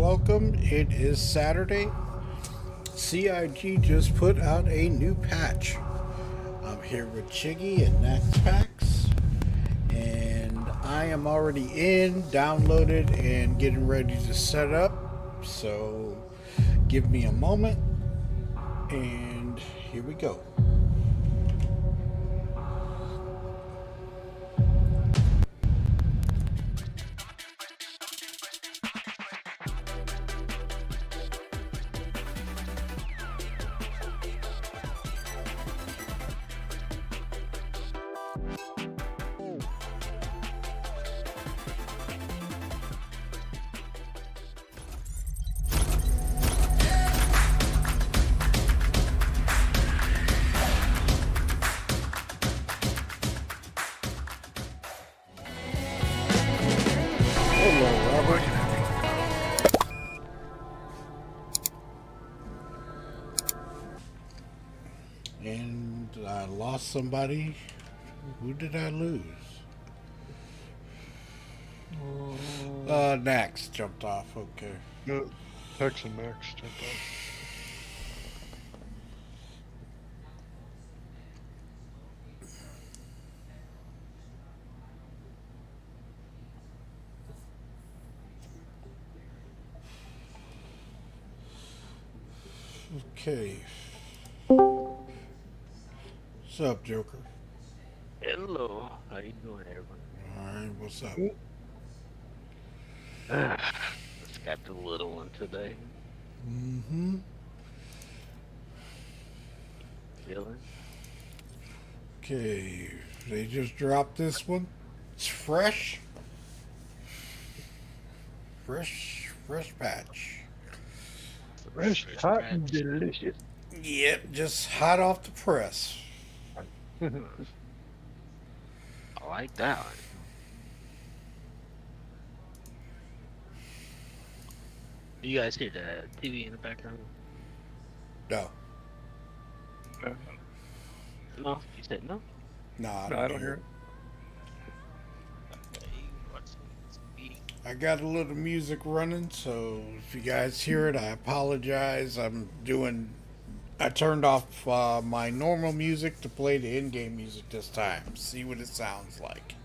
welcome. It is Saturday. CIG just put out a new patch. I'm here with Chiggy and Naxpax, and I am already in, downloaded, and getting ready to set up. So give me a moment, and here we go. Hello, Robert. And I lost somebody. Who did I lose? Nax jumped off. Okay. No, Tex and Max jumped off. Okay. What's up, Joker? Hello, how you doing, everyone? Alright, what's up? Just got the little one today. Mm-hmm. Feeling? Okay. They just dropped this one. It's fresh. Fresh patch. Fresh, hot, and delicious. Yep, just hot off the press. I like that one. You guys hear the TV in the background? No. No, you said no. No, I No, I don't hear it. Okay, watching TV. I got a little music running, so if you guys hear it, I apologize. I turned off my normal music to play the in-game music this time. See what it sounds like.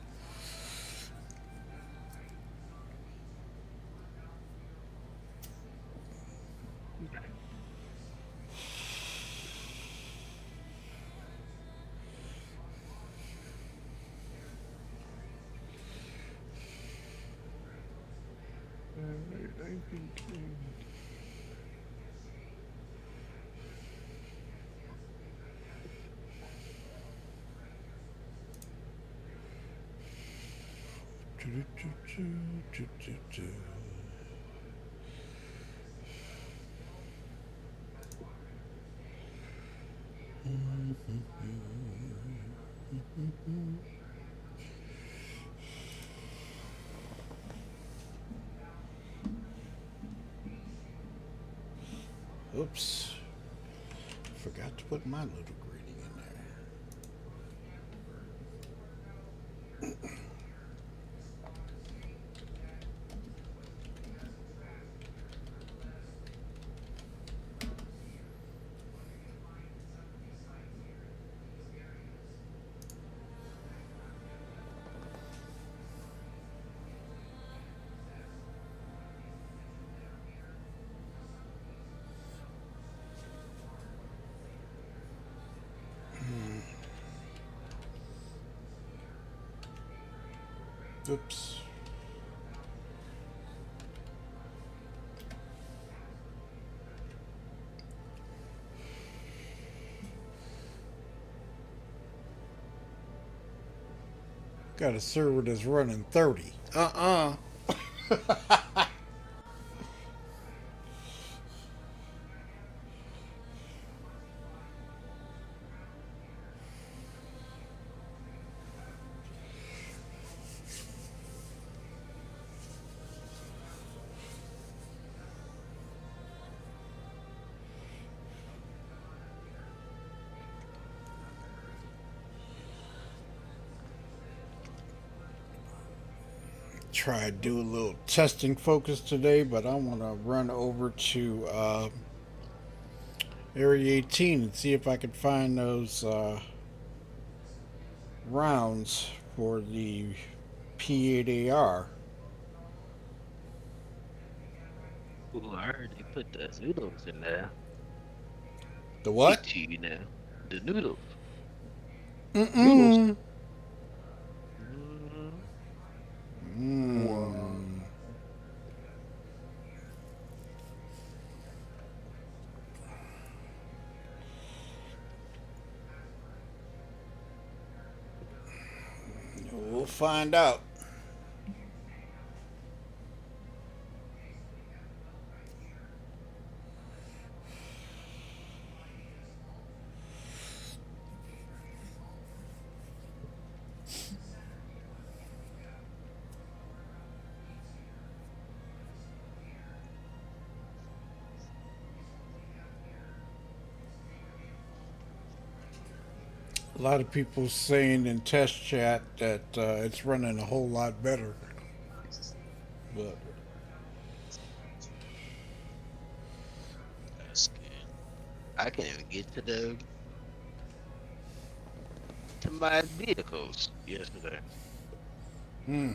Oops. Forgot to put my little greeting in there. Oops. Got a server that's running 30. try to do a little testing focus today, but I want to run over to Area 18 and see if I can find those rounds for the P8AR. Ooh, I heard they put the noodles in there. The what? PTU now. The noodles. Noodles. Mm-mm. Mm, Whoa. Mm. We'll find out. A lot of people saying in test chat that it's running a whole lot better, but that's good. I can't even get to my vehicles yesterday. hmm.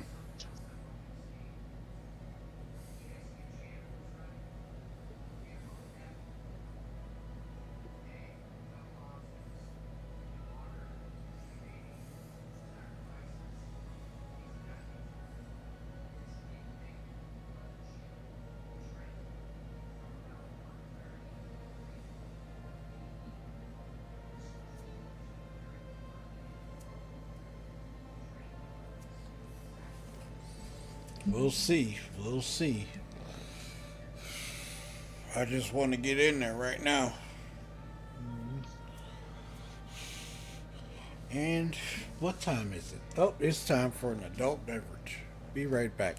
We'll see. We'll see. I just want to get in there right now. And what time is it? Oh, it's time for an adult beverage. Be right back.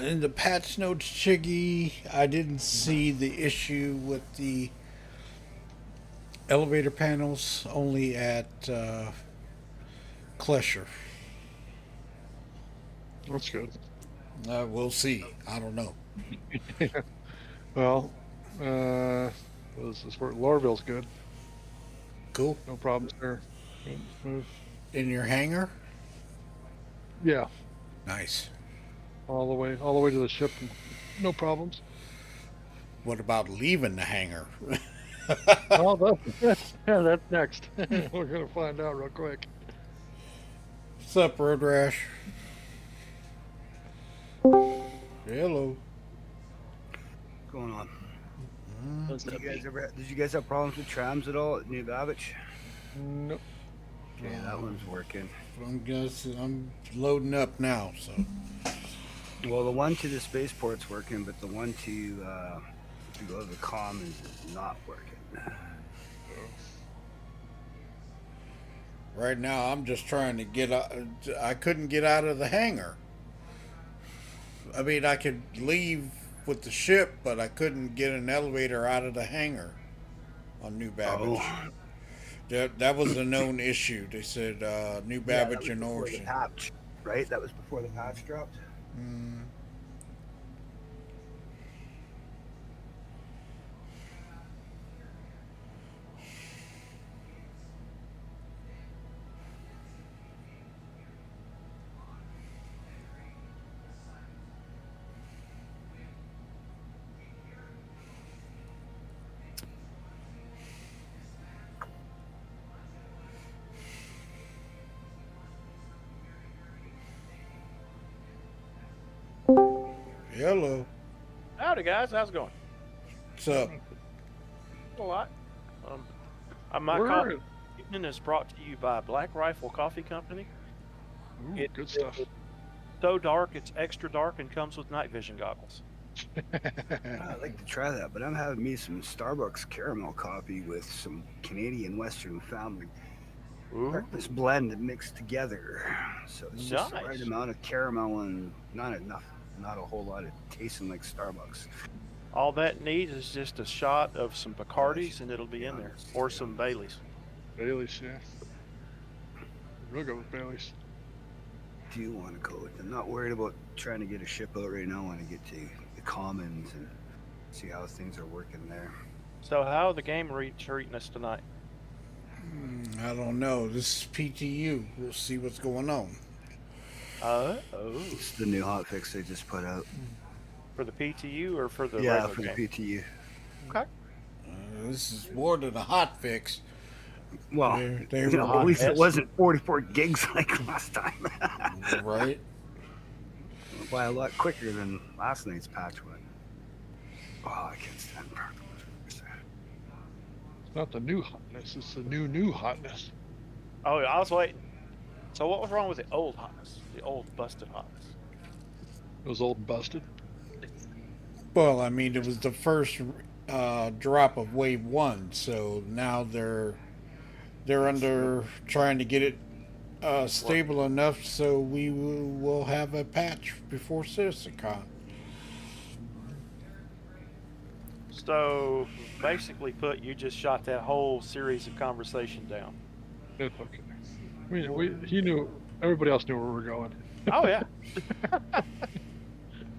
In the patch notes, Chiggy, I didn't see the issue with the elevator panels, only at Klesher. That's good. We'll see. I don't know. Well, this is where Lorville's good. Cool. No problems there. Good, smooth. In your hangar? Yeah, Nice. all the way to the ship. No problems. What about leaving the hangar? Oh, yeah, that's next. We're gonna find out real quick. What's up, Road Rash? Hello. Going on? What's Did up, you guys B? ever? Did you guys have problems with trams at all at New Babbage? Nope. Okay, that one's working. I'm loading up now, so. Well, the one to the spaceport's working, but the one to go to the commons is not working. Right now, I'm just trying to get out. I couldn't get out of the hangar. I mean, I could leave with the ship, but I couldn't get an elevator out of the hangar on New Babbage. Oh, That was a known issue. They said New yeah, that Babbage was and before the Ocean. patch, right? That was before the patch dropped. Mm. Hello. Howdy, guys. How's it going? What's up? A lot. My Where coffee are evening is brought to you by Black Rifle Coffee Company. Ooh, It good stuff. is so dark, it's extra dark and comes with night vision goggles. I'd like to try that, but I'm having me some Starbucks caramel coffee with some Canadian Western family breakfast blend mixed together. So it's just the right Nice. amount of caramel and not enough, not a whole lot of tasting like Starbucks. All that needs is just a shot of some Bacardis and it'll be in there, or Yeah. some Baileys. Bailey's, yeah. We'll go with Bailey's. Do you want to go with? I'm not worried about trying to get a ship out right now. I want to get to the commons and see how things are working there. So how are the game treating us tonight? I don't know. This is PTU. We'll see what's going on. It's the new hotfix they just put out. For the PTU or for the Yeah, regular for the game? PTU. Okay. This is more than a hot fix. Well, They you know, were at least it yes. wasn't 44 gigs like last time. right. By a lot quicker than last night's patch went. Oh, I can't stand purple. It's not the new hotness, it's the new hotness. Oh, yeah, I was waiting. So what was wrong with the old hotness? The old busted hotness? It was old and busted. Well, I mean, it was the first drop of wave 1, so now they're under trying to get it stable enough so we will have a patch before CitizenCon. So basically put, you just shot that whole series of conversation down. It's okay. He knew, everybody else knew where we were going. Oh yeah.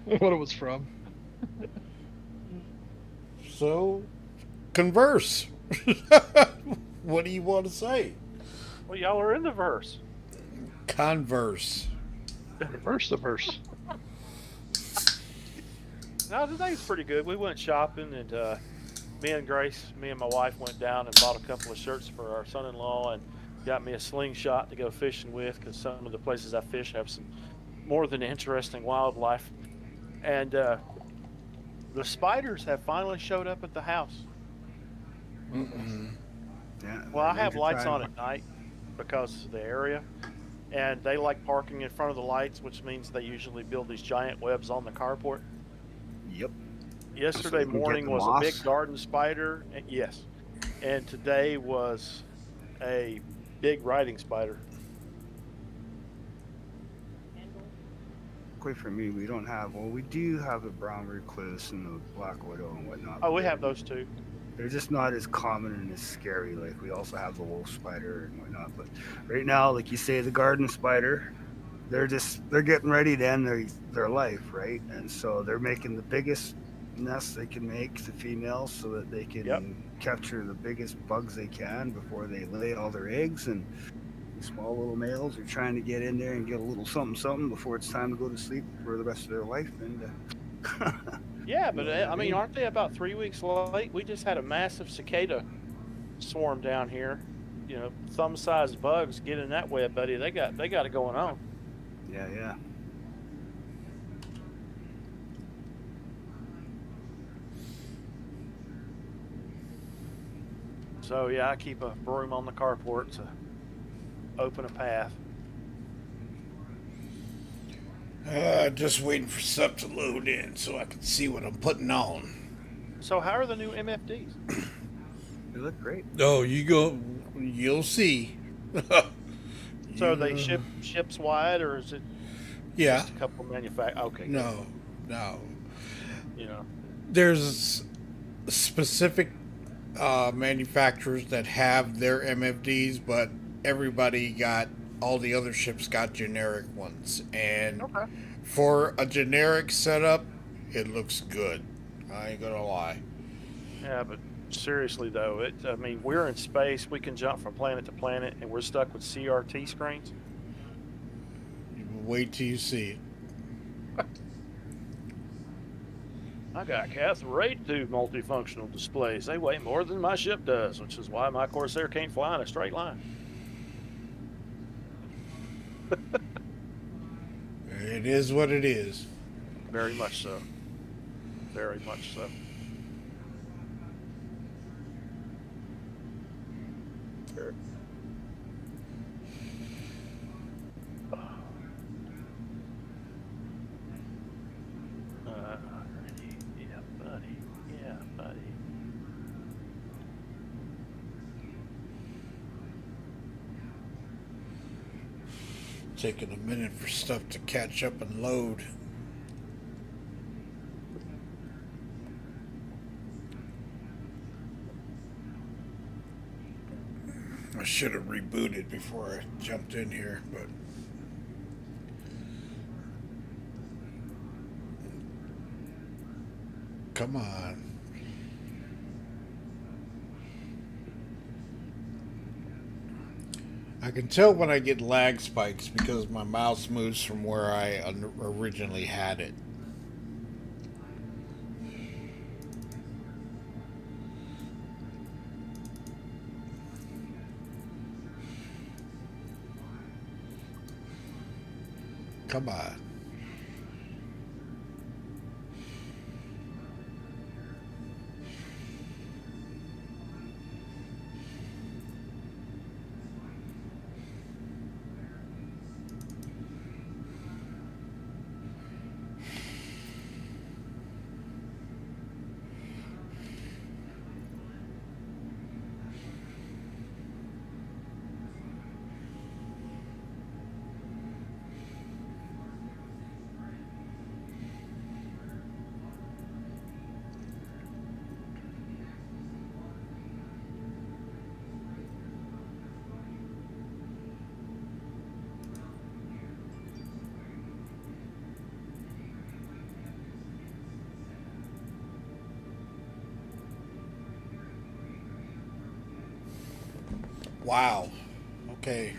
What it was from. So, converse. What do you want to say? Well, y'all are in the verse. Converse. Reverse the verse. No, today's pretty good. We went shopping, and me and my wife went down and bought a couple of shirts for our son-in-law, and got me a slingshot to go fishing with, because some of the places I fish have some more than interesting wildlife. And the spiders have finally showed up at the house. Yeah, Well, I have winter lights time. on at night because of the area, and they like parking in front of the lights, which means they usually build these giant webs on the carport. Yep. Yesterday you can get morning the was a moss? big garden spider, and yes, and today was a big riding spider. Luckily for me, we don't have. Well, we do have the brown recluse and the black widow and whatnot. Oh, but we have those too. They're just not as common and as scary. Like we also have the wolf spider and whatnot. But right now, like you say, the garden spider, they're getting ready to end their life, right? And so they're making the biggest nest they can make, the females, so that they can capture the biggest bugs they can before they lay all their eggs. And the small little males are trying to get in there and get a little something before it's time to go to sleep for the rest of their life. And Yeah, but Yeah, I mean, aren't they about 3 weeks late? We just had a massive cicada swarm down here. You know, thumb-sized bugs get in that web, buddy. They got it going on. yeah. So yeah, I keep a broom on the carport to open a path. Just waiting for stuff to load in so I can see what I'm putting on. So how are the new MFDs? They look great. Oh, you'll see. So are they ships wide, or is it Yeah. just a couple manufacturers? Okay. No. You know. There's specific manufacturers that have their MFDs, but all the other ships got generic ones. And Okay. for a generic setup, it looks good. I ain't gonna lie. Yeah, but seriously though, I mean, we're in space. We can jump from planet to planet, and we're stuck with CRT screens. Wait till you see it. I got cathode ray tube multifunctional displays. They weigh more than my ship does, which is why my Corsair can't fly in a straight line. It is what it is. Very much so. Very much so. Sure. Alrighty. Yeah, buddy. Yeah, buddy. Taking a minute for stuff to catch up and load. I should have rebooted before I jumped in here, but come on. I can tell when I get lag spikes because my mouse moves from where I originally had it. Come on. Wow. Okay.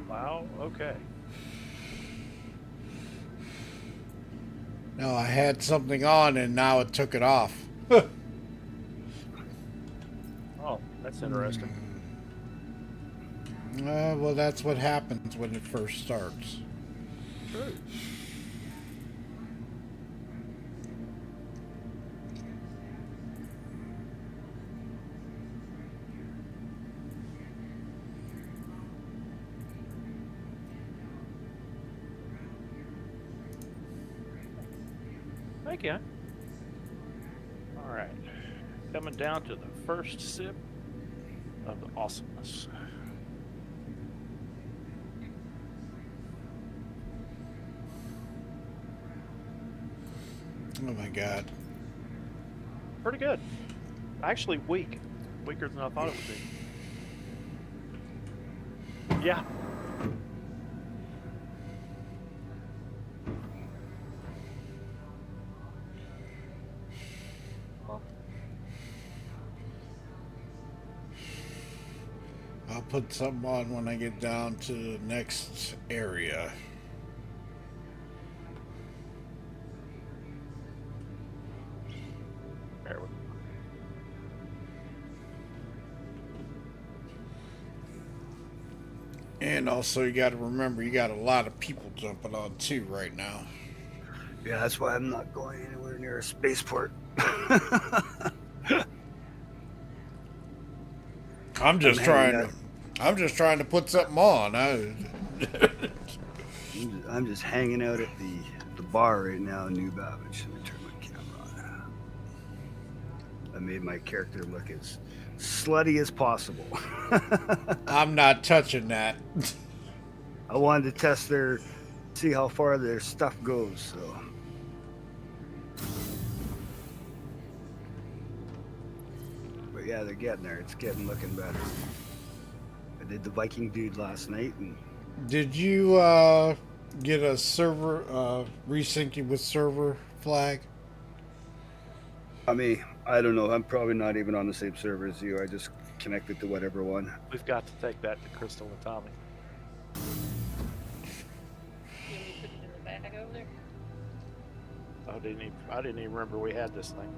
Wow. Okay. No, I had something on and now it took it off. Oh, that's interesting. Well, that's what happens when it first starts. True. Thank you. All right. Coming down to the first sip of the awesomeness. Oh my god. Pretty good. Actually weak. Weaker than I thought it would be. Yeah. I'll put something on when I get down to the next area. There we go. And also, you got to remember, you got a lot of people jumping on too right now. Yeah, that's why I'm not going anywhere near a spaceport. I'm just trying to put something on. I'm just hanging out at the bar right now in New Babbage. Let me turn my camera on. I made my character look as slutty as possible. I'm not touching that. I wanted to test see how far their stuff goes, so. But yeah, they're getting there. It's looking better. I did the Viking dude last night, and Did you get a server resyncing with server flag? I mean, I don't know. I'm probably not even on the same server as you. I just connected to whatever one. We've got to take that to Crystal and Tommy. You want me to put it in the bag over there? I didn't even remember we had this thing.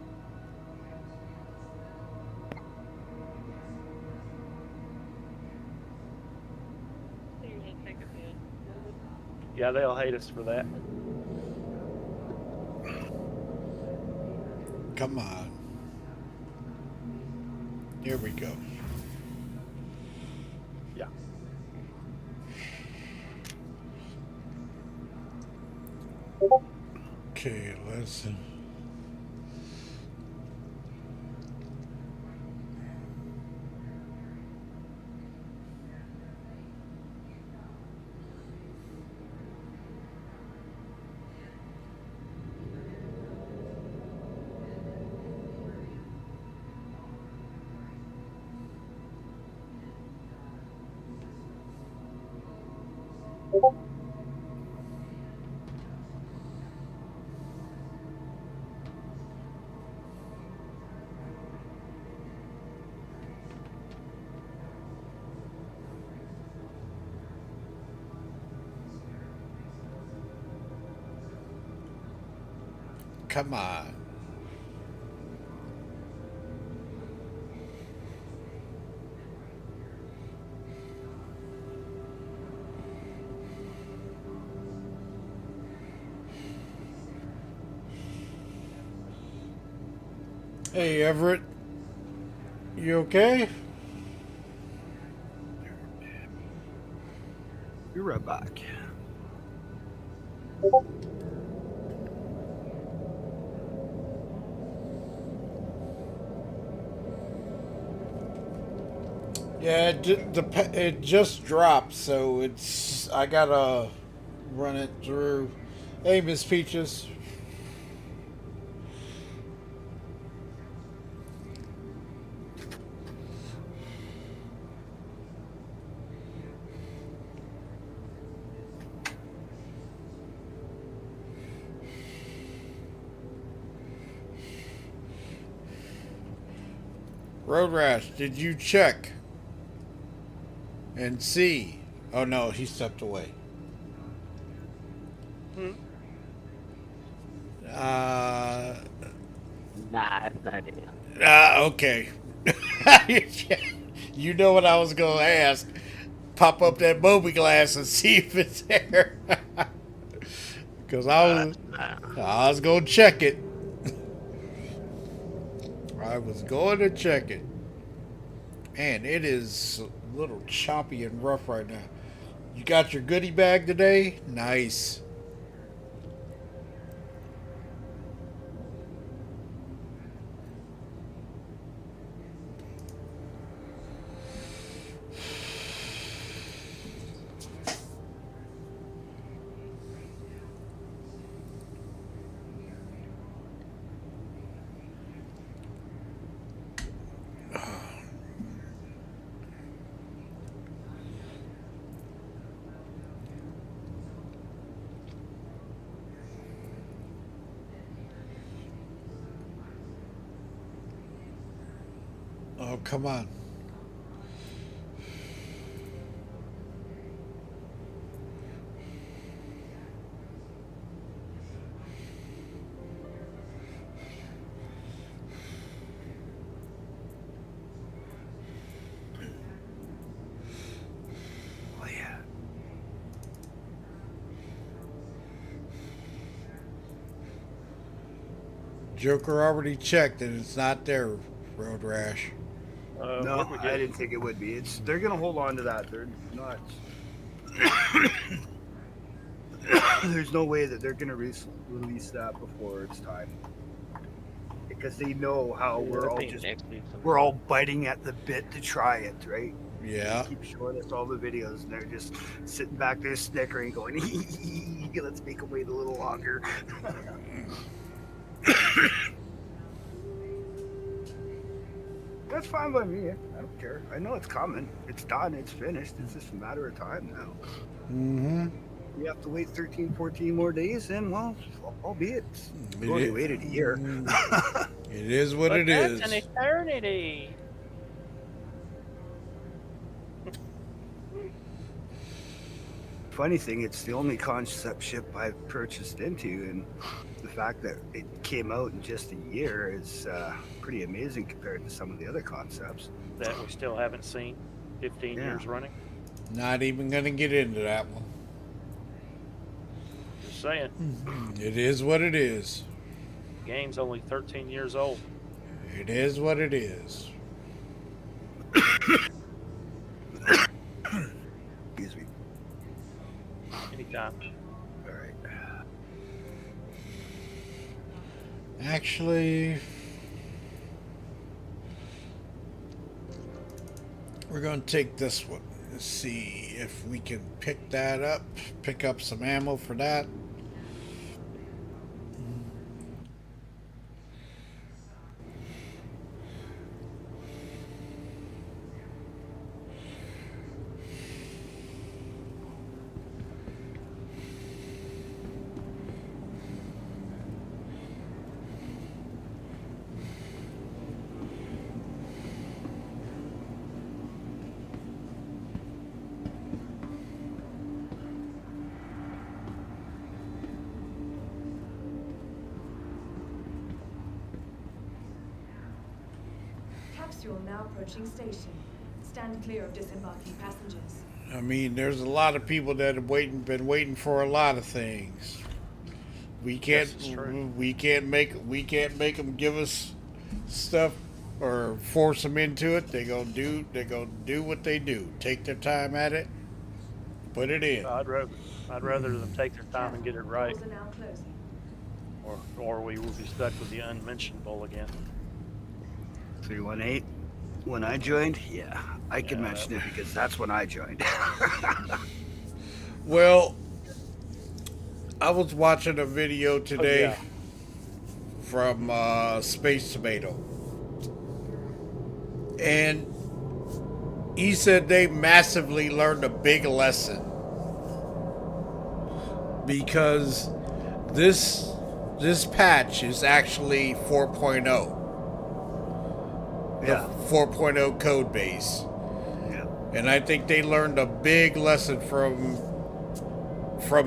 Yeah, they'll hate us for that. Come on. Here we go. Yeah. Okay, let's. Come on. Hey, Everett. You okay? You're right back. Yeah, it just dropped, so I gotta run it through. Hey, Miss Peaches. Road Rash, did you check and see? Oh no, he stepped away. Hmm. Uh, Nah, it's not it. okay. You know what I was gonna ask. Pop up that Moby glass and see if it's there. Because Nah. I was gonna check it. I was going to check it. Man, it is a little choppy and rough right now. You got your goodie bag today? Nice. Oh, come on. Oh yeah. Joker already checked and it's not there, Road Rash. No, Where'd we I get it? didn't think it would be. They're gonna hold on to that. They're not. There's no way that they're gonna release that before it's time, because they know how It'll be next week sometime. we're all biting at the bit to try it, right? Yeah. They keep showing us all the videos, and they're just sitting back there snickering, going, "Let's make them wait a little longer." That's fine by me. I don't care. I know it's coming. It's done. It's finished. It's just a matter of time now. Mm-hmm. We have to wait 13, 14 more days, and well, albeit It we only is- waited a year. It is what But it that's is. an eternity. Funny thing, it's the only concept ship I've purchased into, and the fact that it came out in just a year is pretty amazing compared to some of the other concepts. That we still haven't seen 15 Yeah. years running. Not even gonna get into that one. Just saying. It is what it is. Game's only 13 years old. It is what it is. Excuse me. Anytime. All right. Actually, we're going to take this one. Let's see if we can pick that up. Pick up some ammo for that. Capsule now approaching station. Stand clear of disembarking passengers. I mean, there's a lot of people that have been waiting for a lot of things. We can't, This is true. we can't make them give us stuff or force them into it. They're gonna do what they do. Take their time at it. Put it in. I'd rather them take their time and get it right, Doors are now closing. or we will be stuck with the unmentionable again. 318. When I joined, yeah, I can mention it because that's when I joined. Well, I was watching a video today yeah. from Space Tomato, and he said they massively learned a big lesson because this patch is actually 4.0. Yeah. 4.0 code base. Yeah. And I think they learned a big lesson from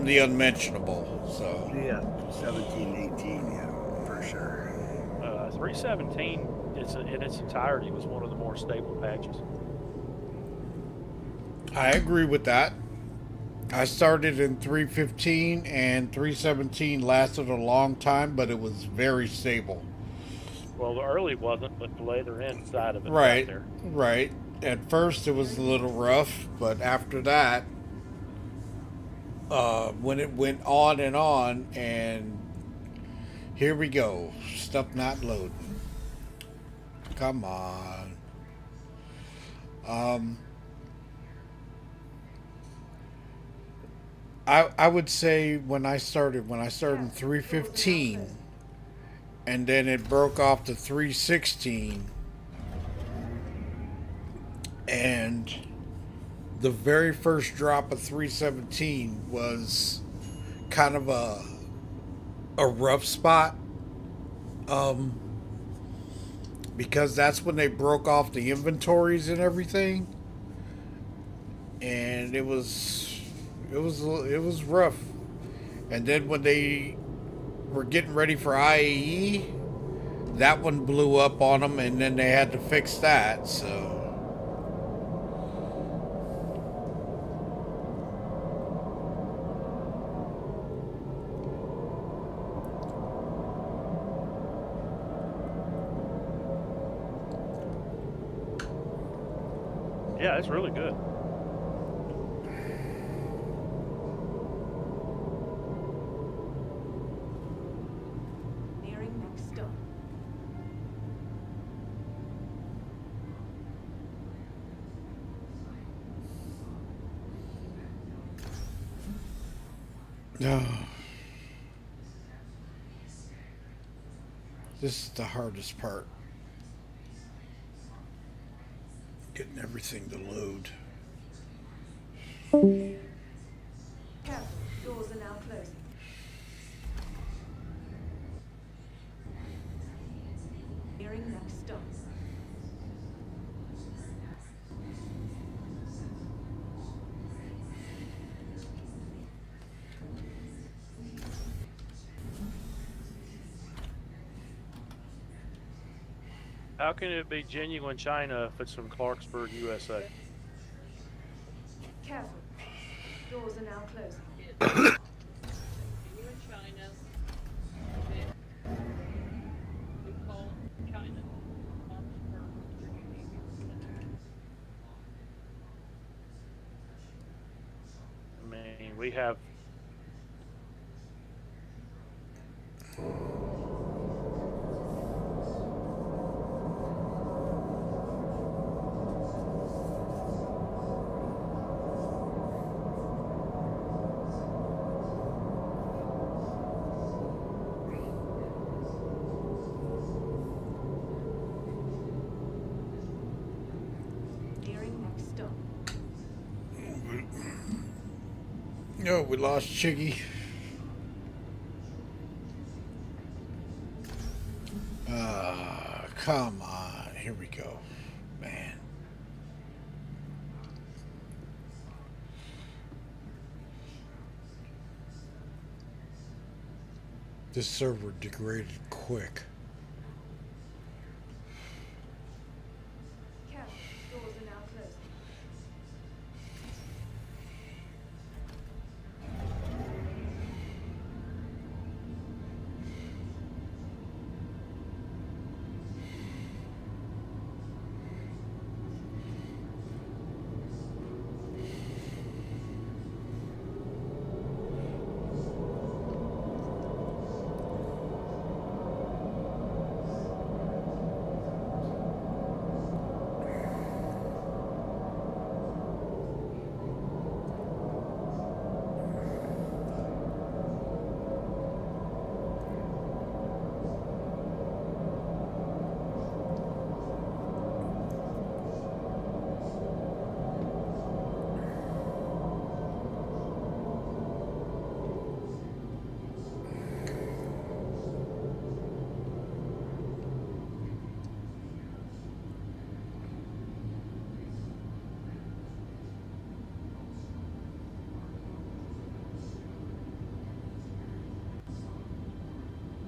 the unmentionable. So Yeah. 17, 18. Yeah, for sure. 317 in its entirety was one of the more stable patches. I agree with that. I started in 315 and 317 lasted a long time, but it was very stable. Well, the early wasn't, but the later end side of it Right, got there. right. At first it was a little rough, but after that, when it went on, and here we go. Stuff not loading. Come on. I would say when I started in 315, and then it broke off to 316, and the very first drop of 317 was kind of a rough spot, because that's when they broke off the inventories and everything, and it was rough. And then when they were getting ready for IAE, that one blew up on them, and then they had to fix that. So Yeah, it's really good. Nearing next stop. no, this is the hardest part. Getting everything to load. Careful, doors are now closing. Nearing next stop. How can it be genuine China if it's from Clarksburg, USA? Careful, doors are now closing. we have. Nearing next stop. No, we lost Chiggy. Come on. Here we go. Man. This server degraded quick. Careful, doors are now closing.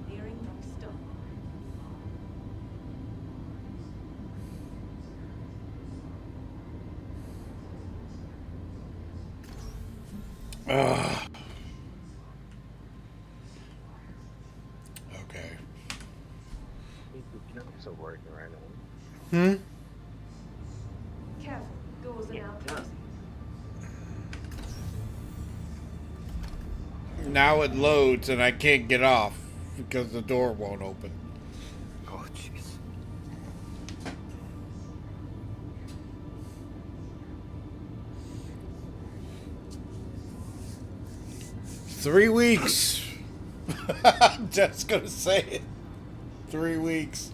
Nearing next stop. Ugh. Okay. I'm still working right Hmm? Careful, doors are now closing. Now it loads and I can't get off because the door won't open. Oh, jeez. Three weeks. I'm just gonna say it. 3 weeks.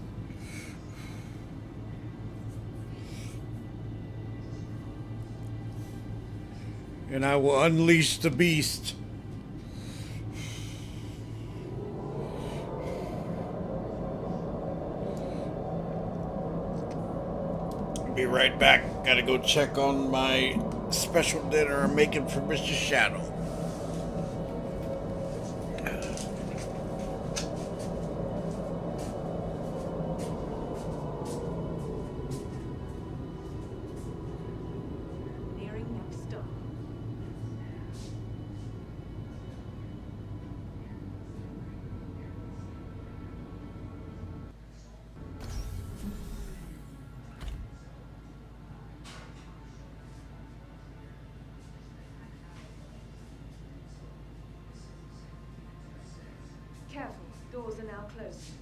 And I will unleash the beast. Be right back. Gotta go check on my special dinner I'm making for Mr. Shadow. Nearing next stop. Careful, doors are now closing.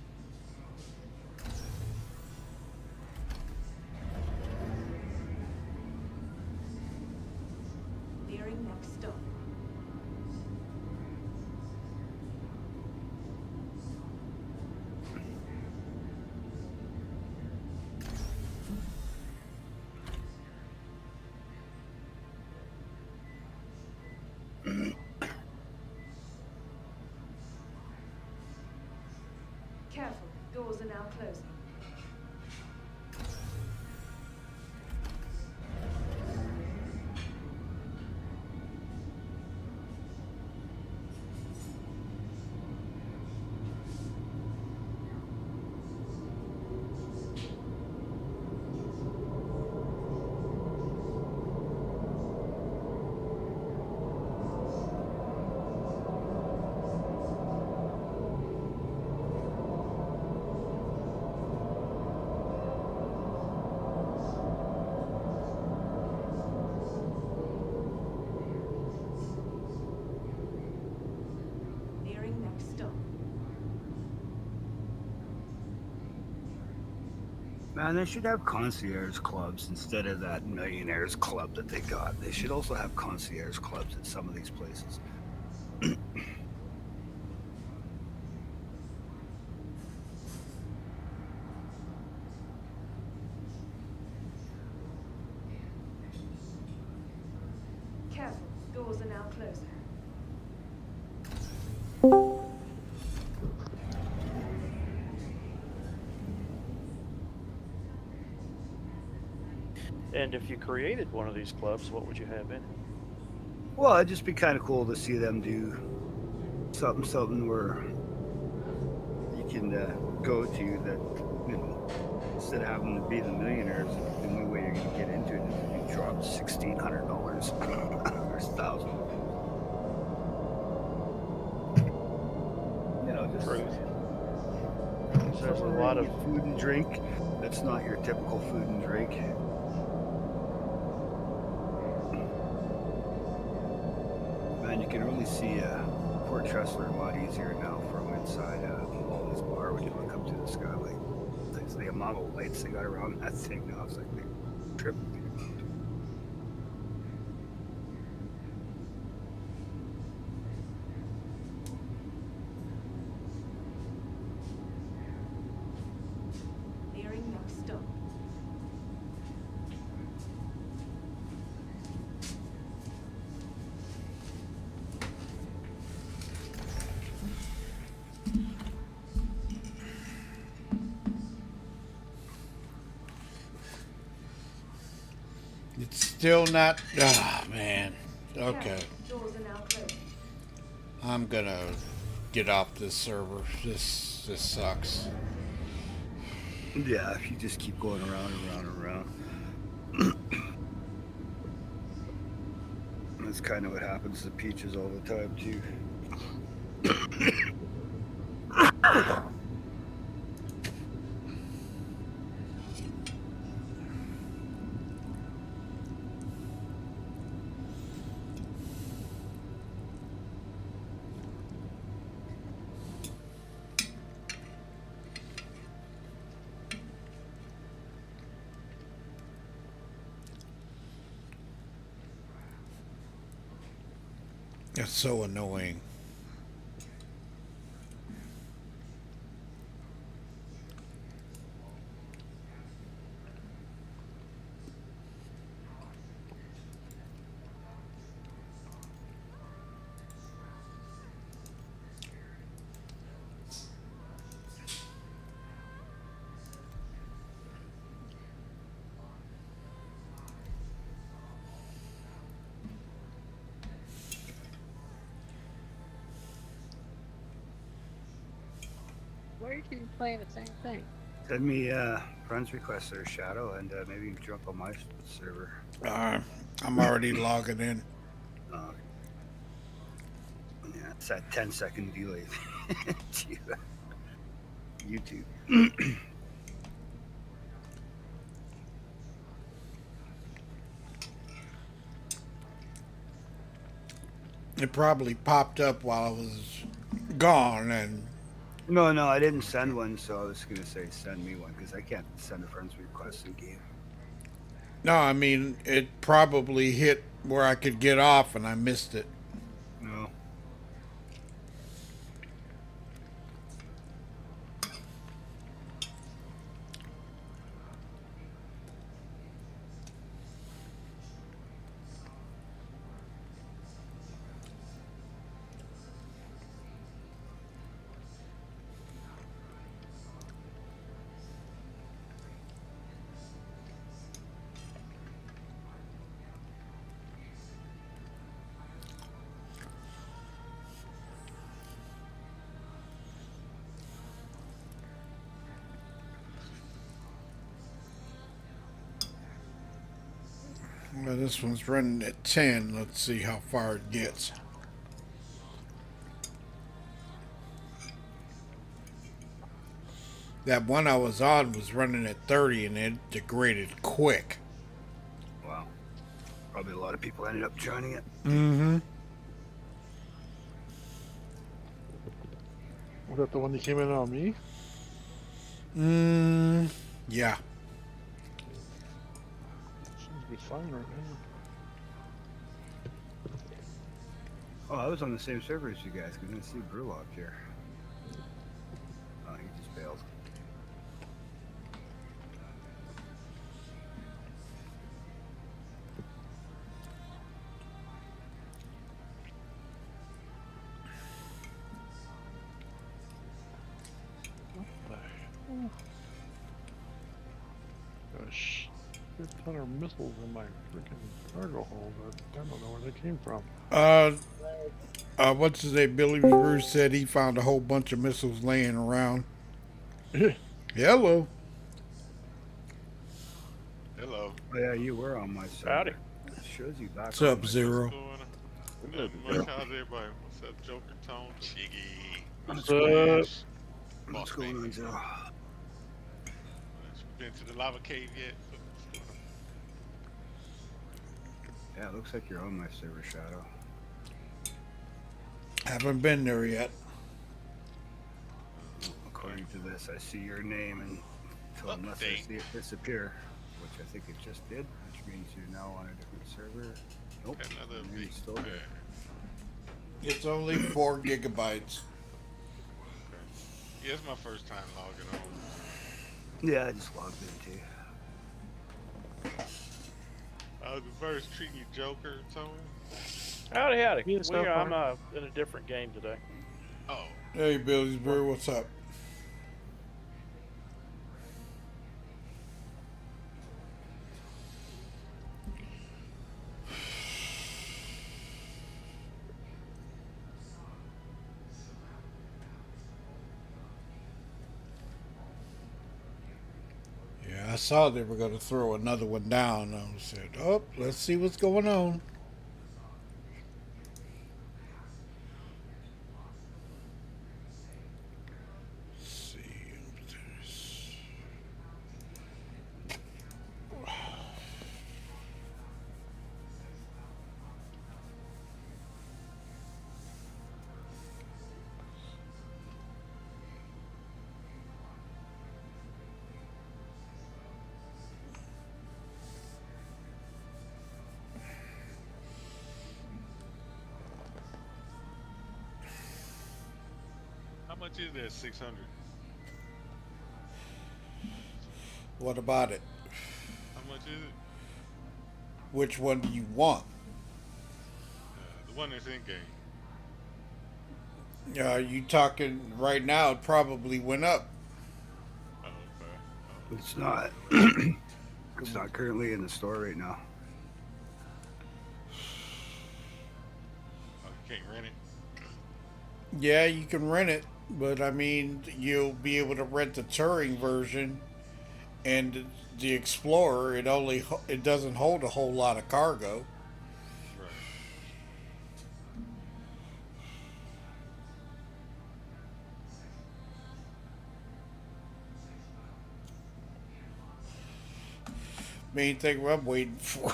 Nearing next stop. Careful, doors are now closing. Man, they should have concierge clubs instead of that millionaires club that they got. They should also have concierge clubs at some of these places. Careful, doors are now closing. And if you created one of these clubs, what would you have in it? Well, it'd just be kind of cool to see them do something where you can go to that, instead of having to be the millionaires, the only way you're going to get into it is if you drop $1,600 or $1,000. Just Truth. There's a somewhere lot where of you get food and drink. That's not your typical food and drink. Man, you can really see Port Tressler a lot easier now from inside Walton's Bar when you look up to the skylight. It's the amount of lights they got around that thing now. It's like they triple the amount. Nearing next stop. It's still not. Ah, man. Okay. Careful, doors are now closing. I'm gonna get off this server. This sucks. Yeah, if you just keep going around and around and around. That's kind of what happens to Peaches all the time, too. It's so annoying. Why are you playing the same thing? Send me friends request there, Shadow, and maybe you can jump on my server. I'm already logging in. Yeah, it's that 10-second delay to YouTube. It probably popped up while I was gone, and No, I didn't send one, so I was gonna say send me one because I can't send a friends request in game. no, I mean it probably hit where I could get off, and I missed it. No. Well, this one's running at 10. Let's see how far it gets. That one I was on was running at 30, and it degraded quick. Wow. Probably a lot of people ended up joining it. Mm-hmm. Was that the one that came in on me? Yeah. be fine right now. Oh, I was on the same server as you guys. Couldn't see Brewlock here. Oh, he just bailed. What the hell? Gosh, a ton of missiles in my freaking cargo hold. I don't know where they came from. What's his name? Billy Bruce said he found a whole bunch of missiles laying around. Hello. Hello. Oh yeah, you were on my server. Howdy. It shows you back. What's on up, my Zero? What's going on? Nothing much. How's everybody? What's up, Joker, Tone, Chiggy, What's Squish, What's Boss going Man? on, Zero? Been to the lava cave yet? What's going on? Yeah, it looks like you're on my server, Shadow. Haven't been there yet. According to this, I see your name unless I Update. see it disappear, which I think it just did, which means you're now on a different server. Nope, Got another your name's update. still there. It's only 4 gigabytes. Yeah, it's my first time logging on. Yeah, I just logged in too. I was first treating you Joker, Tone. Howdy, howdy. Yeah, so I'm far. in a different game today. Oh, Hey, Billy's Brew, what's up? Yeah, I saw they were going to throw another one down. I said, oh, let's see what's going on. Let's see. how much is that? 600. What about it? How much is it? Which one do you want? The one that's in game. You talking right now? It probably went up. Oh, okay. Oh, It's not. It's not currently in the store right now. oh, you can't rent it. Yeah, you can rent it, but I mean, you'll be able to rent the touring version, and the Explorer. It doesn't hold a whole lot of cargo. Right. Main thing I'm waiting for.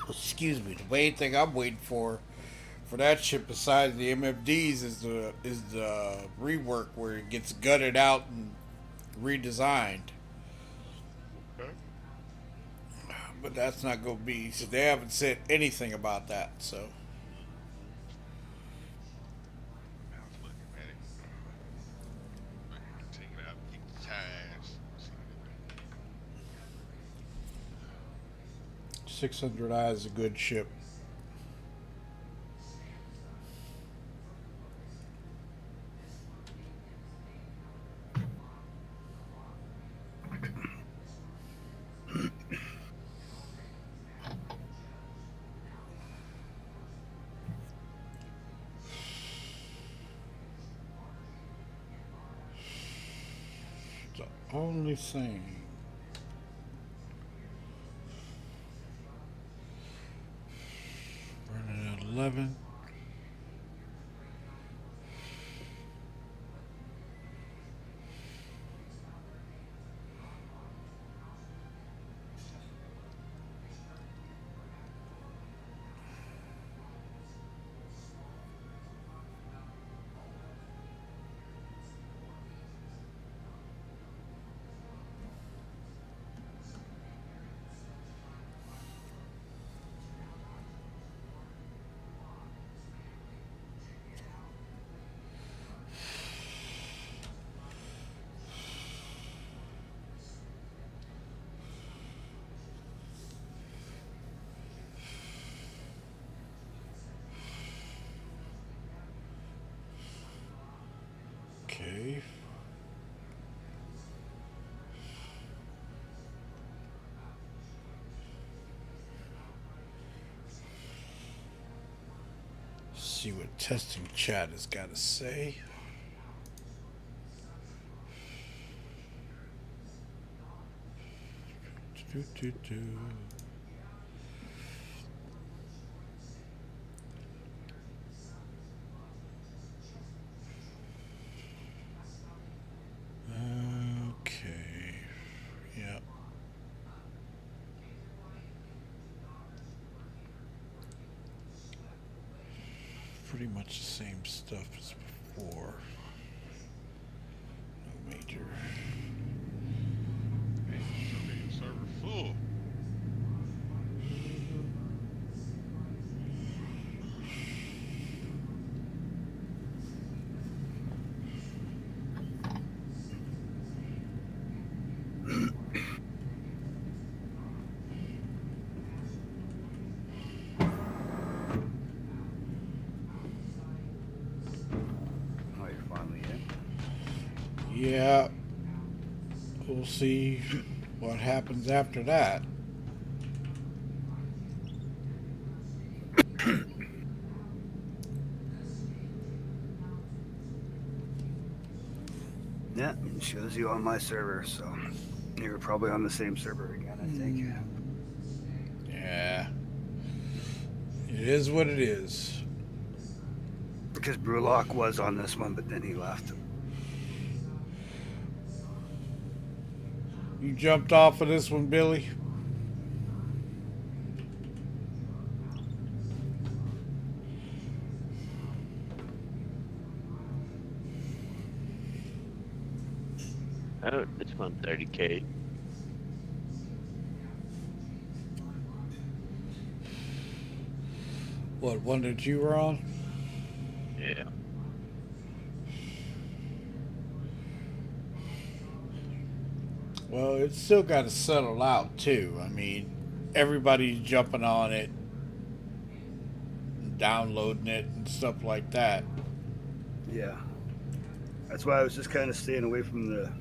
Excuse me. The main thing I'm waiting for that ship, besides the MFDs, is the rework where it gets gutted out and redesigned. Okay. But that's not going to be. So they haven't said anything about that. So I was looking at it. Take it out, keep the ties. 600i is a good ship. The only thing. Running at 11. see what testing chat has got to say. Do. Okay. Yep. Pretty much the same stuff as before. No major. Okay, server full. Oh, you're finally in. Yeah. We'll see what happens after that. Yeah, it shows you on my server, so you're probably on the same server again, I think. Yeah. It is what it is. Because Brulock was on this one, but then he left. You jumped off of this one, Billy? Oh, this one 30K. What, one that you were on? Yeah. Well, it's still got to settle out, too. I mean, everybody's jumping on it, and downloading it, and stuff like that. Yeah. That's why I was just kind of staying away from the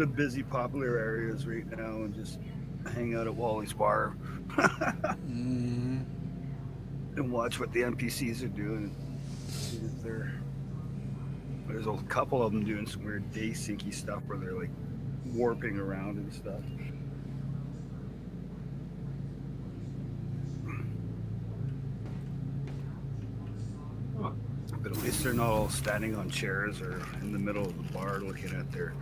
busy, popular areas right now and just hang out at Wally's bar Mm-hmm. and watch what the NPCs are doing. See if there's a couple of them doing some weird day syncy stuff where they're like warping around and stuff. But at least they're not all standing on chairs or in the middle of the bar looking at their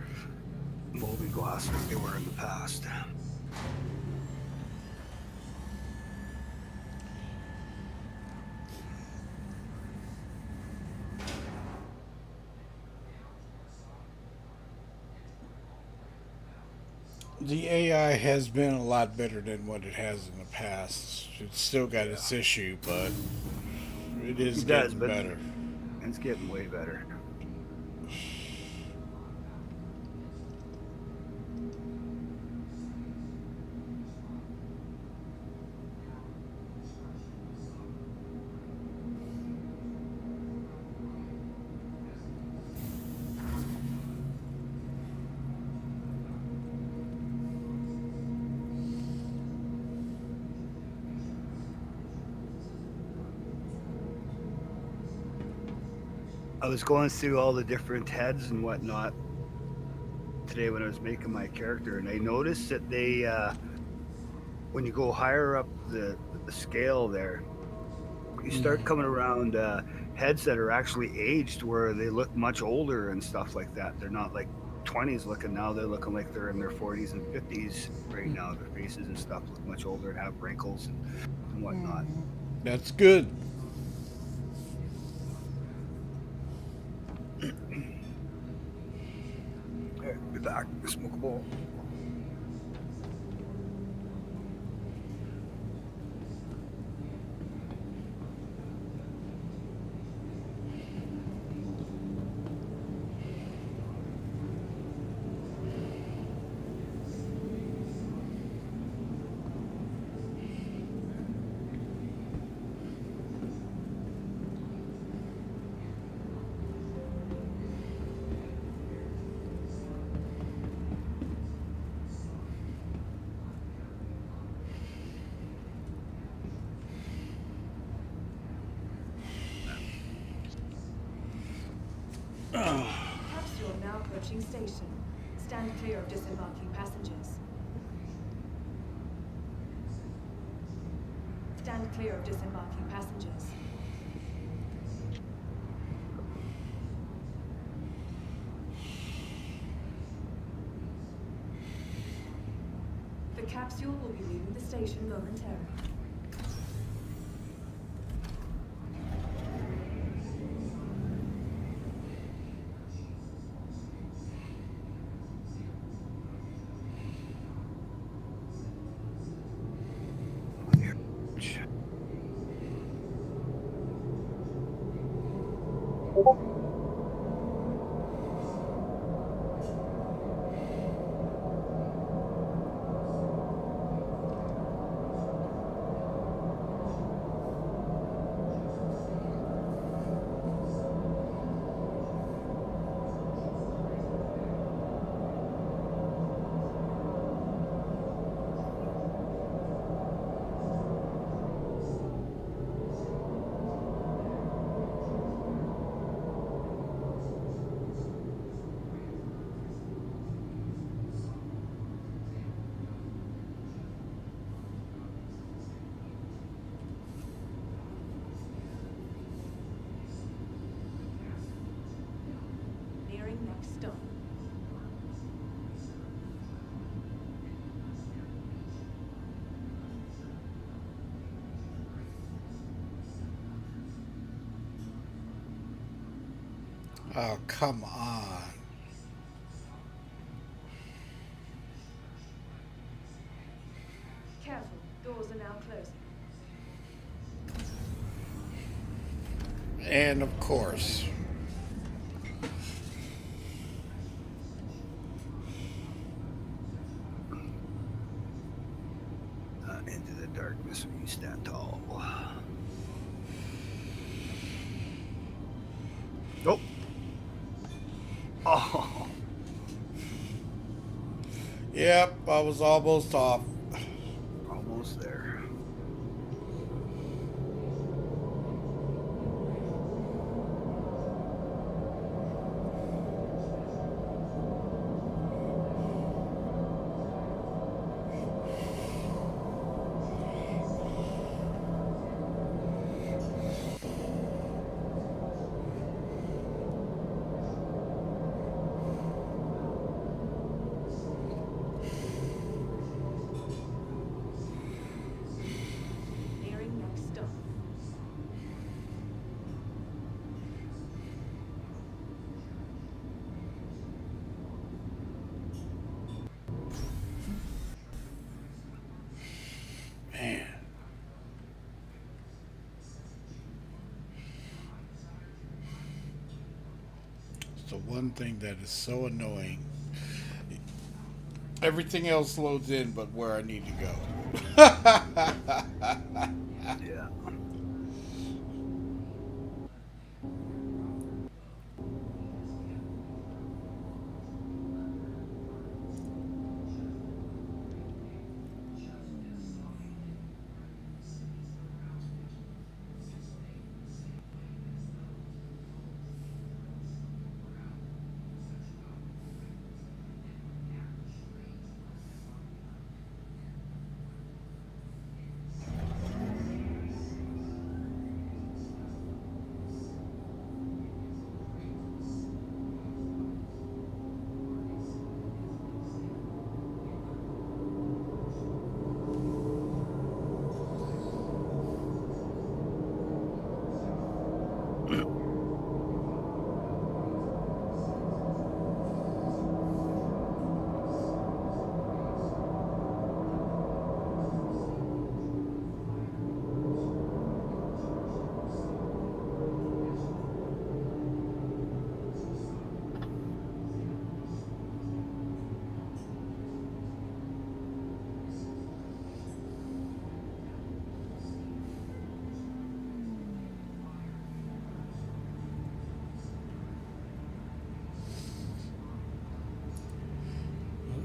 movie glass like they were in the past. The AI has been a lot better than what it has in the past. It's still got its issue, but it is getting better. It's getting way better. I was going through all the different heads and whatnot today when I was making my character, and I noticed that they, when you go higher up the scale there, you start coming around heads that are actually aged where they look much older and stuff like that. They're not like 20s looking now. They're looking like they're in their 40s and 50s right now. Their faces and stuff look much older and have wrinkles and whatnot. That's good. Okay, be back. Smoke a bowl. now approaching station. Stand clear of disembarking passengers. Stand clear of disembarking passengers. The capsule will be leaving the station momentarily. Nearing next stop. Oh, come on. Careful, doors are now closing. And of course. Into the darkness when you stand tall. Nope. Oh. Yep, I was almost off. Almost there. Nearing next stop. Man. It's the one thing that is so annoying. Everything else loads in but where I need to go. Yeah.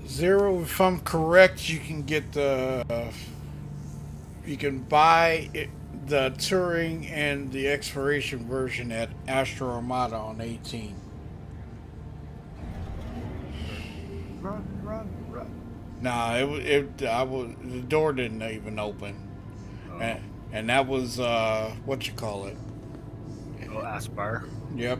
Zero, if I'm correct, you can get the. You can buy it, the touring and the exploration version at Astro Armada on 18. run. Nah, the door didn't even open. Oh, And that was, what you call it? oh, Aspire. Yep.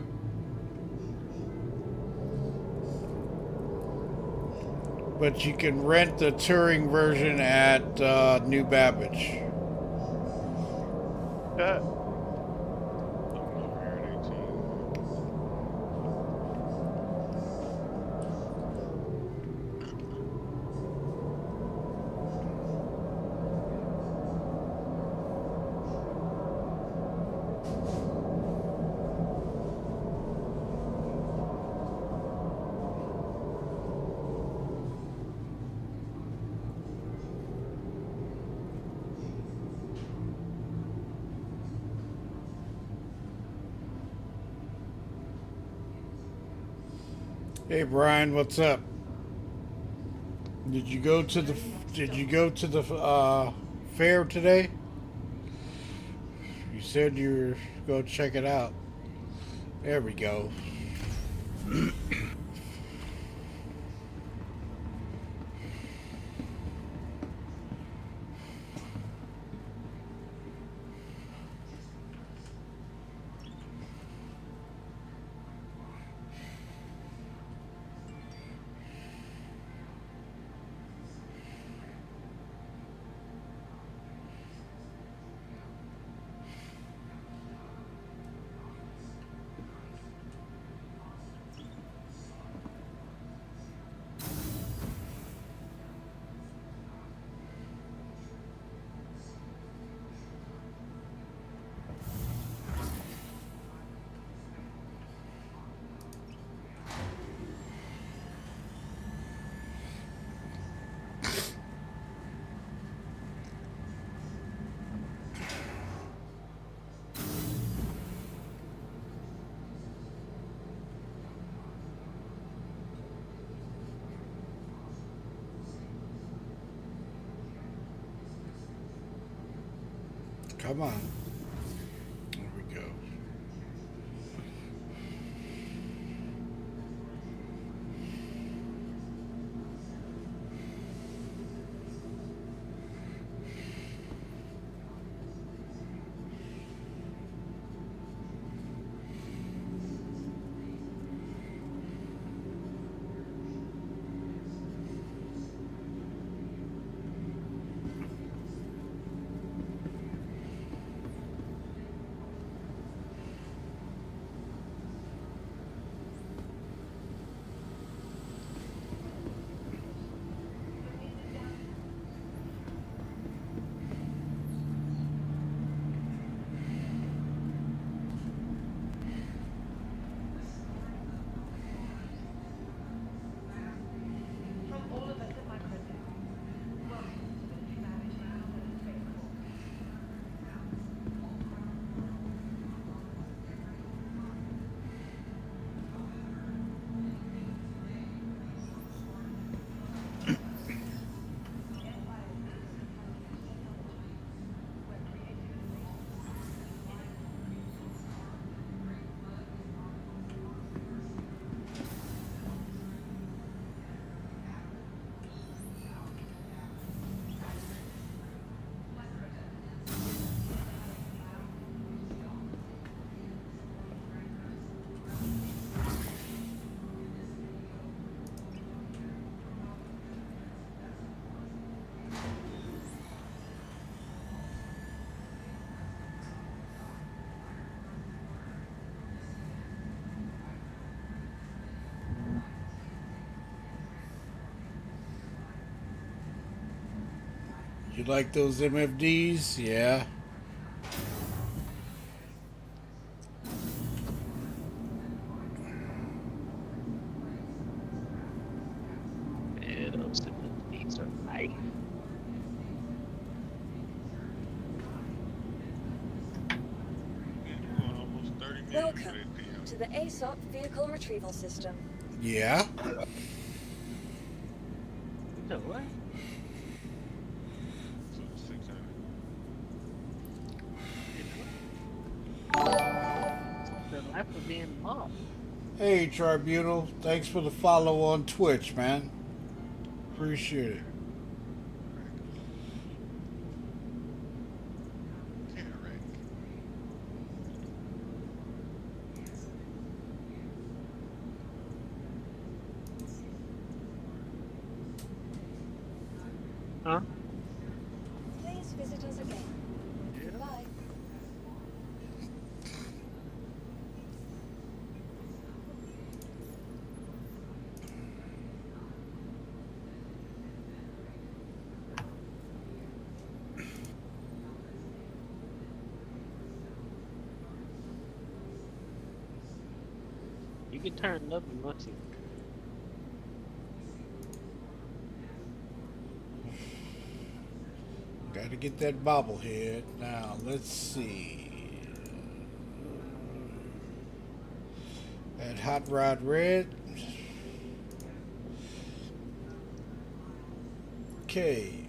But you can rent the touring version at New Babbage. I'm over here at 18. Hey Brian, what's up? Did you go to the fair today? You said you were go check it out. There we go. Come on. There we go. You like those MFDs? Yeah. Yeah, those things are nice. Man, you're going almost 30 million for Welcome that damn. to the ASOP Vehicle Retrieval System. Yeah. So what? So 600. The life of being mom. Hey Tribunal, thanks for the follow on Twitch, man. Appreciate it. Yeah, Rick. Huh? Please visit us again. Goodbye. You can turn it up if you want to. Got to get that bobblehead. Now, let's see. That Hot Rod Red. Okay.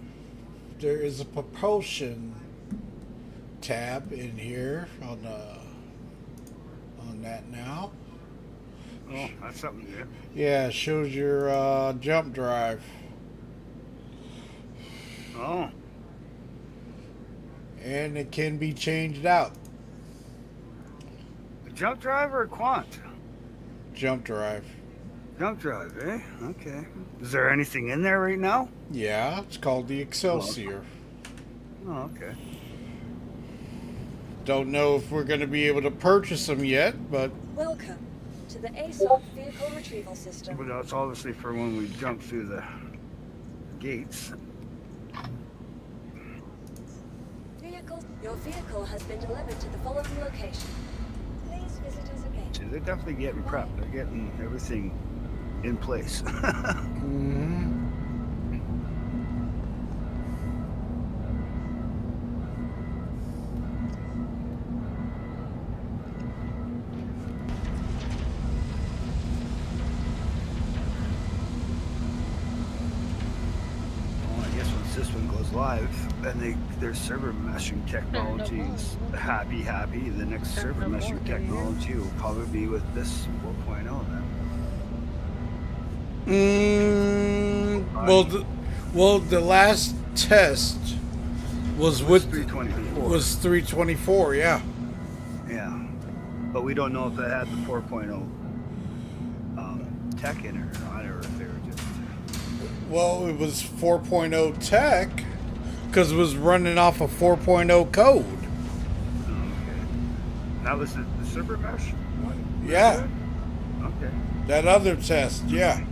There is a propulsion tab in here on that now. Oh, that's something new. Yeah, it shows your jump drive. Oh, And it can be changed out. a jump drive or a quant? Jump drive. Jump drive, eh? Okay. Is there anything in there right now? Yeah, it's called the Excelsior. Oh, okay. Don't know if we're going to be able to purchase them yet, but Welcome to the ASOP vehicle retrieval system. But that's obviously for when we jump through the gates. Your vehicle has been delivered to the following location. Please visit us again. See, they're definitely getting prepped. They're getting everything in place. Well, I guess once this one goes live and their server meshing technology is happy, the next server meshing technology will probably be with this 4.0 then. well, the last test was with 324. was 324. Yeah. Yeah, but we don't know if it had the 4.0 tech in it or not, or if they were just. Well, it was 4.0 tech because it was running off a 4.0 code. Okay. That was the server mesh one? Yeah. Okay. That other test, yeah. Okay.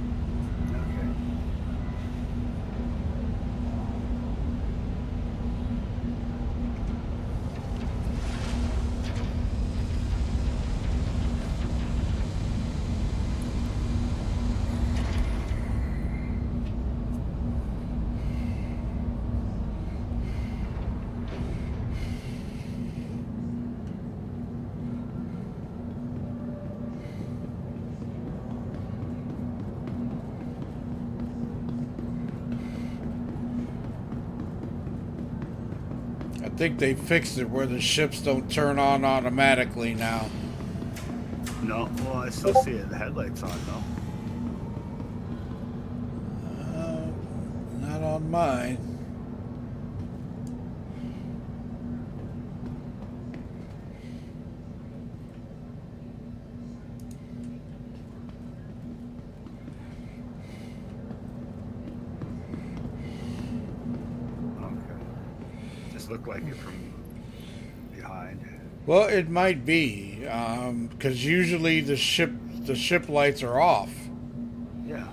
I think they fixed it where the ships don't turn on automatically now. No, well, I still see it. The headlights on though. Not on mine. Look like it from behind. Well, it might be, because usually the ship lights are off. Yeah.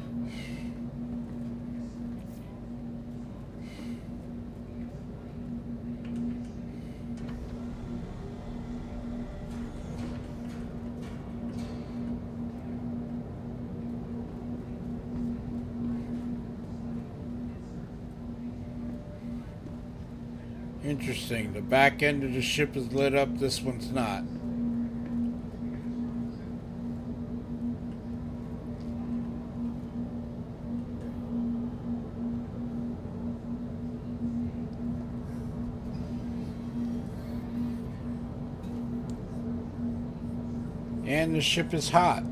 Interesting. The back end of the ship is lit up. This one's not. And the ship is hot.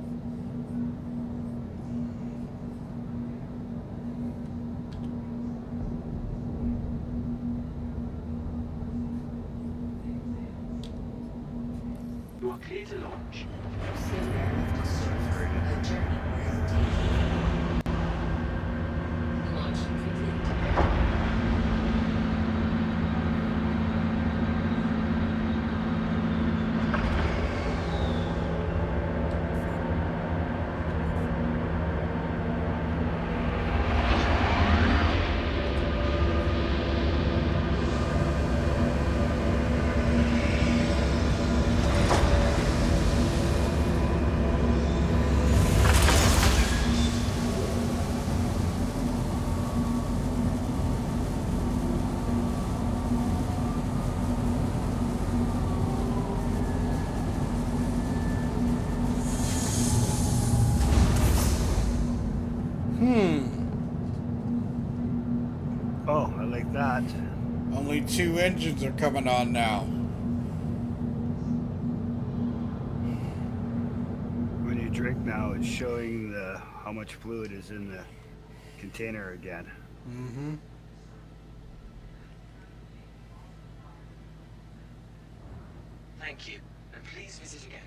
like that. Only 2 engines are coming on now. When you drink now, it's showing the how much fluid is in the container again. Mm-hmm. Thank you, and please visit again.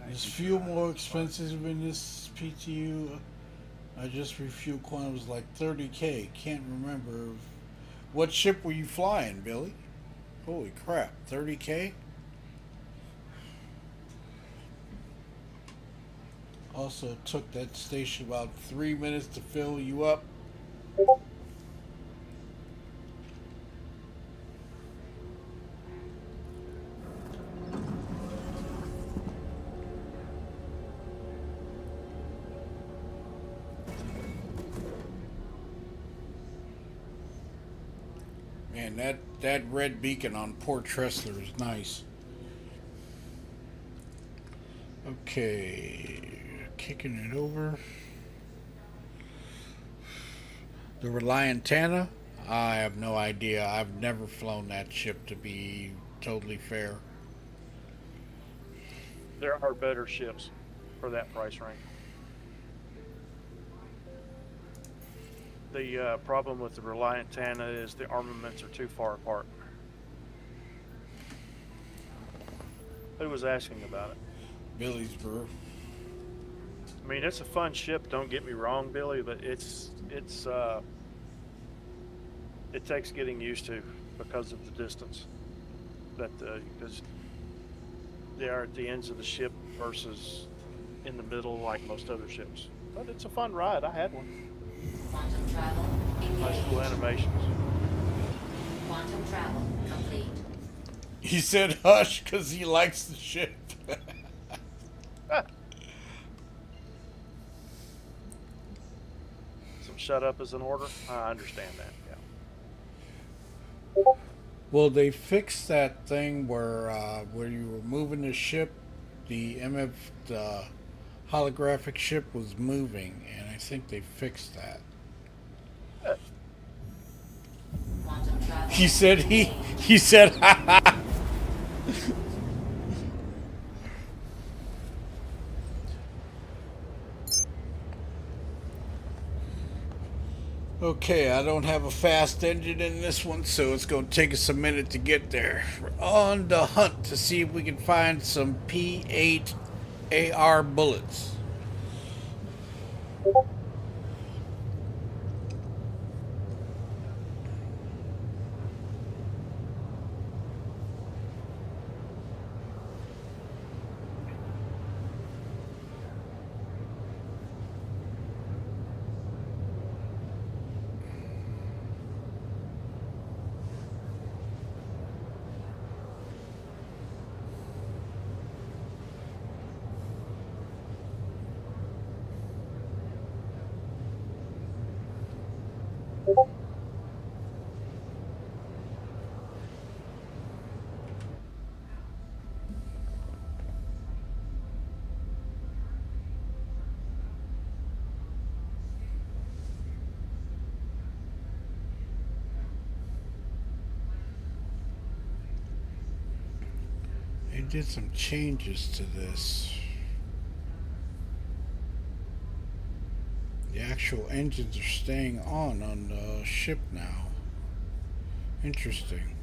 Is fuel more expensive in this PTU? I just refueled Quantum, was like 30K. Can't remember. What ship were you flying, Billy? Holy crap, 30K? Also took that station about 3 minutes to fill you up. Man, that red beacon on Port Tressler is nice. Okay, kicking it over. The Reliantana? I have no idea. I've never flown that ship, to be totally fair. There are better ships for that price range. The problem with the Reliant Tana is the armaments are too far apart. Who was asking about it? Billy's brew. I mean, it's a fun ship. Don't get me wrong, Billy, but it takes getting used to because of the distance that because they are at the ends of the ship versus in the middle like most other ships. But it's a fun ride. I had one. Quantum travel engaged. Nice little animations. Quantum travel complete. He said hush because he likes the ship. Some shut up is in order. I understand that. Yeah. Well, they fixed that thing where you were moving the ship, the the holographic ship was moving, and I think they fixed that. Quantum travel. He said ha ha. Okay, I don't have a fast engine in this one, so it's going to take us a minute to get there. We're on the hunt to see if we can find some P8 AR bullets. They did some changes to this. The actual engines are staying on the ship now. Interesting.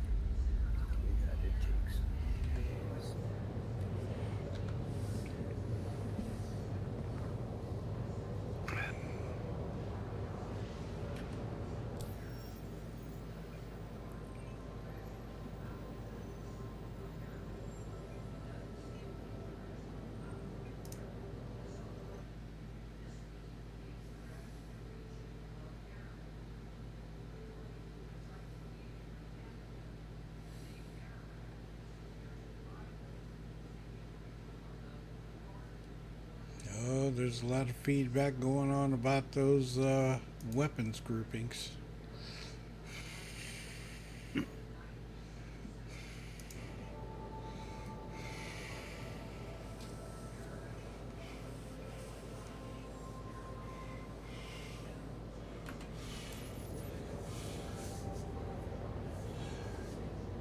there's a lot of feedback going on about those weapons groupings.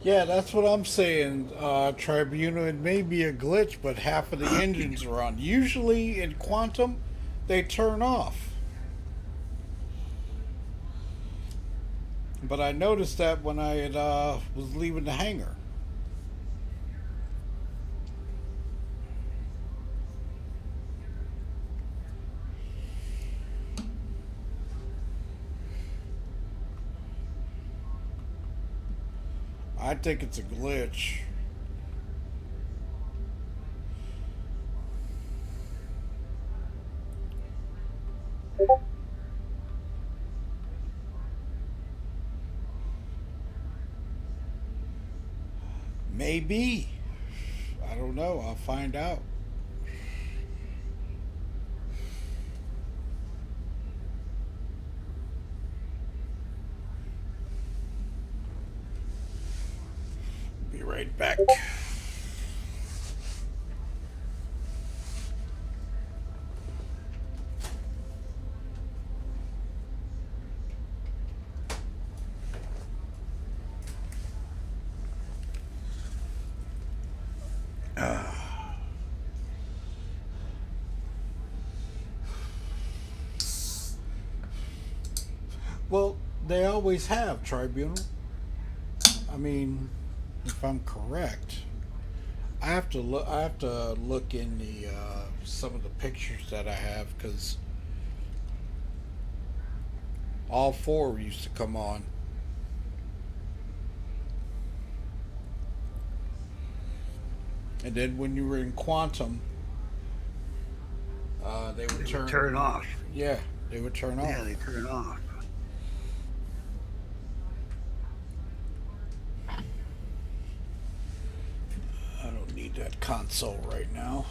Yeah, that's what I'm saying, Tribunal. It may be a glitch, but half of the engines are on. Usually in Quantum, they turn off. But I noticed that when I had, was leaving the hangar. I think it's a glitch. Maybe. I don't know. I'll find out. Be right back. Well, they always have, Tribunal. I mean, if I'm correct, I have to look. I have to look in the some of the pictures that I have because all four used to come on. And then when you were in Quantum, they would turn off. Yeah, they would turn off. Yeah, they turn off. I don't need that console right now.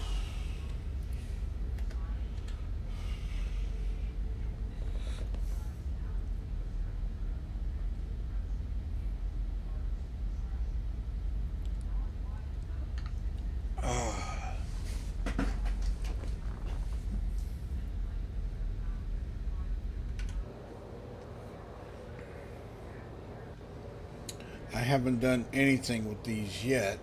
I haven't done anything with these yet.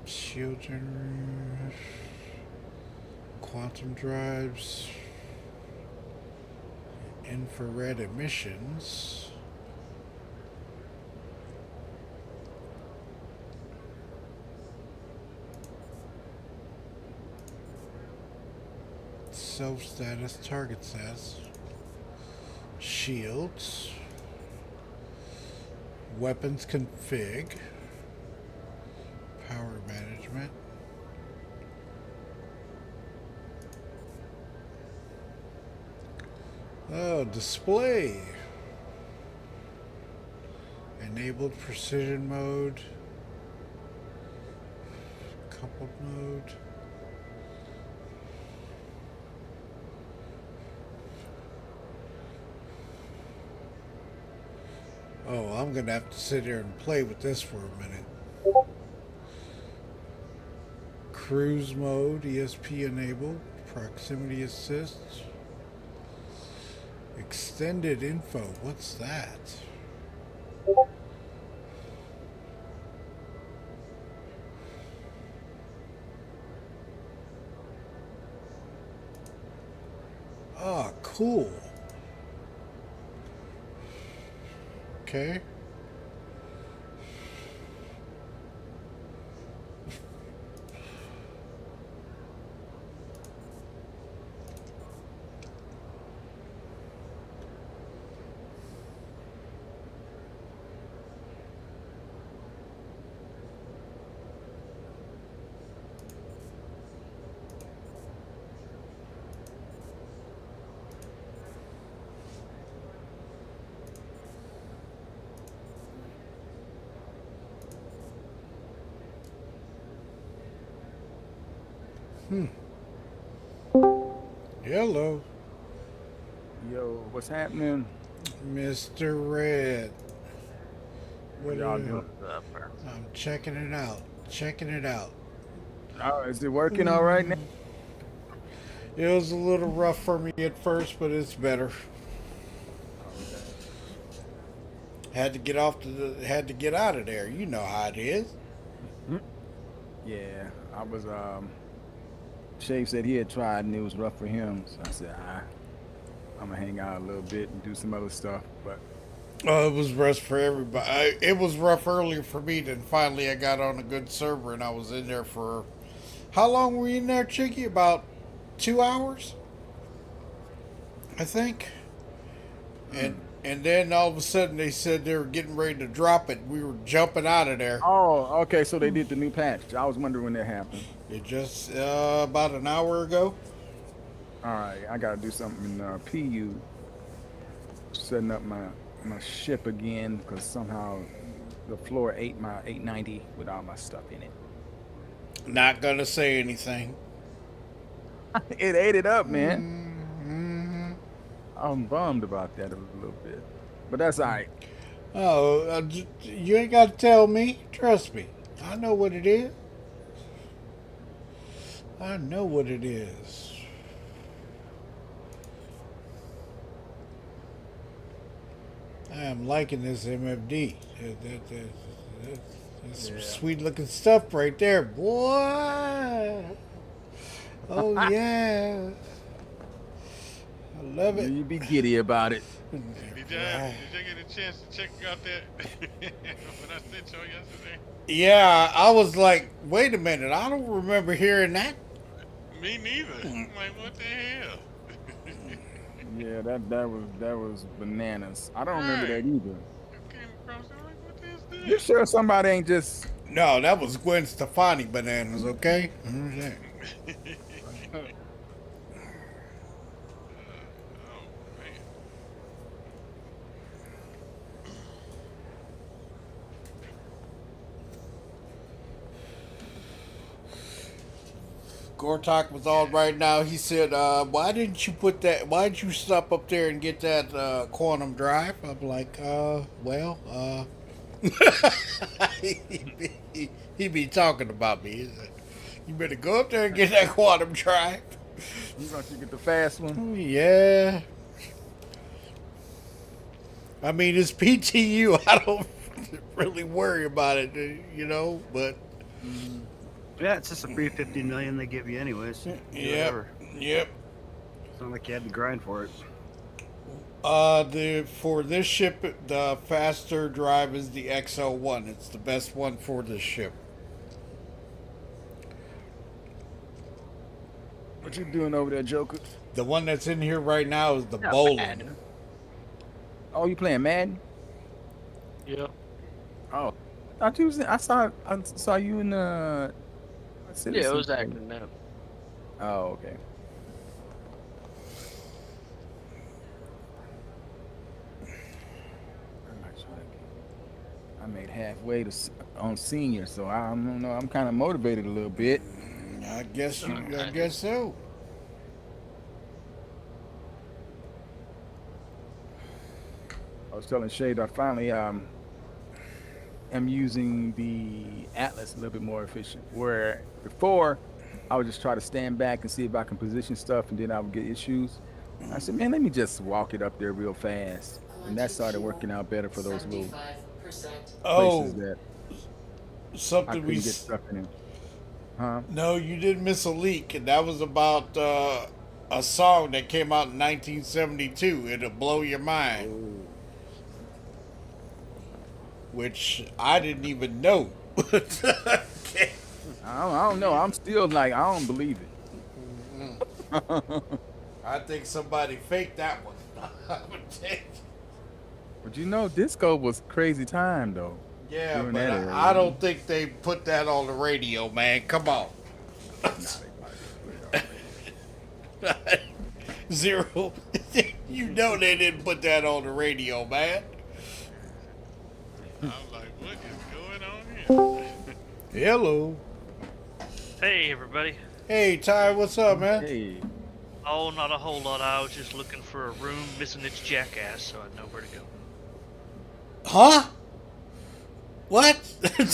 Shield generators, quantum drives, infrared emissions. Self status, target status, shields, weapons config, power management, oh, display, enabled precision mode, coupled mode. Oh, I'm gonna have to sit here and play with this for a minute. Cruise mode, ESP enabled, proximity assist, extended info. What's that? Ah, cool. Okay. Hello, Yo, what's happening? Mr. Red. What y'all doing? I'm checking it out. Checking it out. Oh, is it working all right now? It was a little rough for me at first, but it's better. Had to get had to get out of there. You know how it is. Yeah, I was. Shave said he had tried and it was rough for him, so I said, I'm gonna hang out a little bit and do some other stuff. But It was rough for everybody. It was rough earlier for me. Then finally, I got on a good server, and I was in there for how long were you in there, Chicky? About 2 hours, I think. And then all of a sudden they said they were getting ready to drop it. We were jumping out of there. oh, okay, so they did the new patch. I was wondering when that happened. It just about an hour ago. All right, I gotta do something in PU, setting up my ship again because somehow the floor ate my 890 with all my stuff in it. Not gonna say anything. It ate it up, man. I'm bummed about that a little bit, but that's all right. Oh, you ain't got to tell me. Trust me. I know what it is. I know what it is. I am liking this MFD. That's some sweet looking stuff right there, boy. Oh yeah. I love it. You be giddy about it. Did you get a chance to check out that when I sent y'all yesterday? Yeah, I was like, wait a minute, I don't remember hearing that. Me neither. I'm like, what the hell? Yeah, that was bananas. I don't remember that either. I came across it like, what is this? You sure somebody ain't just? No, that was Gwen Stefani bananas, okay? Gortok was on right now. He said, why didn't you stop up there and get that quantum drive? I'm like, well, he be talking about me. He said, you better go up there and get that quantum drive. You want to get the fast one? Yeah. I mean, it's PTU. I don't really worry about it, you know, but... Yeah, it's just a free 50 million they give you anyways. Yep. It's not like you had to grind for it. For this ship, the faster drive is the XO1. It's the best one for this ship. What you doing over there, Joker? The one that's in here right now is the bowling. Oh, you playing Madden? Yeah. Oh, I saw you in the. Yeah, it was acting now. Oh, okay. I made halfway on senior, so I don't know. I'm kind of motivated a little bit. I guess so. I was telling Shade I finally am using the Atlas a little bit more efficient. Where before I would just try to stand back and see if I can position stuff, and then I would get issues. I said, man, let me just walk it up there real fast, and that started working out better for those little places that something I couldn't we get stuck in. Huh? No, you didn't miss a leak, and that was about a song that came out in 1972. It'll blow your mind. Which I didn't even know. I don't know. I'm still like, I don't believe it. I think somebody faked that one. But you know, disco was crazy time though. Yeah, but I don't think they put that on the radio, man. Come on. Zero. You know they didn't put that on the radio, man. I'm like, what is going on here? Hello. Hey, everybody. Hey, Ty, what's up, man? Hey, Oh, not a whole lot. I was just looking for a room missing its jackass, so I know where to go. Huh? What? He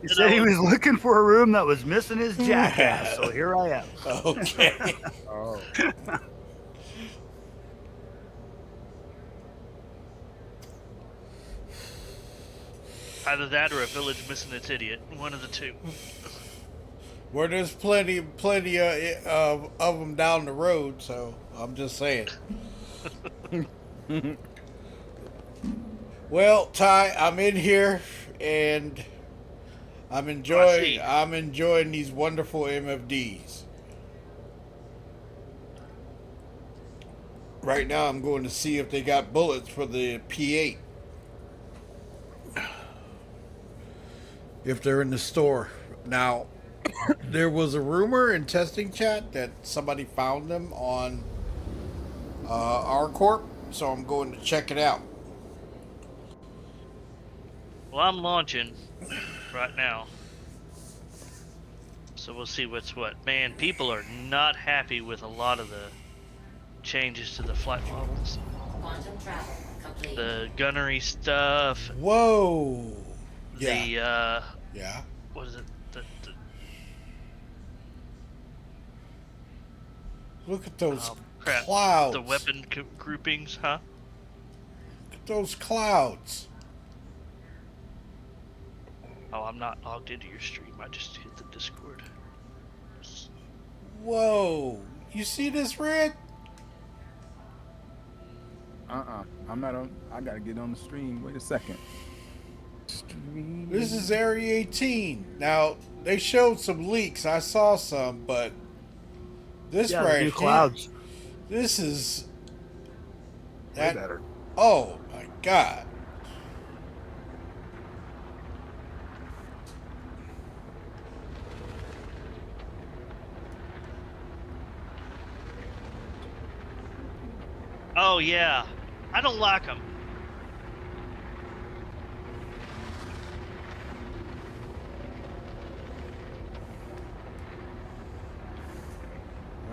said he was looking for a room that was missing his jackass, so here I am. Okay. oh, Either that or a village missing its idiot. One of the two. Well, there's plenty of them down the road, so I'm just saying. Well, Ty, I'm in here, and I'm enjoying these wonderful MFDs. Right now, I'm going to see if they got bullets for the P8. If they're in the store. Now, there was a rumor in testing chat that somebody found them on R Corp, so I'm going to check it out. Well, I'm launching right now. So we'll see what's what. Man, people are not happy with a lot of the changes to the flight models. Quantum travel complete. The gunnery stuff. Whoa. Yeah. Yeah. What is it? Look at those crap. clouds. The weapon groupings, huh? Look at those clouds. Oh, I'm not logged into your stream. I just hit the Discord. Whoa. You see this, Red? I'm not on. I gotta get on the stream. Wait a second. Stream. This is Area 18. Now, they showed some leaks. I saw some, but this Yeah, right the new here, clouds. this is Way better. Oh my God. Oh, yeah. I don't like them.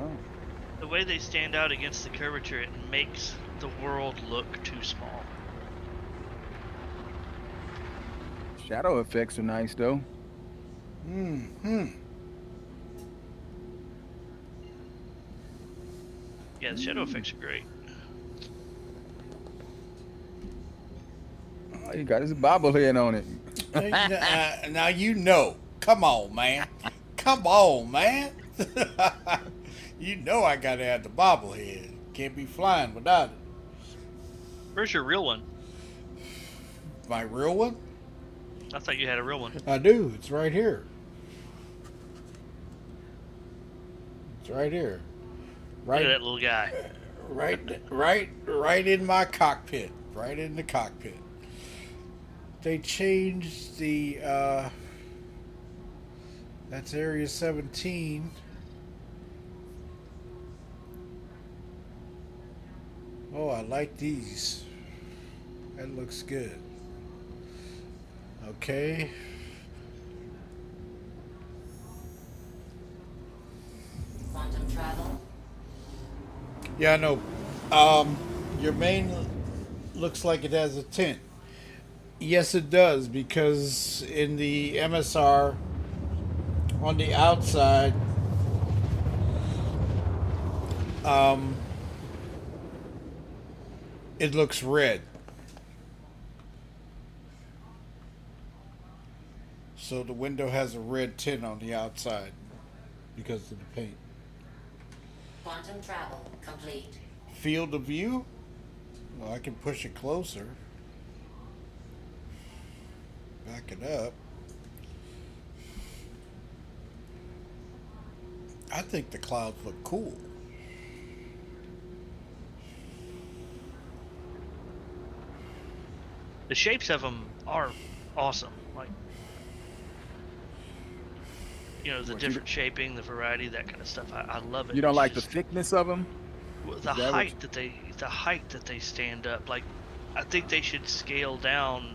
Oh. The way they stand out against the curvature, it makes the world look too small. Shadow effects are nice though. Yeah, the shadow effects are great. Oh, you got his bobblehead on it. Now you know. Come on, man. Come on, man. You know I gotta have the bobblehead. Can't be flying without it. Where's your real one? My real one? I thought you had a real one. I do. It's right here. It's right here. Right. Look at that little guy. Right in my cockpit. Right in the cockpit. They changed the that's Area 17. Oh, I like these. That looks good. Okay. Quantum travel. Yeah, I know. Your main looks like it has a tint. Yes, it does, because in the MSR on the outside, it looks red. So the window has a red tint on the outside because of the paint. Quantum travel complete. Field of view? Well, I can push it closer. Back it up. I think the clouds look cool. The shapes of them are awesome. Like, you know, the different shaping, the variety, that kind of stuff. I love it. You don't It's like just, the thickness of them? the height that they stand up. Like, I think they should scale down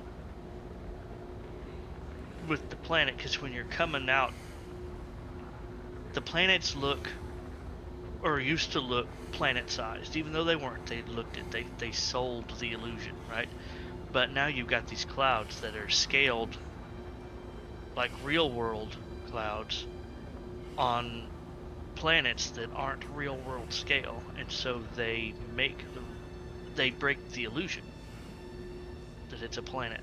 with the planet, because when you're coming out the planets look, or used to look, planet-sized. Even though they weren't, they looked it. They sold the illusion, right? But now you've got these clouds that are scaled like real-world clouds on planets that aren't real-world scale, and so they break the illusion that it's a planet.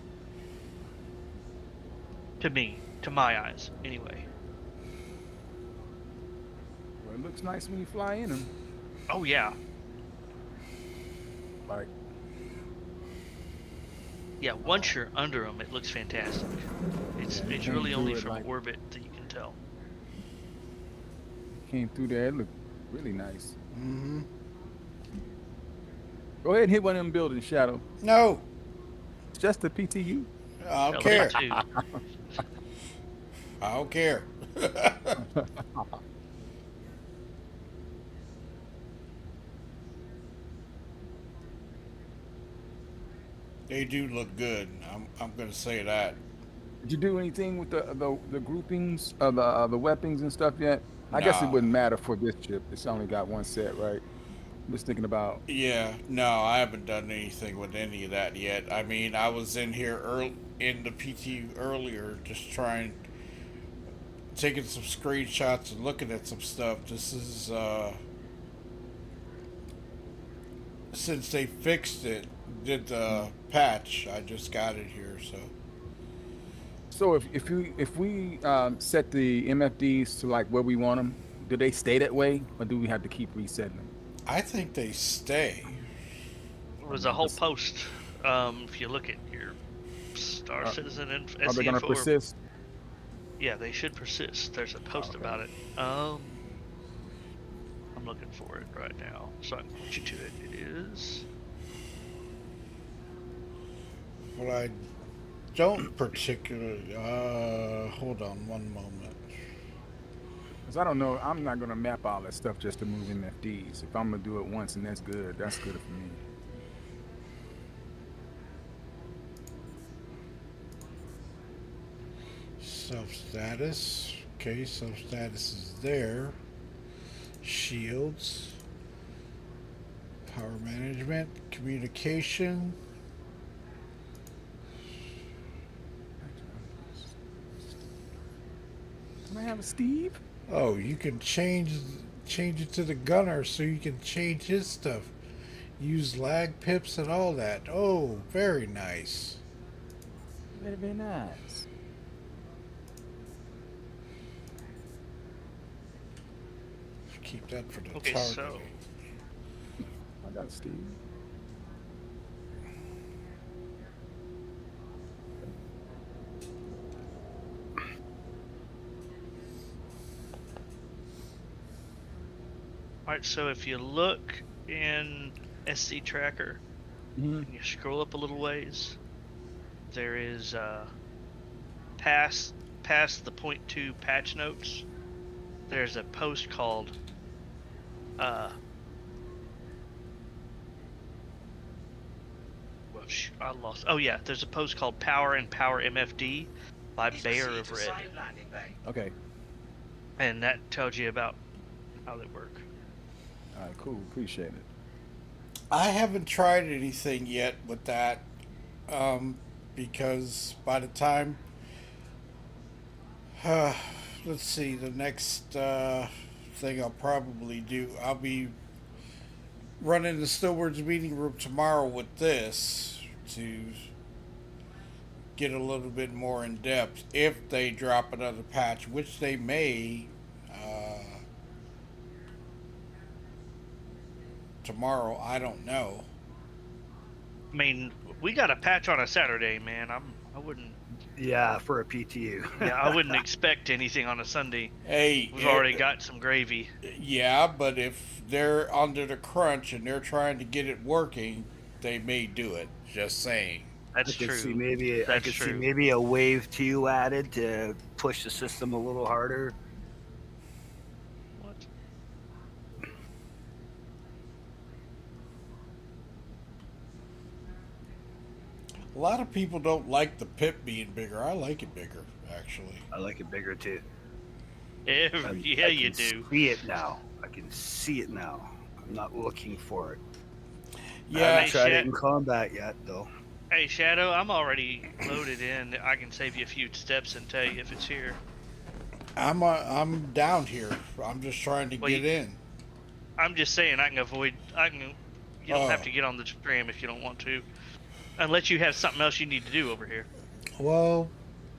To me, to my eyes, anyway. Well, it looks nice when you fly in them. Oh yeah, Like, yeah. Once you're under them, it looks fantastic. It's came really through only it from like- orbit that you can tell. came through there. It looked really nice. Mm-hmm. Go ahead and hit one of them buildings, Shadow. No, It's just the PTU. I don't LA care. too. I don't care. They do look good. I'm gonna say that. Did you do anything with the groupings of the weapons and stuff yet? I guess it Nah. wouldn't matter for this chip. It's only got one set, right? I'm just thinking about. Yeah, no, I haven't done anything with any of that yet. I mean, I was in here in the PTU earlier, just taking some screenshots and looking at some stuff. This is since they fixed it, did the patch. I just got it here, so. So if we set the MFDs to like where we want them, do they stay that way, or do we have to keep resetting them? I think they stay. There was a whole post. If you look at your Star Citizen and Are they going to persist? Yeah, they should persist. There's a post about it. I'm looking for it right now, so I can point you to it. It is. Well, I don't particularly. Hold on one moment. Because I don't know. I'm not going to map all that stuff just to move MFDs. If I'm going to do it once and that's good for me. Self-status. Okay, self-status is there. Shields. Power management. Communication. Can I have a Steve? Oh, you can change it to the gunner so you can change his stuff. Use lag pips and all that. Oh, very nice. Very, very nice. Keep that for the Okay, target. so I got a Steve. Alright, so if you look in SC Tracker and you scroll up a little ways, there is past the .2 patch notes. There's a post called I lost. Oh yeah, there's a post called Power and Power MFD by Bear of Red. Okay. And that tells you about how they work. All right, cool. Appreciate it. I haven't tried anything yet with that, because by the time, let's see, the next thing I'll probably do, I'll be running the Snowbirds meeting room tomorrow with this to get a little bit more in depth if they drop another patch, which they may. Tomorrow, I don't know. I mean, we got a patch on a Saturday, man. I wouldn't. Yeah, for a PTU. Yeah, I wouldn't expect anything on a Sunday. Hey, We've already got some gravy. Yeah, but if they're under the crunch and they're trying to get it working, they may do it. Just saying. That's I could true. see maybe That's I could see true. maybe a wave 2 added to push the system a little harder. What? A lot of people don't like the pip being bigger. I like it bigger, actually. I like it bigger too. Yeah, I you can do. see it now. I can see it now. I'm not looking for it. I Yeah, haven't Hey, tried it in combat yet, though. Hey, Shadow, I'm already loaded in. I can save you a few steps and tell you if it's here. I'm down here. I'm just trying to Well, get in. I'm just saying I can avoid. I can. You don't have to get on the tram if you don't want to, unless you have something else you need to do over here. Well,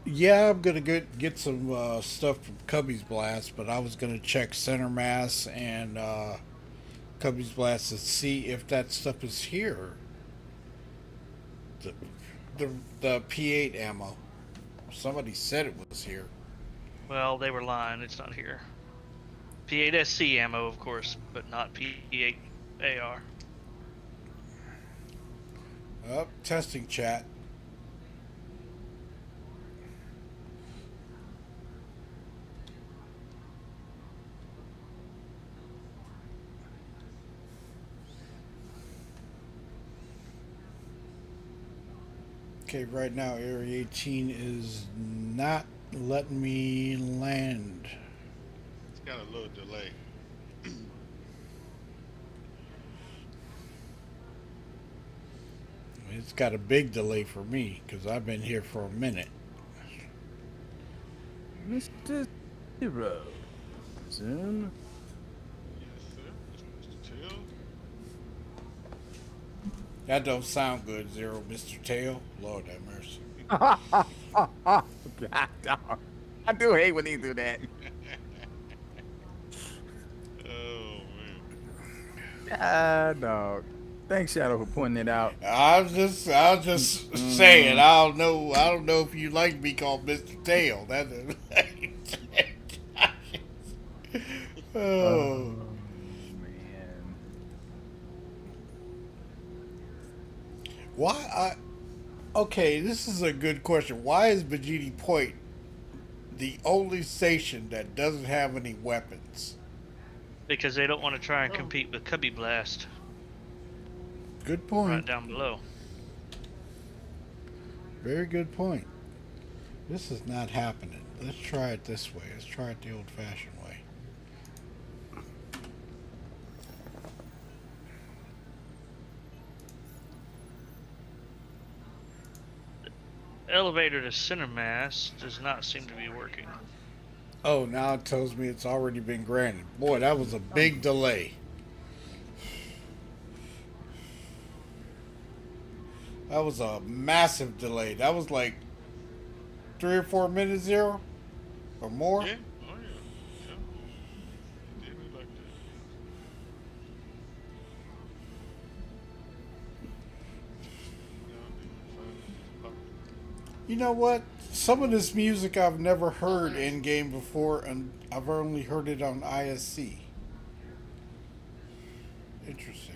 yeah, I'm gonna get some stuff from Cubby's Blast, but I was gonna check Center Mass and Cubby's Blast to see if that stuff is here. The the, the P8 ammo. Somebody said it was here. Well, they were lying. It's not here. P8SC ammo, of course, but not P8 AR. Testing chat. Okay, right now Area 18 is not letting me land. It's got a little delay. It's got a big delay for me because I've been here for a minute. Mr. Zero. Zoom. Yes, sir. Mr. Chill. That don't sound good, Zero, Mr. Tail. Lord have mercy. God, dog. I do hate when he do that. Oh man. Ah, dog. Thanks, Shadow, for pointing it out. I was just saying. I don't know if you like to be called Mr. Tail. That's oh. Man. Why? Okay, this is a good question. Why is Bajiti Point the only station that doesn't have any weapons? Because they don't want to try and compete with Cubby Blast. Good point. Right down below. Very good point. This is not happening. Let's try it this way. Let's try it the old-fashioned way. Elevator to center mass does not seem to be working. Oh, now it tells me it's already been granted. Boy, that was a big delay. That was a massive delay. That was like 3 or 4 minutes, Zero? Or more? Yeah. Oh yeah. Yeah. Did me like that. You know what? Some of this music I've never heard in game before, and I've only heard it on ISC. Interesting.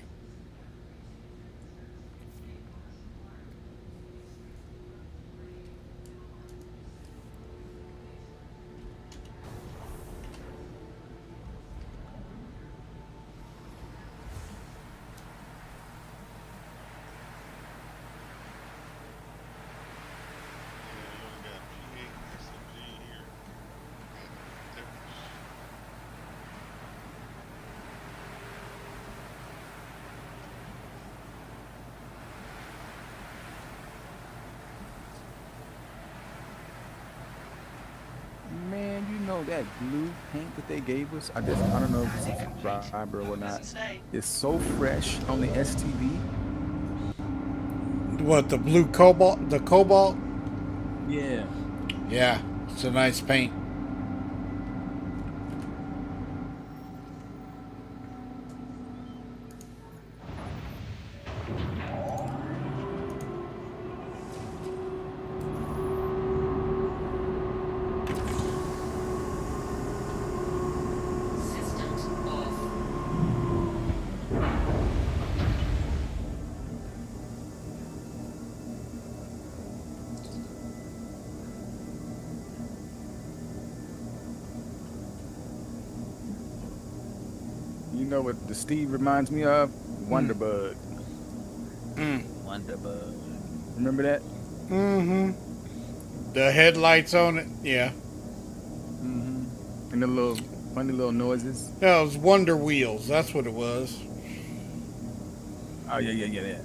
Man, you know that blue paint that they gave us? I don't know if it's a subscriber or not. It's so fresh on the STV. What, the blue cobalt? The cobalt? Yeah. Yeah, it's a nice paint. Systems off. You know what the Steve reminds me of? Wonderbug. Wonderbug. Remember that? Mm-hmm. The headlights on it? Yeah. Mm-hmm. And the little funny little noises. No, it was Wonder Wheels. That's what it was. Oh yeah.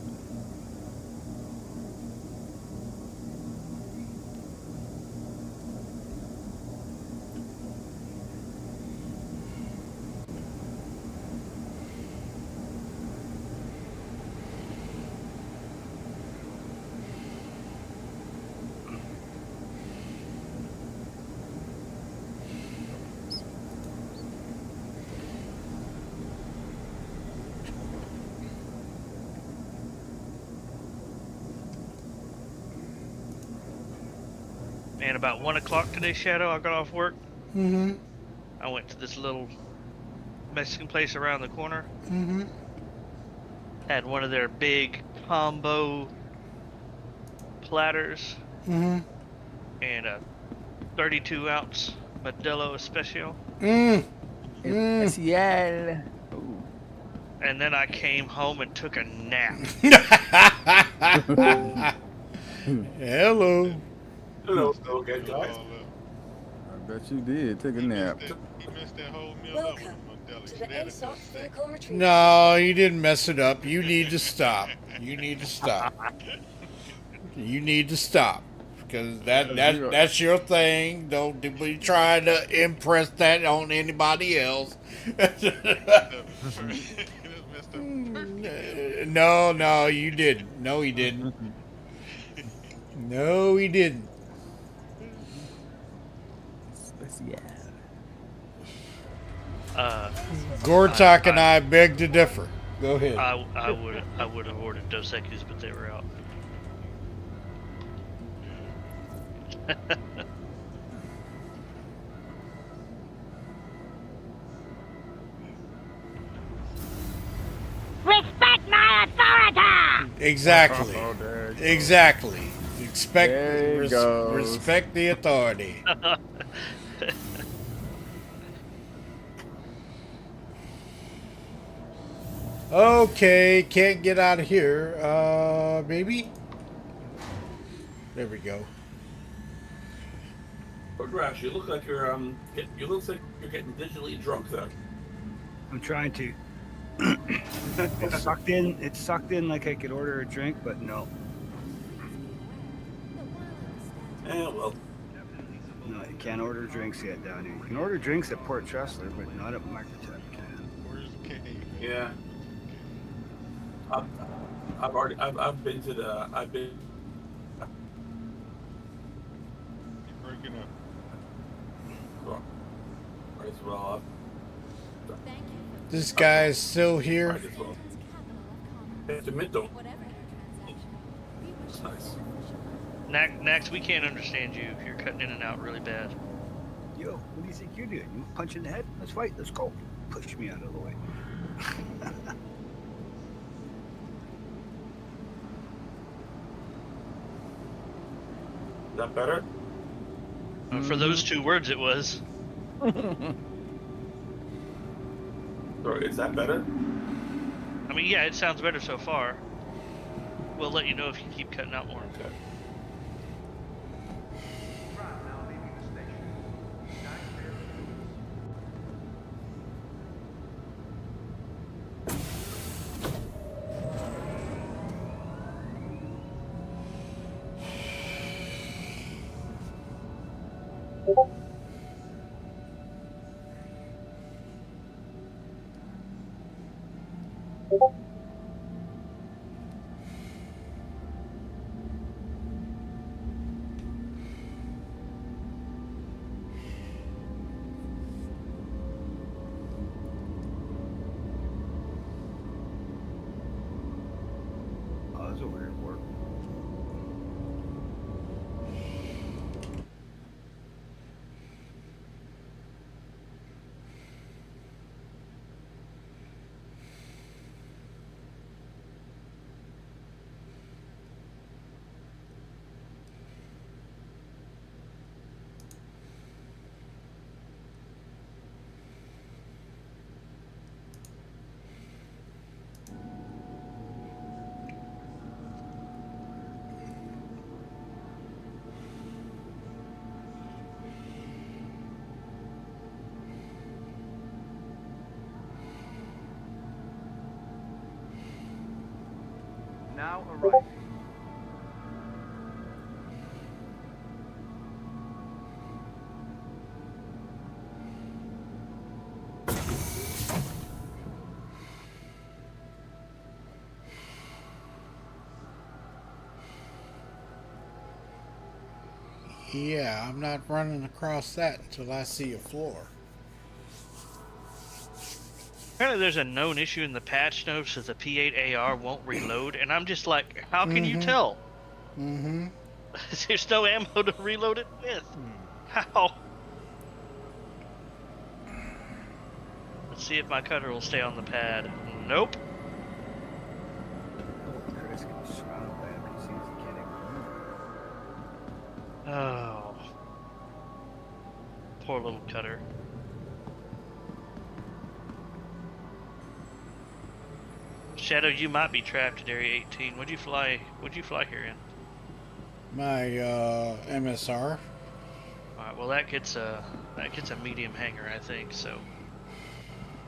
And about 1 o'clock today, Shadow, I got off work. Mm-hmm. I went to this little Mexican place around the corner. Mm-hmm. Had one of their big combo platters Mm-hmm. and a 32-ounce Modelo Especial. Especial. Ooh. And then I came home and took a nap. Hello. Hello, okay, It was guys. all up. I bet you did. Take a He nap. messed that whole meal up with Welcome the Modelo. to Should the have had it to a ASOC second. vehicle retrieval. No, you didn't mess it up. You need to stop. You need to stop. You need to stop. Because that's your thing. Don't be trying to impress that on anybody else. It was messed up perfectly. No, you didn't. No, he didn't. No, he didn't. Especial. Gortok and I beg to differ. Go ahead. I would have ordered Dos Equis, but they were out. Respect my authority! Exactly. Oh, there you go. Exactly. Expect There it goes. respect the authority. Okay, can't get out of here. Maybe? There we go. But Rash, you look like you're you look like you're getting digitally drunk there. I'm trying to. It's sucked in. It's sucked in like I could order a drink, but no. Well. No, you can't order drinks yet down here. You can order drinks at Port Tressler, but not at Microtech. Where's the cave? Yeah. I've been to the You're breaking up. as well. This guy is still here. As well. It's a middle. That's nice. Nax, we can't understand you. You're cutting in and out really bad. Yo, what do you think you're doing? You punch in the head? Let's fight. Let's go. Push me out of the way. Is that better? For those 2 words, it was. Sorry, is that better? I mean, yeah, it sounds better so far. We'll let you know if you keep cutting out more. Okay. Oh, that's a weird word. now arriving. Yeah, I'm not running across that until I see a floor. Apparently, there's a known issue in the patch notes that the P8AR won't reload, and I'm just like, how can you tell? Mm-hmm. There's no ammo to reload it with. How? Let's see if my cutter will stay on the pad. Nope. Chris gets surrounded by NPCs and can't even move. Oh. Poor little cutter. Shadow, you might be trapped at Area 18. What'd you fly here in? My MSR. Alright, well that gets a medium hanger, I think, so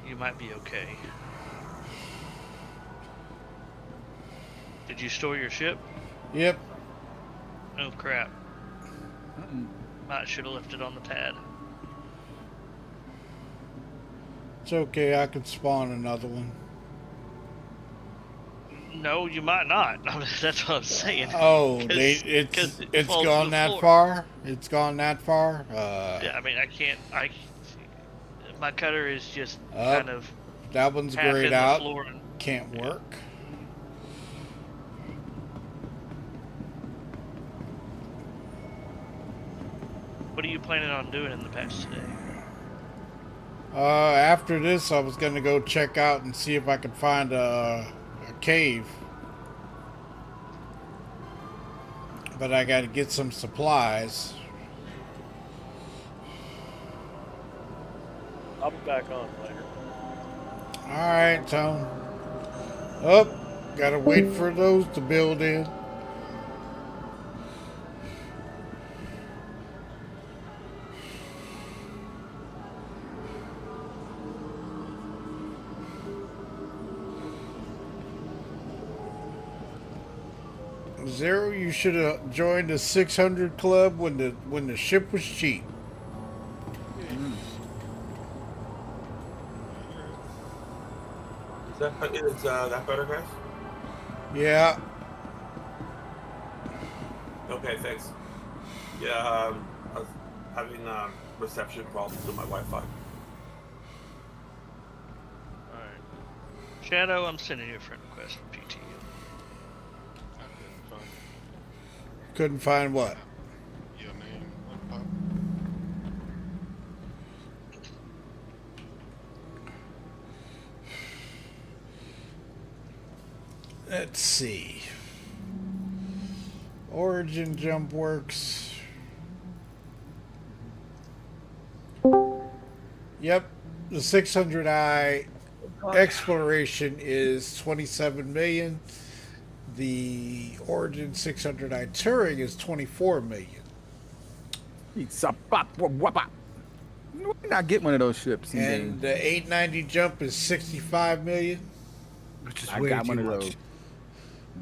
you might be okay. Did you store your ship? Yep. Oh crap. Might should have left it on the pad. It's okay, I can spawn another one. No, you might not. That's what I'm saying. Oh, it's gone that far? It's gone that far? Yeah, I mean, my cutter is just kind of that one's half grayed in the out. floor and, Can't work. What are you planning on doing in the patch today? After this, I was gonna go check out and see if I could find a cave. But I gotta get some supplies. I'll be back on later. Alright, Tone. Oh, gotta wait for those to build in. Zero, you should have joined the 600 club when the ship was cheap. Is that better, guys? Yeah. Okay, thanks. Yeah, I was having reception problems with my Wi-Fi. Alright. Shadow, I'm sending you a friend request from PTU. Couldn't find what? Your name. Let's see. Origin jump works. Yep, the 600i exploration is 27 million. The Origin 600i Touring is 24 million. We're not get one of those ships. And the 890 jump is 65 million. Which is I way got too one of much. those.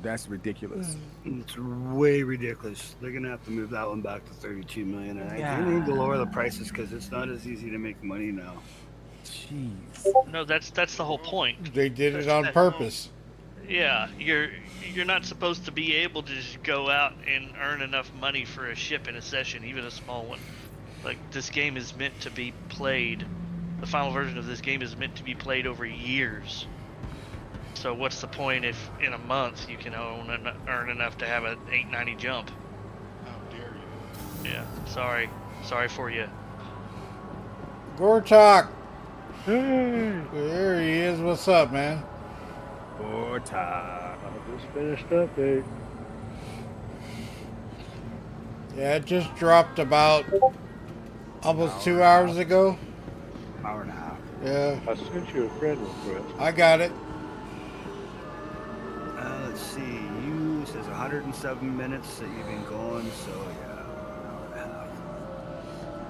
That's ridiculous. It's way ridiculous. They're gonna have to move that one back to 32 million, and Yeah. I do need to lower the prices because it's not as easy to make money now. Jeez. No, that's the whole point. They did it on purpose. Yeah, you're not supposed to be able to just go out and earn enough money for a ship in a session, even a small one. Like, this game is meant to be played. The final version of this game is meant to be played over years. So what's the point if in a month you can earn enough to have an 890 jump? How dare you? Yeah, sorry for you. Gortok! There he is. What's up, man? Gortok. I just finished up, Dave. Yeah, it just dropped about almost 2 hours ago. Hour and a half. Yeah. I sent you a friend request. I got it. Let's see. You says 107 minutes that you've been going, so yeah, an hour and a half.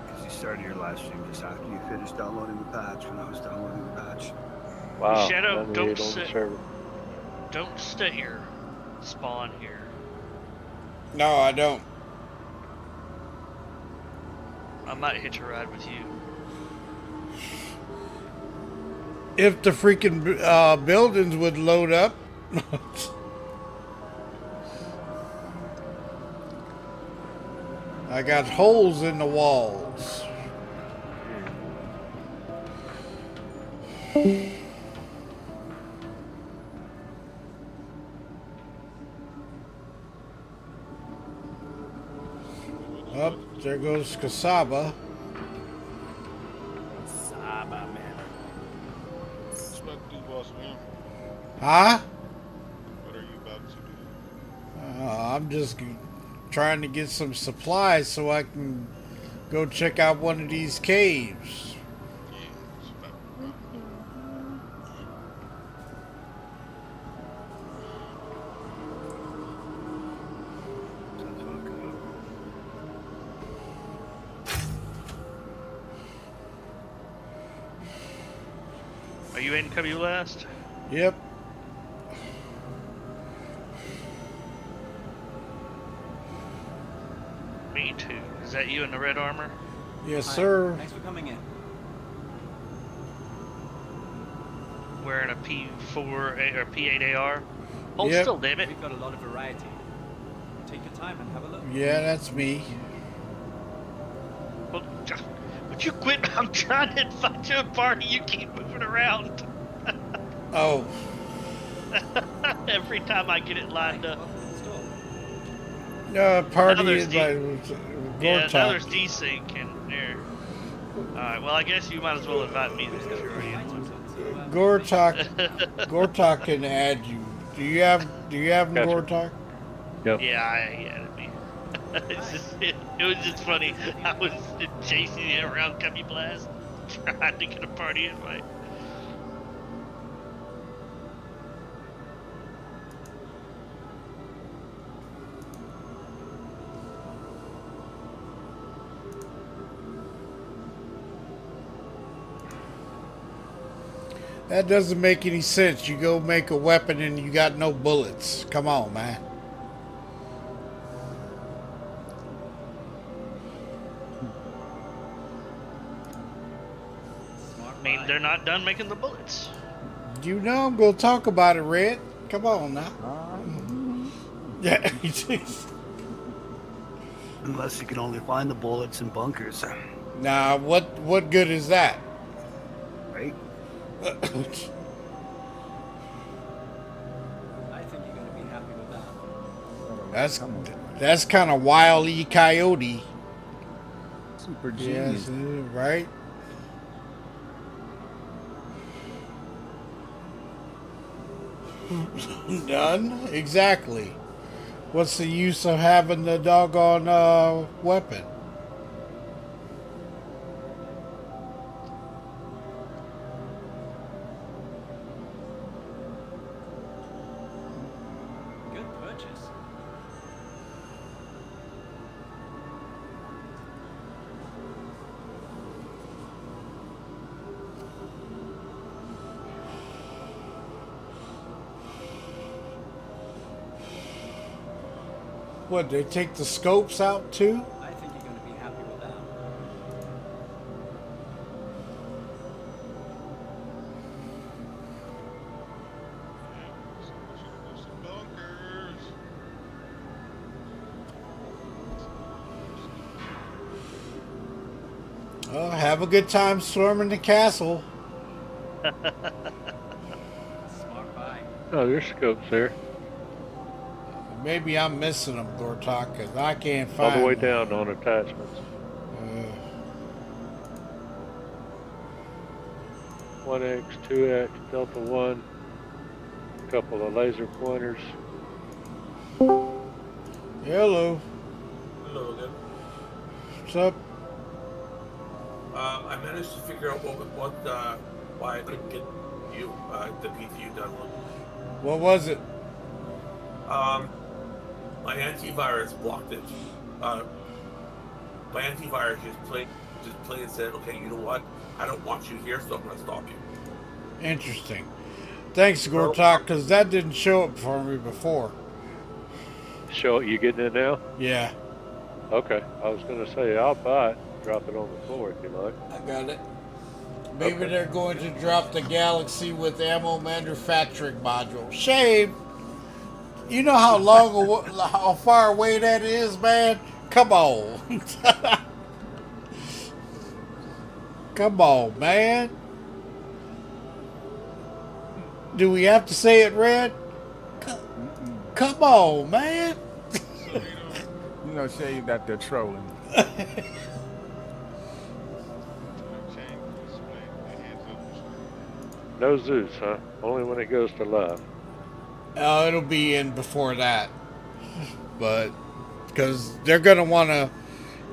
Because you started your live stream just after you finished downloading the patch when I was downloading the patch. Wow. Shadow, don't sit. stare. spawn here. No, I don't. I might hitch a ride with you. If the freaking buildings would load up. I got holes in the walls. Up there goes Kasaba. Saba, man. What you about to do, boss man? Huh? What are you about to do? I'm just trying to get some supplies so I can go check out one of these caves. Yeah, it's about Are you in Cubby last? Yep. Me too. Is that you in the red armor? Yes, sir. Thanks for coming in. Wearing a P4 or P8 AR? Hold Yep. still, damn it. We've got a lot of variety. Take your time and have a look. Yeah, that's me. Well, would you quit? I'm trying to invite you a party. You keep moving around. Oh. Every time I get it lined up. Party there's invite. Yeah, now there's desync in there. Alright, well I guess you might as well invite me then if you're already in one. Gortok can add you. Do you have Gotcha. Gortok? Yep. Yeah, he added me. It was just funny. I was chasing it around Cubby Blast, trying to get a party invite. That doesn't make any sense. You go make a weapon and you got no bullets. Come on, man. I mean, they're not done making the bullets. You know I'm gonna talk about it, Red. Come on now. Yeah. Unless you can only find the bullets in bunkers. Nah, what good is that? Right? I think you're going to be happy with that. That's kind of Wile E. Coyote. Super Yes, genius. right? None? Exactly. What's the use of having the doggone weapon? Good purchase. What, they take the scopes out too? I think you're going to be happy with that. some bunkers. Oh, have a good time storming the castle. Smart buy. Oh, there's scopes there. Maybe I'm missing them, Gortok, because I can't All find the way them. down on attachments. 1X, 2X, Delta 1. A couple of laser pointers. Hello. Hello again. What's up? I managed to figure out why I couldn't get you the PTU download. What was it? My antivirus blocked it. My antivirus just plain and said, okay, you know what? I don't want you here, so I'm going to stop you. Interesting. Thanks, Gortok, because that didn't show up for me before. Show you getting in now? Yeah, Okay. I was gonna say I'll buy it. Drop it on the floor if you like. I got it. Maybe Okay. they're going to drop the Galaxy with ammo manufacturing module. Shame. You know how far away that is, man? Come on. Come on, man. Do we have to say it, Red? Come on, man. You know, Shade out there trolling. No Zeus, huh? Only when it goes to live. It'll be in before that. But, because they're going to want to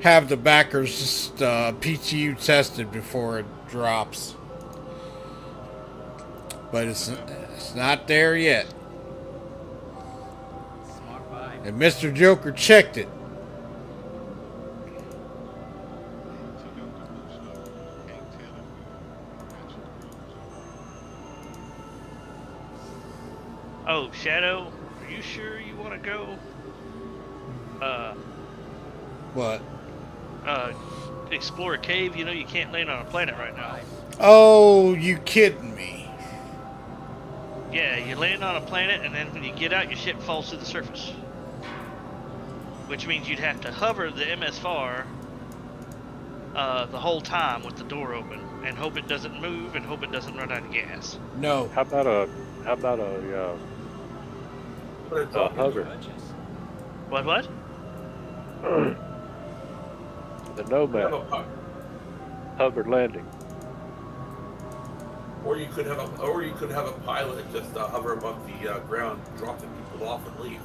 have the backers just PTU tested before it drops. But it's not there yet. And Mr. Joker checked it. Oh, Shadow, are you sure you want to go? What? Explore a cave. You know you can't land on a planet right now. Oh, you kidding me? Yeah, you land on a planet, and then when you get out, your ship falls to the surface. Which means you'd have to hover the MSFAR the whole time with the door open, and hope it doesn't move, and hope it doesn't run out of gas. No. How about a hover? What? The Nomad. Hover landing. Or you could have a pilot just hover above the ground, drop the people off, and leave.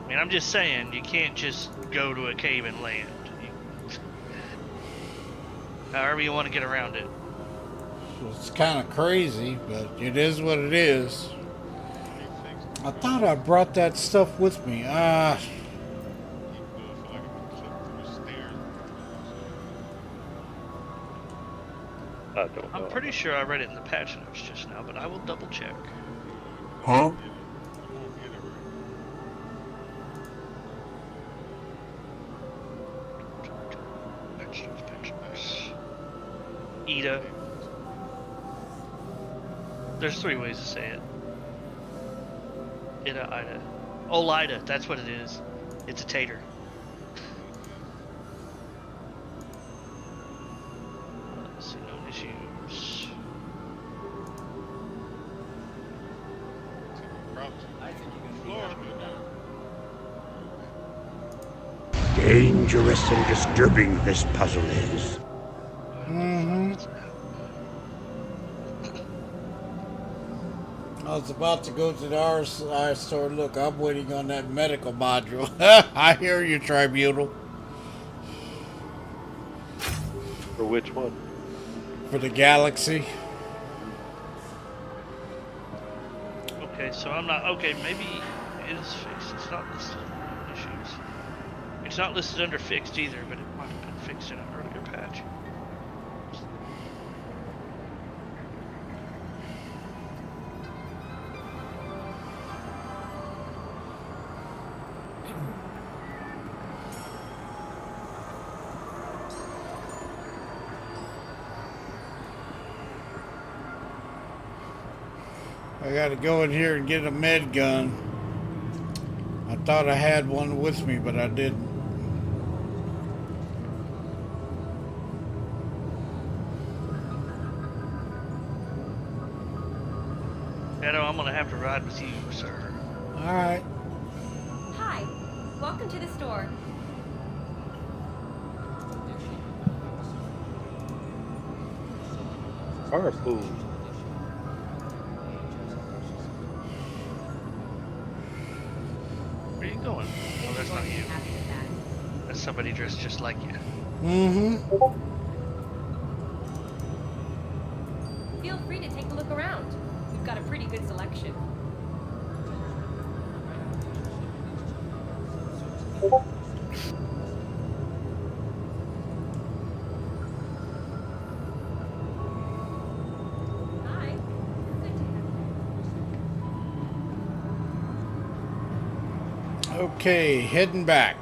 I mean, I'm just saying, you can't just go to a cave and land. However you want to get around it. It's kind of crazy, but it is what it is. I thought I brought that stuff with me. I don't know. I'm pretty sure I read it in the patch notes just now, but I will double check. Huh? Ida. There's 3 ways to say it. Ida. Oh, Lida, that's what it is. It's a tater. Let's see, known issues. Dangerous and disturbing this puzzle is. I was about to go to the RSI store. Look, I'm waiting on that medical module. I hear you, Tribunal. For which one? For the Galaxy. Okay, so I'm not... Okay, maybe it is fixed. It's not listed under issues. It's not listed under fixed either, but it might have been fixed in an earlier patch. I gotta go in here and get a med gun. I thought I had one with me, but I didn't. Shadow, I'm gonna have to ride with you, sir. Alright. Hi, welcome to the store. Carpool. Where are you going? Oh, that's not you. That's somebody dressed just like you. Feel free to take a look around. We've got a pretty good selection. Hi, good to Okay, heading back.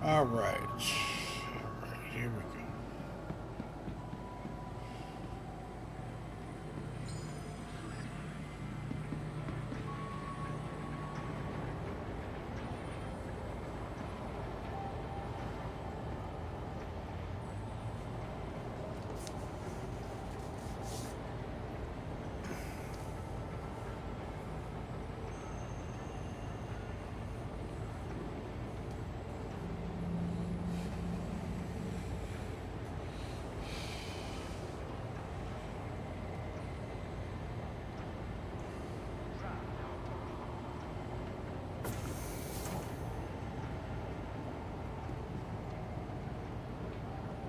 All right. All right, here we go.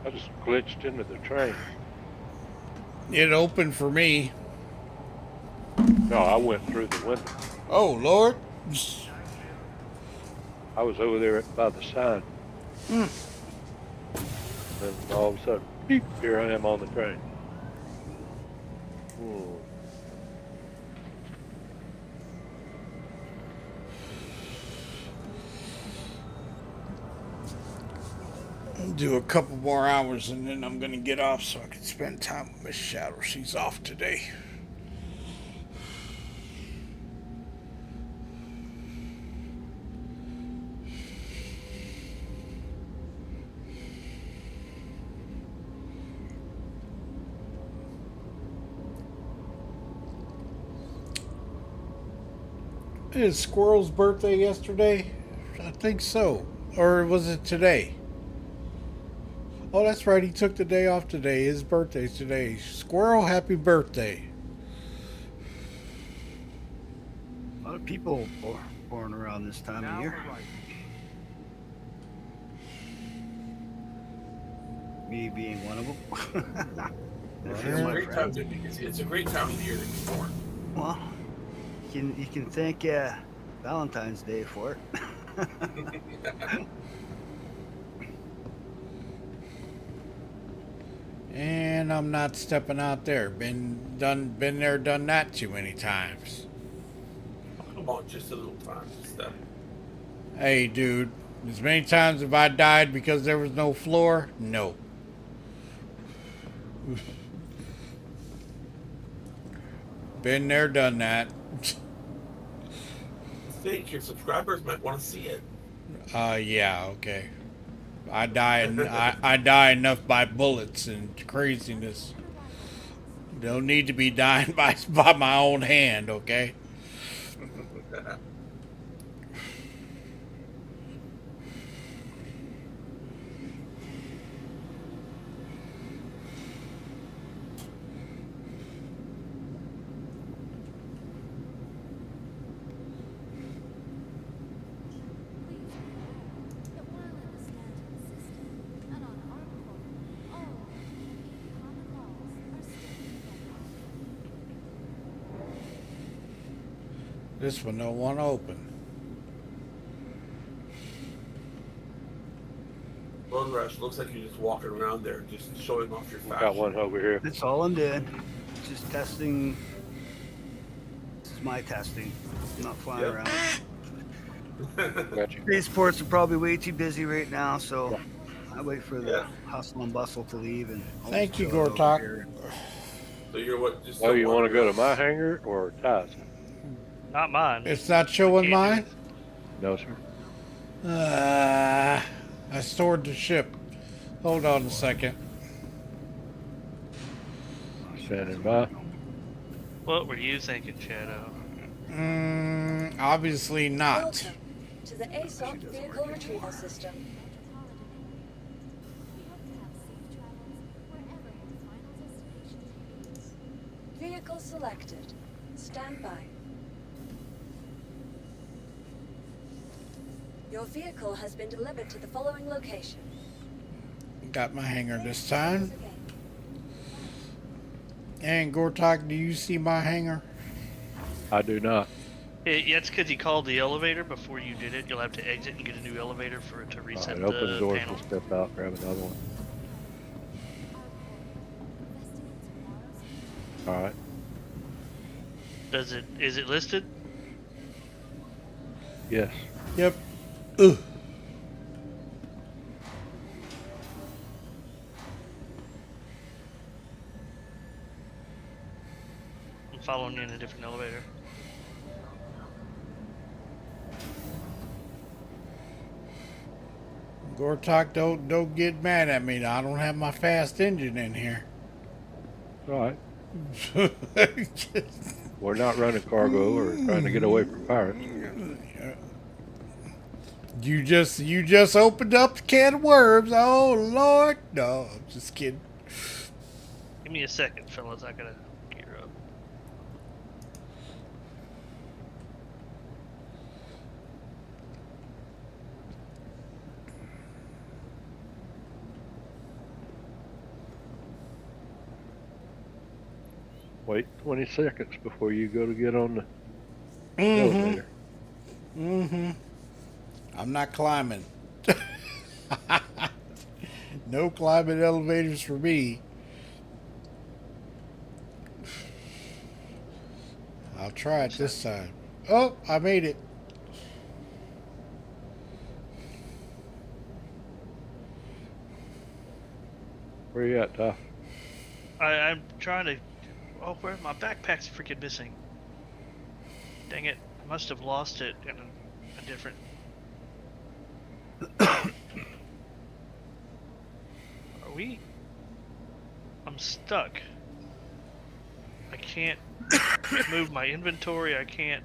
I just glitched into the train. It opened for me. No, I went through the window. Oh, Lord. I was over there by the sign. And all of a sudden, beep, here I am on the train. I'll do a couple more hours and then I'm gonna get off so I can spend time with Miss Shadow. She's off today. Is Squirrel's birthday yesterday? I think so. Or was it today? Oh, that's right. He took the day off today. His birthday's today. Squirrel, happy birthday. A lot of people born around this time of year. Me being one of them. It's a great time of year to be born. Well, you can thank Valentine's Day for it. And I'm not stepping out there. Been there, done that too many times. Come on, just a little time. Step. Hey, dude. As many times have I died because there was no floor? No. Been there, done that. Think your subscribers might want to see it. Yeah, okay. I die enough by bullets and craziness. Don't need to be dying by my own hand, okay? This one don't want to open. Road Rush, looks like you're just walking around there, just showing off your fashion. Got one over here. That's all I'm doing. Just testing. This is my testing. I'm not flying around. Gotcha. Spaceports are probably way too busy right now, so I wait for the hustle and bustle to leave. And thank you, Gortok. So you're what? Just Oh, you want to go to my hangar or Ty's? Not mine. It's not showing mine? No, sir. I stored the ship. Hold on a second. Standing by. What were you thinking, Shadow? Obviously not. Welcome to the ASOP Vehicle Retrieval System. Vehicle selected. Stand by. Your vehicle has been delivered to the following location. Got my hanger this time. And Gortok, do you see my hanger? I do not. Yeah, it's because you called the elevator before you did it. You'll have to exit and get a new elevator for it to All reset right, open the the doors. panel. We'll step out, grab another one. All right. Is it listed? Yes. Yep. Ugh. I'm following you in a different elevator. Gortok, don't get mad at me. I don't have my fast engine in here. All right. We're not running cargo or trying to get away from pirates. You just opened up the can of worms. Oh Lord, no, I'm just kidding. Give me a second, fellas. I gotta gear up. Wait 20 seconds before you go to get on the elevator. Mm-hmm. I'm not climbing. No climbing elevators for me. I'll try it this time. Oh, I made it. Where you at, Tough? I'm trying to. Oh, where my backpack's freaking missing. Dang it! I must have lost it in a different. Are we? I'm stuck. I can't move my inventory. I can't.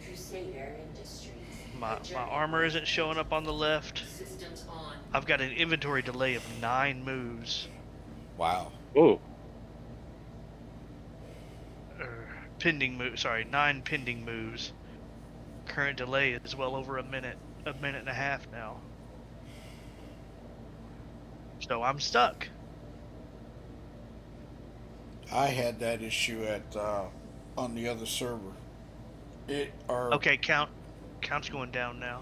Crusader Industries. My armor isn't showing up on the left. Systems on. I've got an inventory delay of 9 moves. Wow. Oh. Pending move. Sorry, 9 pending moves. Current delay is well over a minute and a half now. So I'm stuck. I had that issue at on the other server. Okay, count's going down now.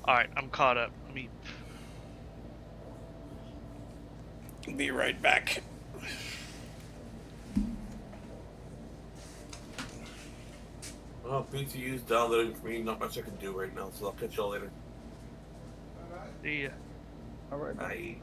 All right, I'm caught up. Let me be right back. Well, PTU's downloading for me. Not much I can do right now, so I'll catch y'all later. see ya. All right. Bye.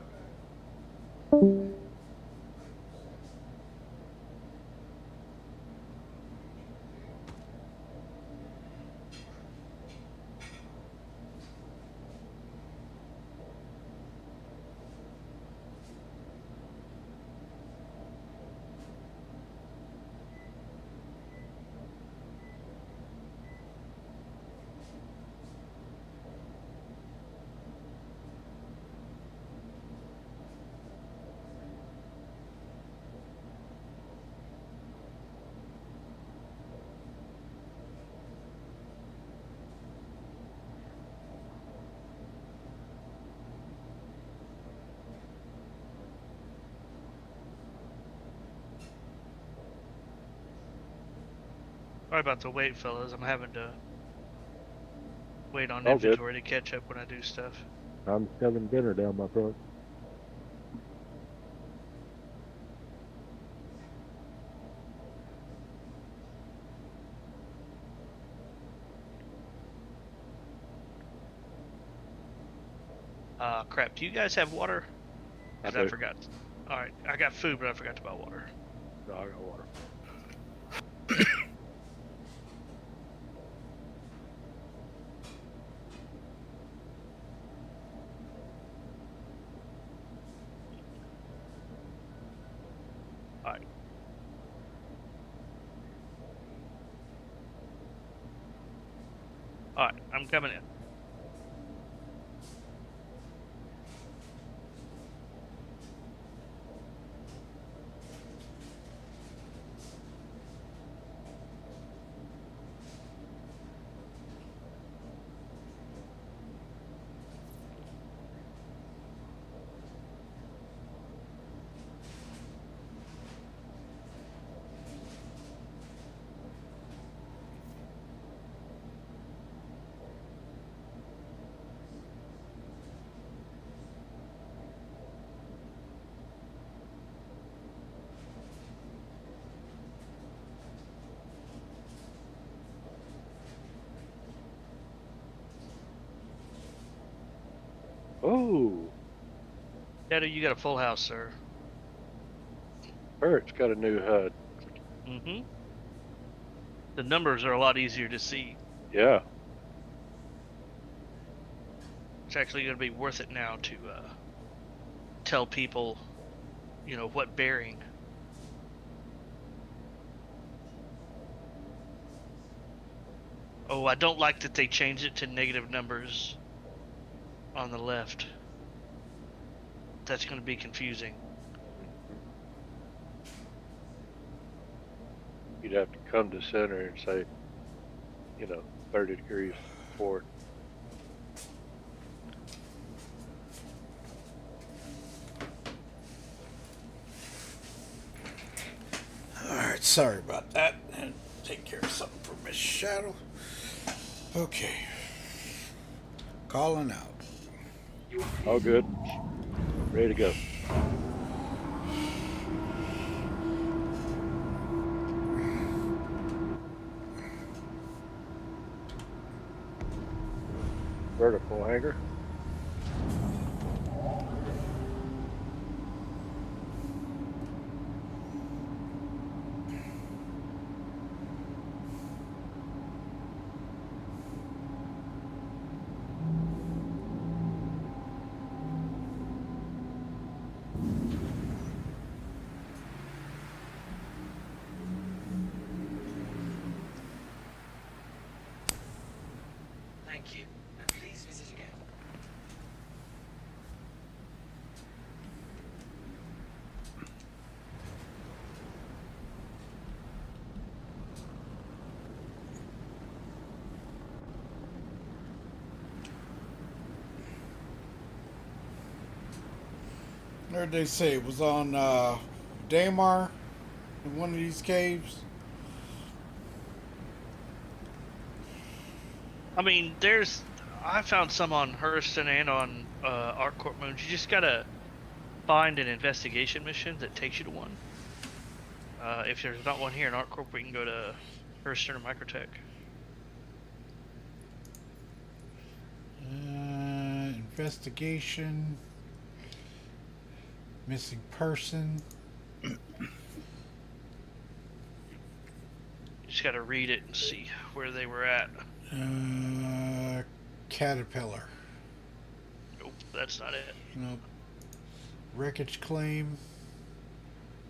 Sorry about the wait, fellas. I'm having to wait on All good. inventory to catch up when I do stuff. I'm shoving dinner down my throat. Crap. Do you guys have water? I 'Cause I do. forgot. All right, I got food, but I forgot to buy water. No, I got water. All right. All right, I'm coming in. Oh, Shadow, you got a full house, sir. Parrot's got a new HUD. Mm-hmm. The numbers are a lot easier to see. Yeah. It's actually going to be worth it now to tell people, what bearing. Oh, I don't like that they changed it to negative numbers on the left. That's going to be confusing. You'd have to come to center and say, 30 degrees forward. Alright, sorry about that. And take care of something for Miss Shadow. Okay. Calling out. All good. Ready to go. Vertical hanger. Thank you, and please visit again. Where'd they say it was on Damar in one of these caves? I mean, I found some on Hurston and on ArcCorp moons. You just gotta find an investigation mission that takes you to one. If there's not one here in ArcCorp, we can go to Hurston or Microtech. Investigation. Missing person. You just gotta read it and see where they were at. Caterpillar. Nope, that's not it. Nope. Wreckage claim.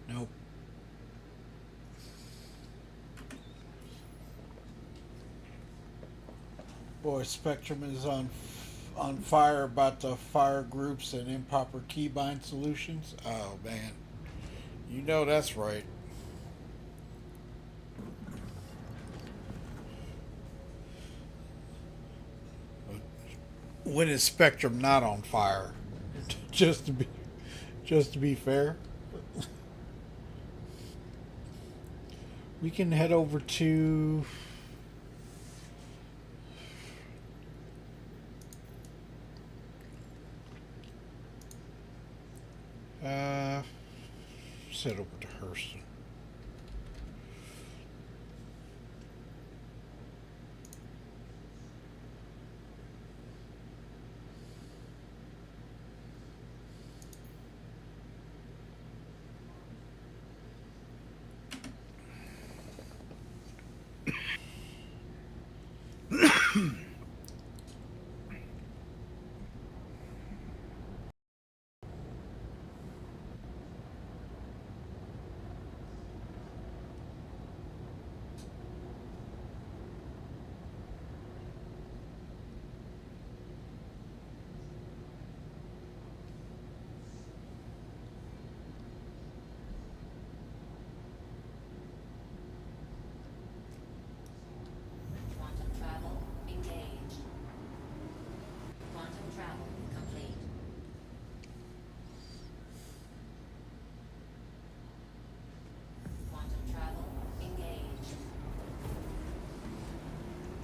Nope. Boy, Spectrum is on fire about the fire groups and improper keybind solutions. Oh man, you know that's right. When is Spectrum not on fire? just to be fair. We can head over to head over to Hurston.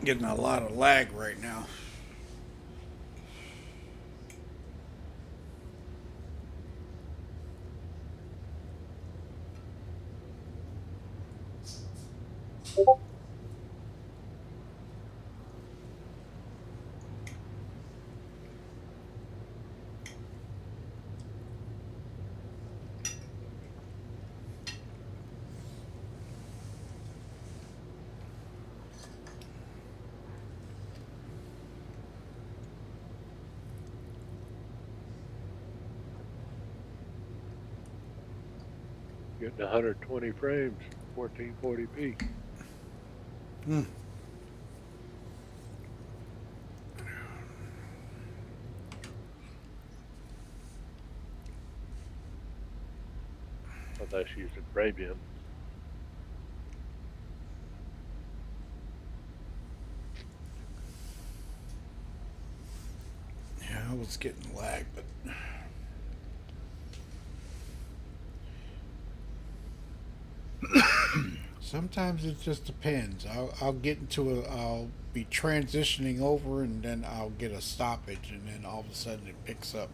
Getting a lot of lag right now. Getting 120 frames, 1440p. Hmm. Unless using Premium. Yeah, I was getting lag, but sometimes it just depends. I'll get into I'll be transitioning over, and then I'll get a stoppage, and then all of a sudden it picks up.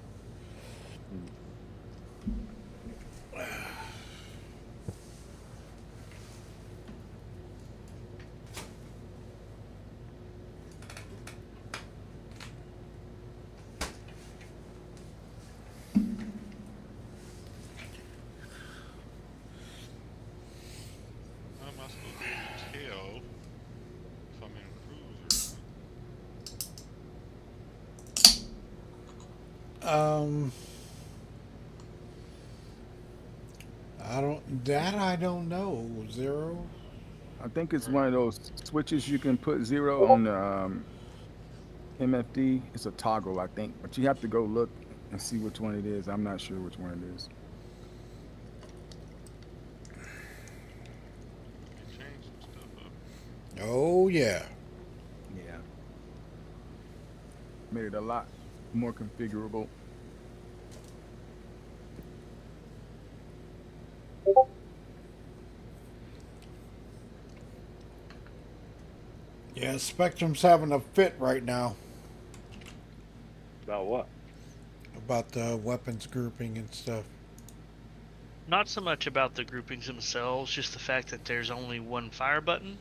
How am I supposed to tell if I'm in cruise or I don't know. Zero. I think it's one of those switches you can put zero on the MFD. It's a toggle, I think, but you have to go look and see which one it is. I'm not sure which one it is. they change some stuff up? Oh yeah. Yeah. Made it a lot more configurable. Yeah, Spectrum's having a fit right now About what? about the weapons grouping and stuff. Not so much about the groupings themselves, just the fact that there's only one fire button,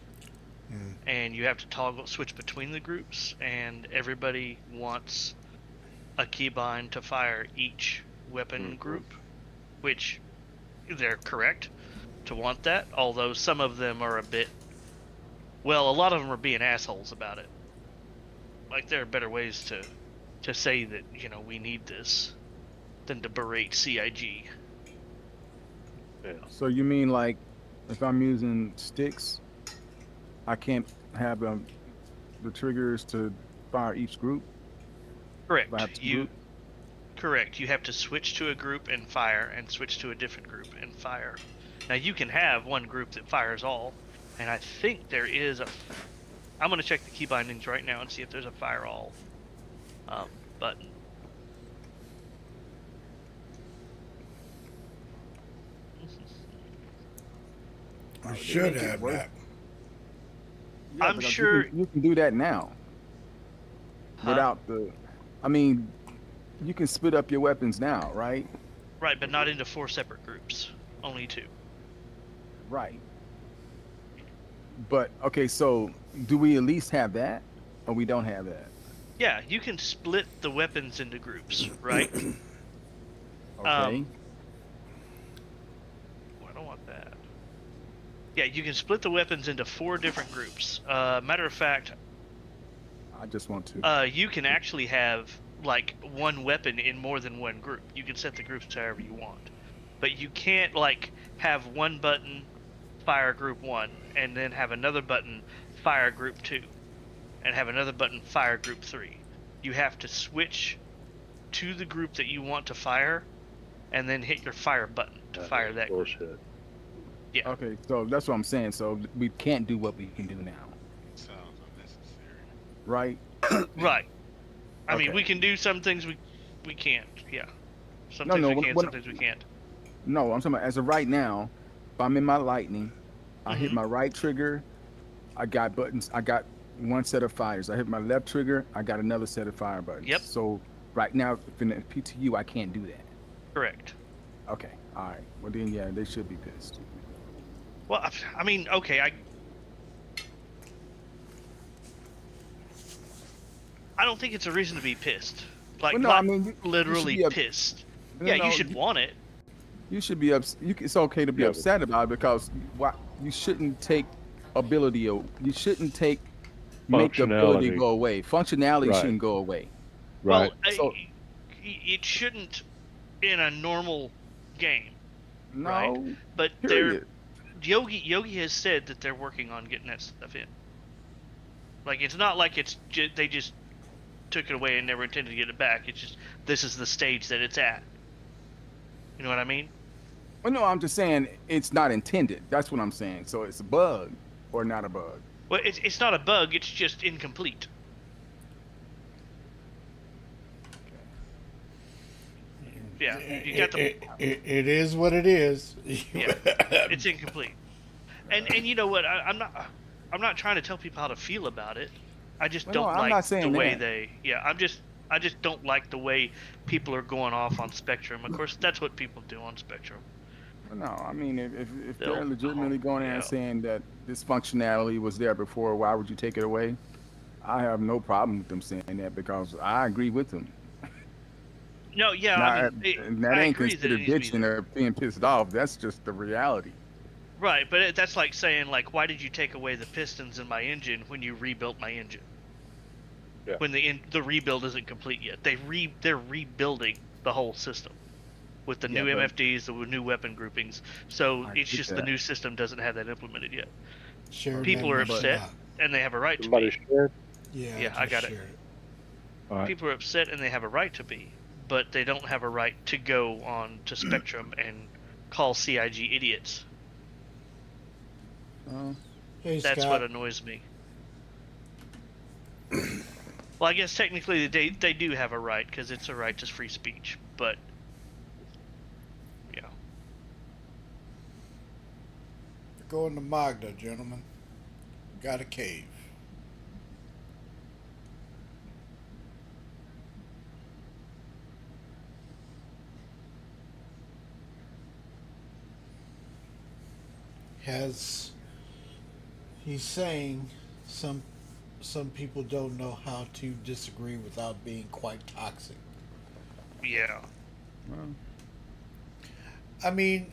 and you have to switch between the groups, and everybody wants a keybind to fire each weapon group, which they're correct to want that, although some of them are a lot of them are being assholes about it. Like, there are better ways to say that, we need this than to berate CIG. Yeah. So you mean like if I'm using sticks, I can't have the triggers to fire each group? Correct. If I have two Correct. You have to switch to a group and fire, and switch to a different group and fire. Now, you can have one group that fires all, and I think there is I'm going to check the key bindings right now and see if there's a fire all button. You should have that. Yeah, I'm because sure you can do that now. Without the, I mean, you can split up your weapons now, right? Right, but not into 4 separate groups. Only 2. Right. But okay, so do we at least have that, or we don't have that? Yeah, you can split the weapons into groups, right? Okay. I don't want that. Yeah, you can split the weapons into 4 different groups. Matter of fact, I just want to. you can actually have like one weapon in more than one group. You can set the groups however you want, but you can't like have one button fire group 1 and then have another button fire group 2 and have another button fire group 3. You have to switch to the group that you want to fire and then hit your fire button to fire that group. Bullshit. Yeah. Okay, so that's what I'm saying. So we can't do what we can do now, Sounds unnecessary. right? Right. I mean, Okay. we can do some things we can't. Yeah. Some No, things no, we what- can, what- some things we can't. No, I'm talking about as of right now. If I'm in my lightning, I hit Mhm. my right trigger. I got buttons. I got one set of fires. I hit my left trigger. I got another set of fire buttons. Yep. So right now, in the PTU, I can't do that. Correct. Okay. All right. Well then, yeah, they should be pissed. Well, I mean, okay, I don't think it's a reason to be pissed. Like, Well, no, not I mean, you literally should be pissed. No, Yeah, no, you should want it. You should be it's okay to be Yeah, but- upset about it because you shouldn't take ability. You shouldn't make the ability Functionality. go away. Functionality Right. shouldn't go away. Right. Well, So- it shouldn't in a normal game. right? No. But Period. Yogi has said that they're working on getting that stuff in. Like, it's not like they just took it away and never intended to get it back. It's just this is the stage that it's at. You know what I mean? Well, no, I'm just saying it's not intended. That's what I'm saying. So it's a bug or not a bug. Well, it's not a bug. It's just incomplete. Yeah, you got the. It is what it is. Yeah, it's incomplete. And you know what? I'm not trying to tell people how to feel about it. I just don't like the way they. Yeah, I just don't like the way people are going off on Spectrum. Of course, that's what people do on Spectrum. No, I mean, if they're legitimately going in and saying that this functionality was there before, why would you take it away? I have no problem with them saying that because I agree with them. No, yeah, Now, I mean, that I ain't agree that considered it needs to be bitching or being pissed off. That's just the reality. right, but that's like saying, like, why did you take away the pistons in my engine when you rebuilt my engine? Yeah. When the rebuild isn't complete yet, they're rebuilding the whole system with the new MFDs, the new weapon groupings. So it's just the new system doesn't have that implemented yet. People are upset, and they have a right to be. Shared? Yeah, I got it. Right. People are upset, and they have a right to be, but they don't have a right to go on to Spectrum and call CIG idiots. Hey, That's Scott. what annoys me. Well, I guess technically they do have a right because it's a right to free speech, but yeah. We're going to Magda, gentlemen. Got a cave. He's saying some people don't know how to disagree without being quite toxic. Yeah. I mean,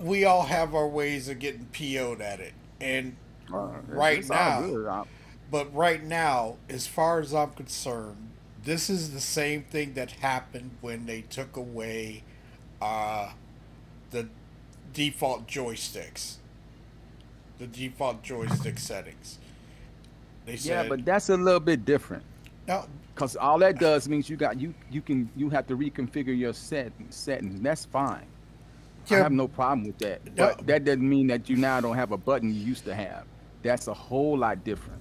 we all have our ways of getting PO'd at it. And right now, but right now, as far as I'm concerned, this is the same thing that happened when they took away the default joysticks. The default joystick settings. They said, yeah, but that's a little bit different. No, because all that does means you have to reconfigure your settings. That's fine. Yeah. I have no problem with that. But that doesn't mean that you now don't have a button you used to have. That's a whole lot different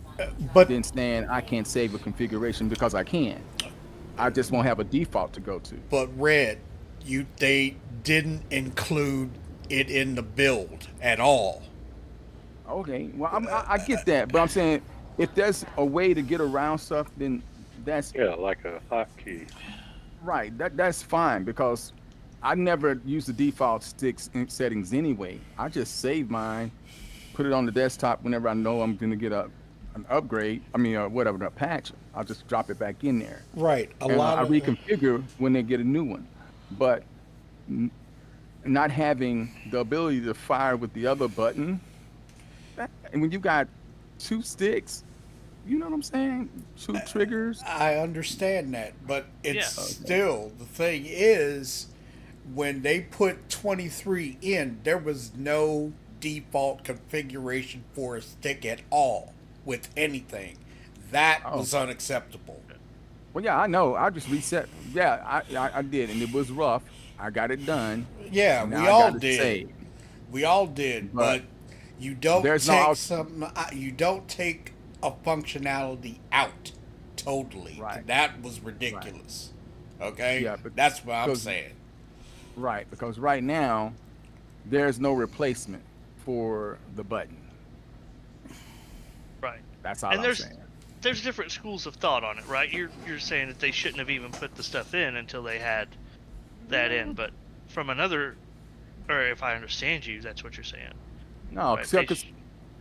than saying I can't save a configuration because I can. I just won't have a default to go to. But Red, they didn't include it in the build at all. Okay, well I get that, but I'm saying if there's a way to get around stuff, then that's like a hotkey. Right, that's fine because I never use the default settings anyway. I just save mine, put it on the desktop whenever I know I'm gonna get an upgrade. I mean, whatever, a patch. I'll just drop it back in there. Right, I reconfigure when they get a new one, but not having the ability to fire with the other button. And when you got two sticks, you know what I'm saying? Two triggers. I understand that, but it's still, the thing is, when they put 23 in, there was no default configuration for a stick at all with anything. That was unacceptable. Well, yeah, I know. I just reset. Yeah, I did, and it was rough. I got it done. Yeah, we all did. We all did, but you don't you don't take a functionality out totally. Right. That was ridiculous. Right. Okay? Yeah, but that's what I'm saying. Right, because right now there's no replacement for the button. Right. That's all I'm saying. There's different schools of thought on it, right? You're saying that they shouldn't have even put the stuff in until they had that in, but from another, or if I understand you, that's what you're saying. No, right?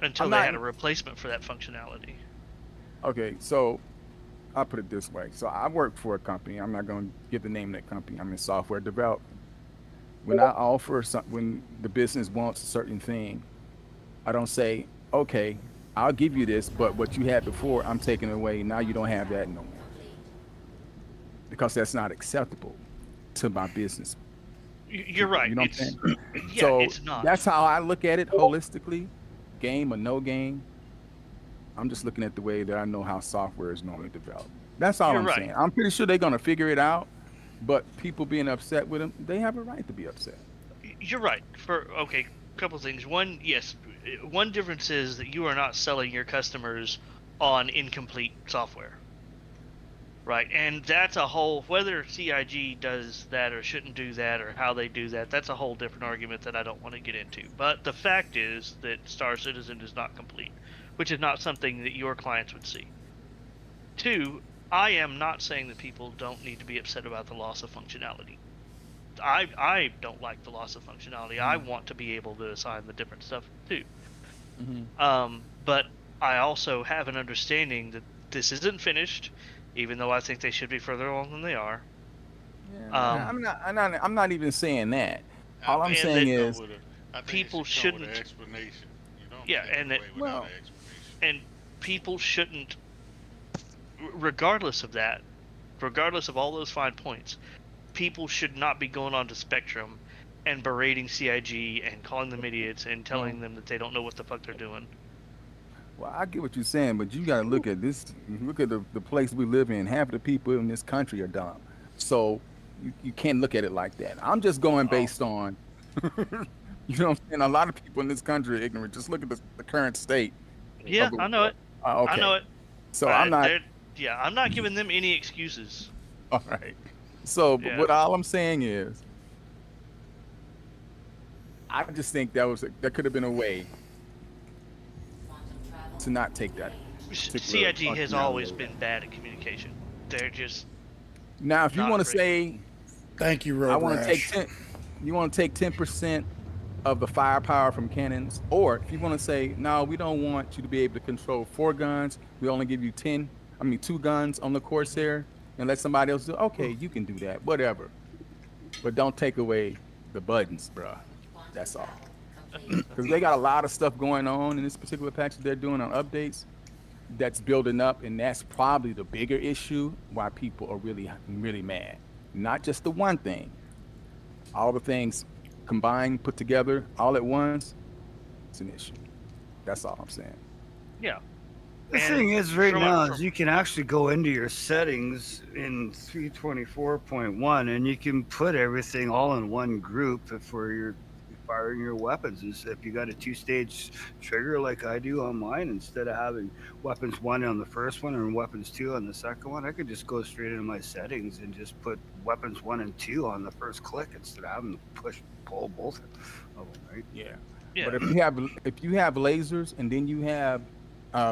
Until they had a replacement for that functionality. Okay, so I'll put it this way. So I work for a company. I'm not going to give the name of that company. I'm in software development. When I offer when the business wants a certain thing, I don't say, okay, I'll give you this, but what you had before, I'm taking away. Now you don't have that no more. Because that's not acceptable to my business. You're right. You know what I'm It's saying? yeah, So it's not. that's how I look at it holistically, game or no game. I'm just looking at the way that I know how software is normally developed. That's all You're I'm right. saying. I'm pretty sure they're gonna figure it out, but people being upset with them, they have a right to be upset. You're right. For okay, couple things. One, yes, one difference is that you are not selling your customers on incomplete software. Right, and that's a whole, whether CIG does that or shouldn't do that or how they do that, that's a whole different argument that I don't want to get into. But the fact is that Star Citizen is not complete, which is not something that your clients would see. Two, I am not saying that people don't need to be upset about the loss of functionality. I don't like the loss of functionality. I want to be able to assign the different stuff too. But I also have an understanding that this isn't finished, even though I think they should be further along than they are. Yeah, I'm not even saying that. All I'm saying is people shouldn't. Explanation. You don't Yeah, take and it away without an explanation. and people shouldn't, regardless of that, regardless of all those fine points, people should not be going on to Spectrum and berating CIG and calling them idiots and telling them that they don't know what the fuck they're doing. Well, I get what you're saying, but you got to look at this. Look at the place we live in. Half the people in this country are dumb, so you can't look at it like that. I'm just going based on, you know what I'm saying? A lot of people in this country are ignorant. Just look at the current state. Yeah, I know it. Okay. I know it. So I'm not. Yeah, I'm not giving them any excuses. All right. So what all I'm saying is, I just think that could have been a way to not take that. CIG has always been bad at communication. They're just now. If you want to say, thank you, Road I want to Rash. take 10. You want to take 10% of the firepower from cannons, or if you want to say, no, we don't want you to be able to control 4 guns. We only give you 2 guns on the Corsair, and let somebody else do. Okay, you can do that, whatever. But don't take away the buttons, bruh. That's all. Because they got a lot of stuff going on in this particular patch that they're doing on updates that's building up, and that's probably the bigger issue why people are really, really mad. Not just the one thing. All the things combined, put together, all at once, it's an issue. That's all I'm saying. Yeah. The thing is, right now, is you can actually go into your settings in 324.1, and you can put everything all in one group for your firing your weapons. Is if you got a 2-stage trigger like I do on mine, instead of having weapons 1 on the first one and weapons 2 on the second one, I could just go straight into my settings and just put weapons 1 and 2 on the first click instead of having to pull both of them, right? Yeah. But if you have lasers and then you have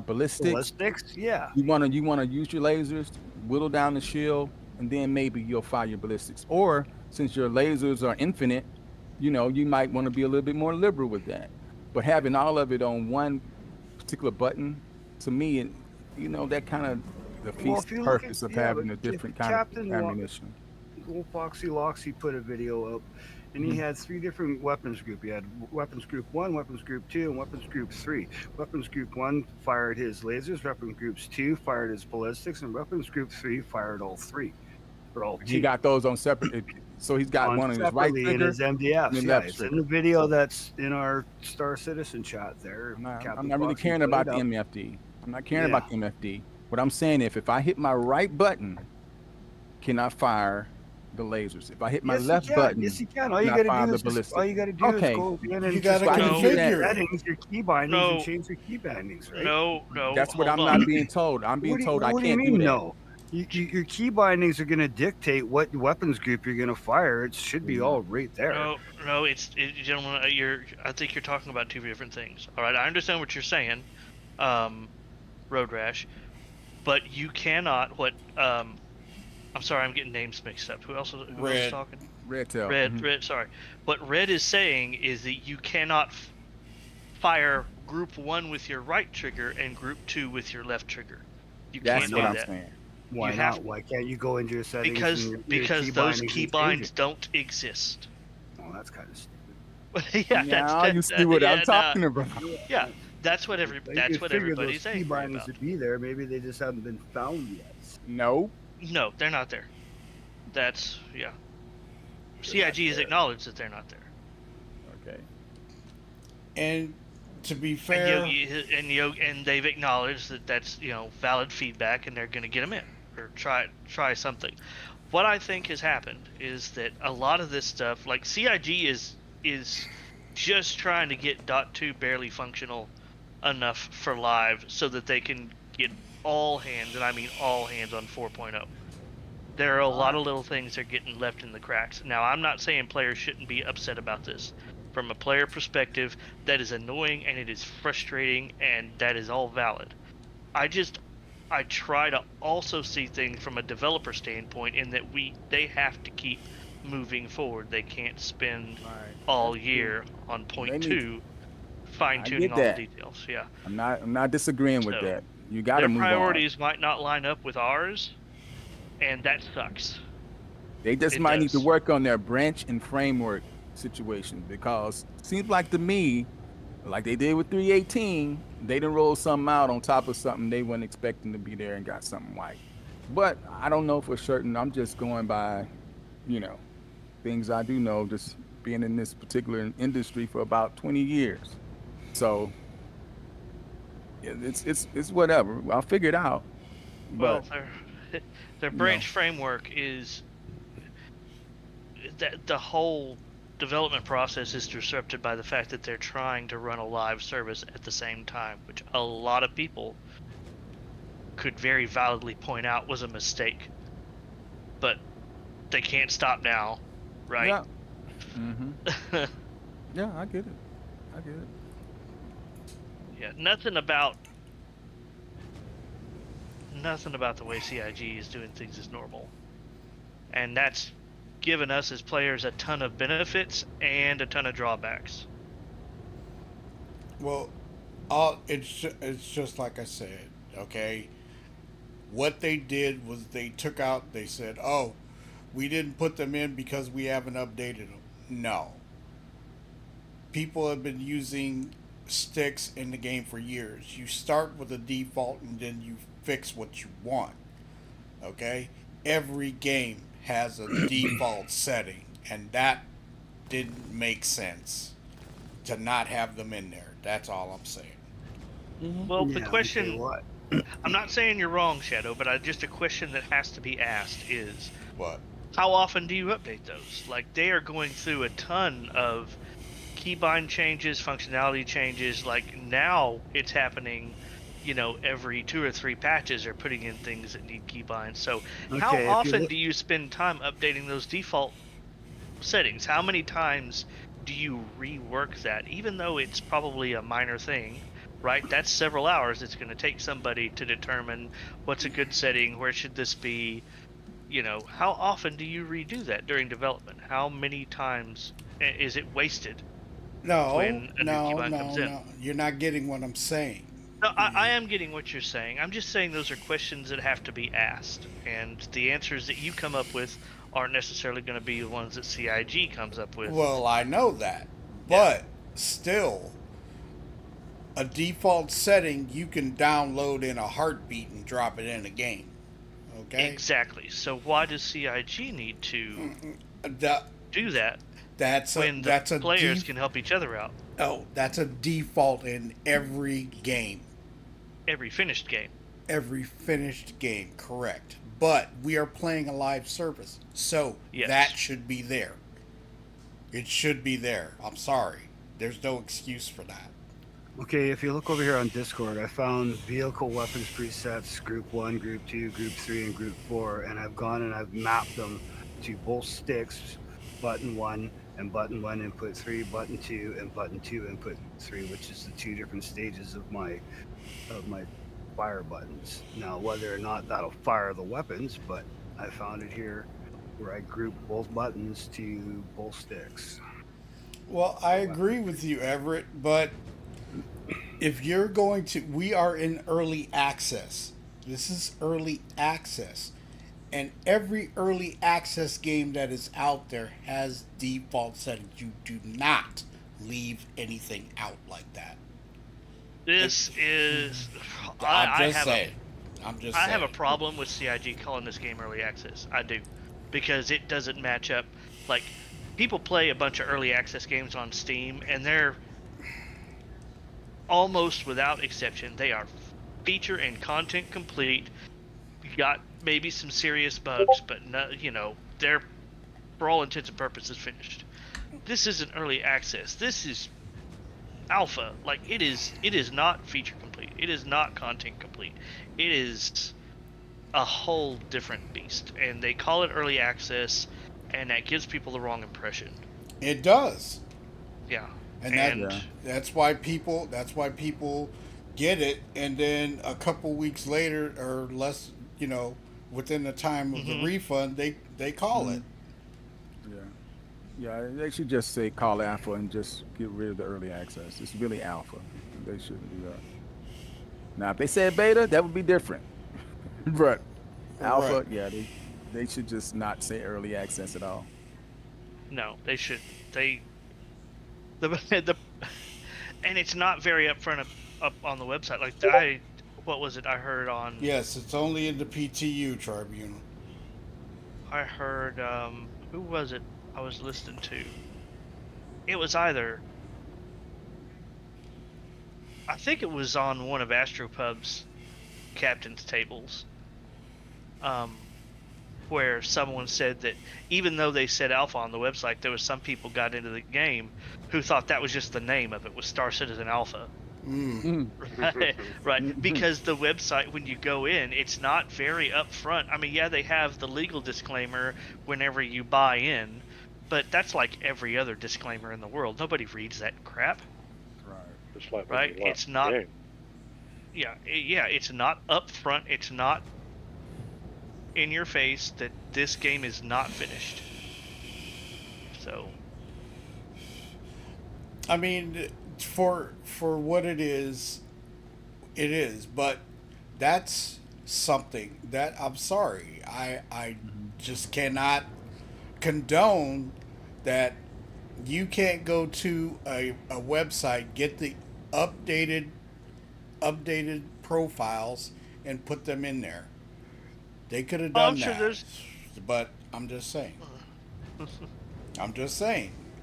ballistics, yeah. You wanna use your lasers, whittle down the shield, and then maybe you'll fire your ballistics. Or since your lasers are infinite, you might want to be a little bit more liberal with that. But having all of it on one particular button, to me, that kind of defeats the purpose of having a different kind of ammunition. Old Foxy Loxy put a video up, and he had 3 different weapons groups. He had weapons group 1, weapons group 2, and weapons group 3. Weapons group 1 fired his lasers, weapons groups 2 fired his ballistics, and weapons group 3 fired all 3. Or all 2. He got those on separate. So he's got one on his right trigger in his MDF. and Yeah, left it's trigger. in the video that's in our Star Citizen chat there. I'm not really caring about the MFD. I'm not caring about the MFD. What I'm saying, if I hit my right button, can I fire the lasers? If I hit my left button, yes, you can. All you got to do is go in and you got to configure settings, your key bindings, and change your key bindings, right? No. That's what I'm not being told. I'm being told I can't do that. No. Your key bindings are going to dictate what weapons group you're going to fire. It should be all right there. No, gentlemen, I think you're talking about 2 different things. All right, I understand what you're saying, Road Rash, but you cannot. I'm sorry, I'm getting names mixed up. Who else was talking? Red Tail. Red. Sorry, what Red is saying is that you cannot fire Group 1 with your right trigger and Group 2 with your left trigger. You can't do that. Saying. Why not? Why can't you go into your settings? Because those key binds don't exist. Oh, that's kind of stupid. You see what I'm talking about. Yeah, that's what everybody's saying. Key bindings to be there. Maybe they just haven't been found yet. No, they're not there. CIG has acknowledged that they're not there. Okay. And to be fair, And they've acknowledged that that's valid feedback, and they're going to get them in or try something. What I think has happened is that a lot of this stuff, like CIG, is just trying to get .2 barely functional enough for live so that they can get all hands, and I mean all hands, on 4.0. There are a lot of little things that are getting left in the cracks. Now, I'm not saying players shouldn't be upset about this. From a player perspective, that is annoying and it is frustrating, and that is all valid. I try to also see things from a developer standpoint in that they have to keep moving forward. They can't spend all year on point 2 fine-tuning all the details. Yeah. I'm not disagreeing with that. You got to move on. Their priorities might not line up with ours, and that sucks. They just might need to work on their branch and framework situation, because it seems like to me, like they did with 3.18, they done rolled something out on top of something they weren't expecting to be there and got something white. But I don't know for certain. I'm just going by, things I do know, just being in this particular industry for about 20 years. So it's whatever. I'll figure it out. Well, their branch framework is that the whole development process is disrupted by the fact that they're trying to run a live service at the same time, which a lot of people could very validly point out was a mistake. But they can't stop now, right? Yeah. Mm-hmm. Yeah, I get it. Yeah, nothing about the way CIG is doing things is normal. And that's given us as players a ton of benefits and a ton of drawbacks. Well, it's just like I said, okay? What they did was they said, oh, we didn't put them in because we haven't updated them. No. People have been using sticks in the game for years. You start with a default and then you fix what you want. Okay? Every game has a default setting, and that didn't make sense to not have them in there. That's all I'm saying. Well, the question, I'm not saying you're wrong, Shadow, but just a question that has to be asked is, what? How often do you update those? Like, they are going through a ton of keybind changes, functionality changes. Like, now it's happening, every 2 or 3 patches are putting in things that need keybinds. So how often do you spend time updating those default settings? How many times do you rework that? Even though it's probably a minor thing, right? That's several hours it's going to take somebody to determine what's a good setting, where should this be. How often do you redo that during development? How many times is it wasted? No, when a new keybind comes in? No. You're not getting what I'm saying. No, I am getting what you're saying. I'm just saying those are questions that have to be asked, and the answers that you come up with aren't necessarily going to be the ones that CIG comes up with. Well, I know that, but still, a default setting you can download in a heartbeat and drop it in a game. Okay? Exactly. So why does CIG need to do that? That's the players can help each other out. Oh, that's a default in every game. Every finished game. Every finished game, correct. But we are playing a live service, so that should be there. It should be there. I'm sorry. There's no excuse for that. Okay, if you look over here on Discord, I found vehicle weapons presets, group 1, group 2, group 3, and group 4, and I've gone and I've mapped them to both sticks, button 1 and button 1 input 3, button 2 and button 2 input 3, which is the 2 different stages of my fire buttons. Now, whether or not that'll fire the weapons, but I found it here where I group both buttons to both sticks. Well, I agree with you, Everett, but if you're going to, we are in early access. This is early access. And every early access game that is out there has default settings. You do not leave anything out like that. This is... I'm just saying. I have a problem with CIG calling this game early access. I do. Because it doesn't match up. Like, people play a bunch of early access games on Steam, and they're almost without exception, they are feature and content complete. You got maybe some serious bugs, but no, they're for all intents and purposes finished. This isn't early access. This is alpha. Like it is not feature complete. It is not content complete. It is a whole different beast, and they call it early access, and that gives people the wrong impression. It does. Yeah. And that's why people get it, and then a couple weeks later or less, within the time of the refund, they call it. Yeah, they should just say call alpha and just get rid of the early access. It's really alpha. They shouldn't do that. Now, if they said beta, that would be different. But alpha, Right. yeah, they should just not say early access at all. No, they should. The and it's not very upfront up on the website. Like what was it I heard on? Yes, it's only in the PTU tribunal. I heard who was it I was listening to? It was either, I think it was on one of Astropub's captain's tables, where someone said that even though they said alpha on the website, there was some people got into the game who thought that was just the name of it, was Star Citizen Alpha. Right, because the website, when you go in, it's not very upfront. I mean, yeah, they have the legal disclaimer whenever you buy in, but that's like every other disclaimer in the world. Nobody reads that crap. Just like Right? It's not. Yeah, it's not upfront. It's not in your face that this game is not finished. So, I mean, for what it is, but that's something that I'm sorry, I just cannot condone that. You can't go to a website, get the updated profiles and put them in there. They could have done that. But I'm just saying.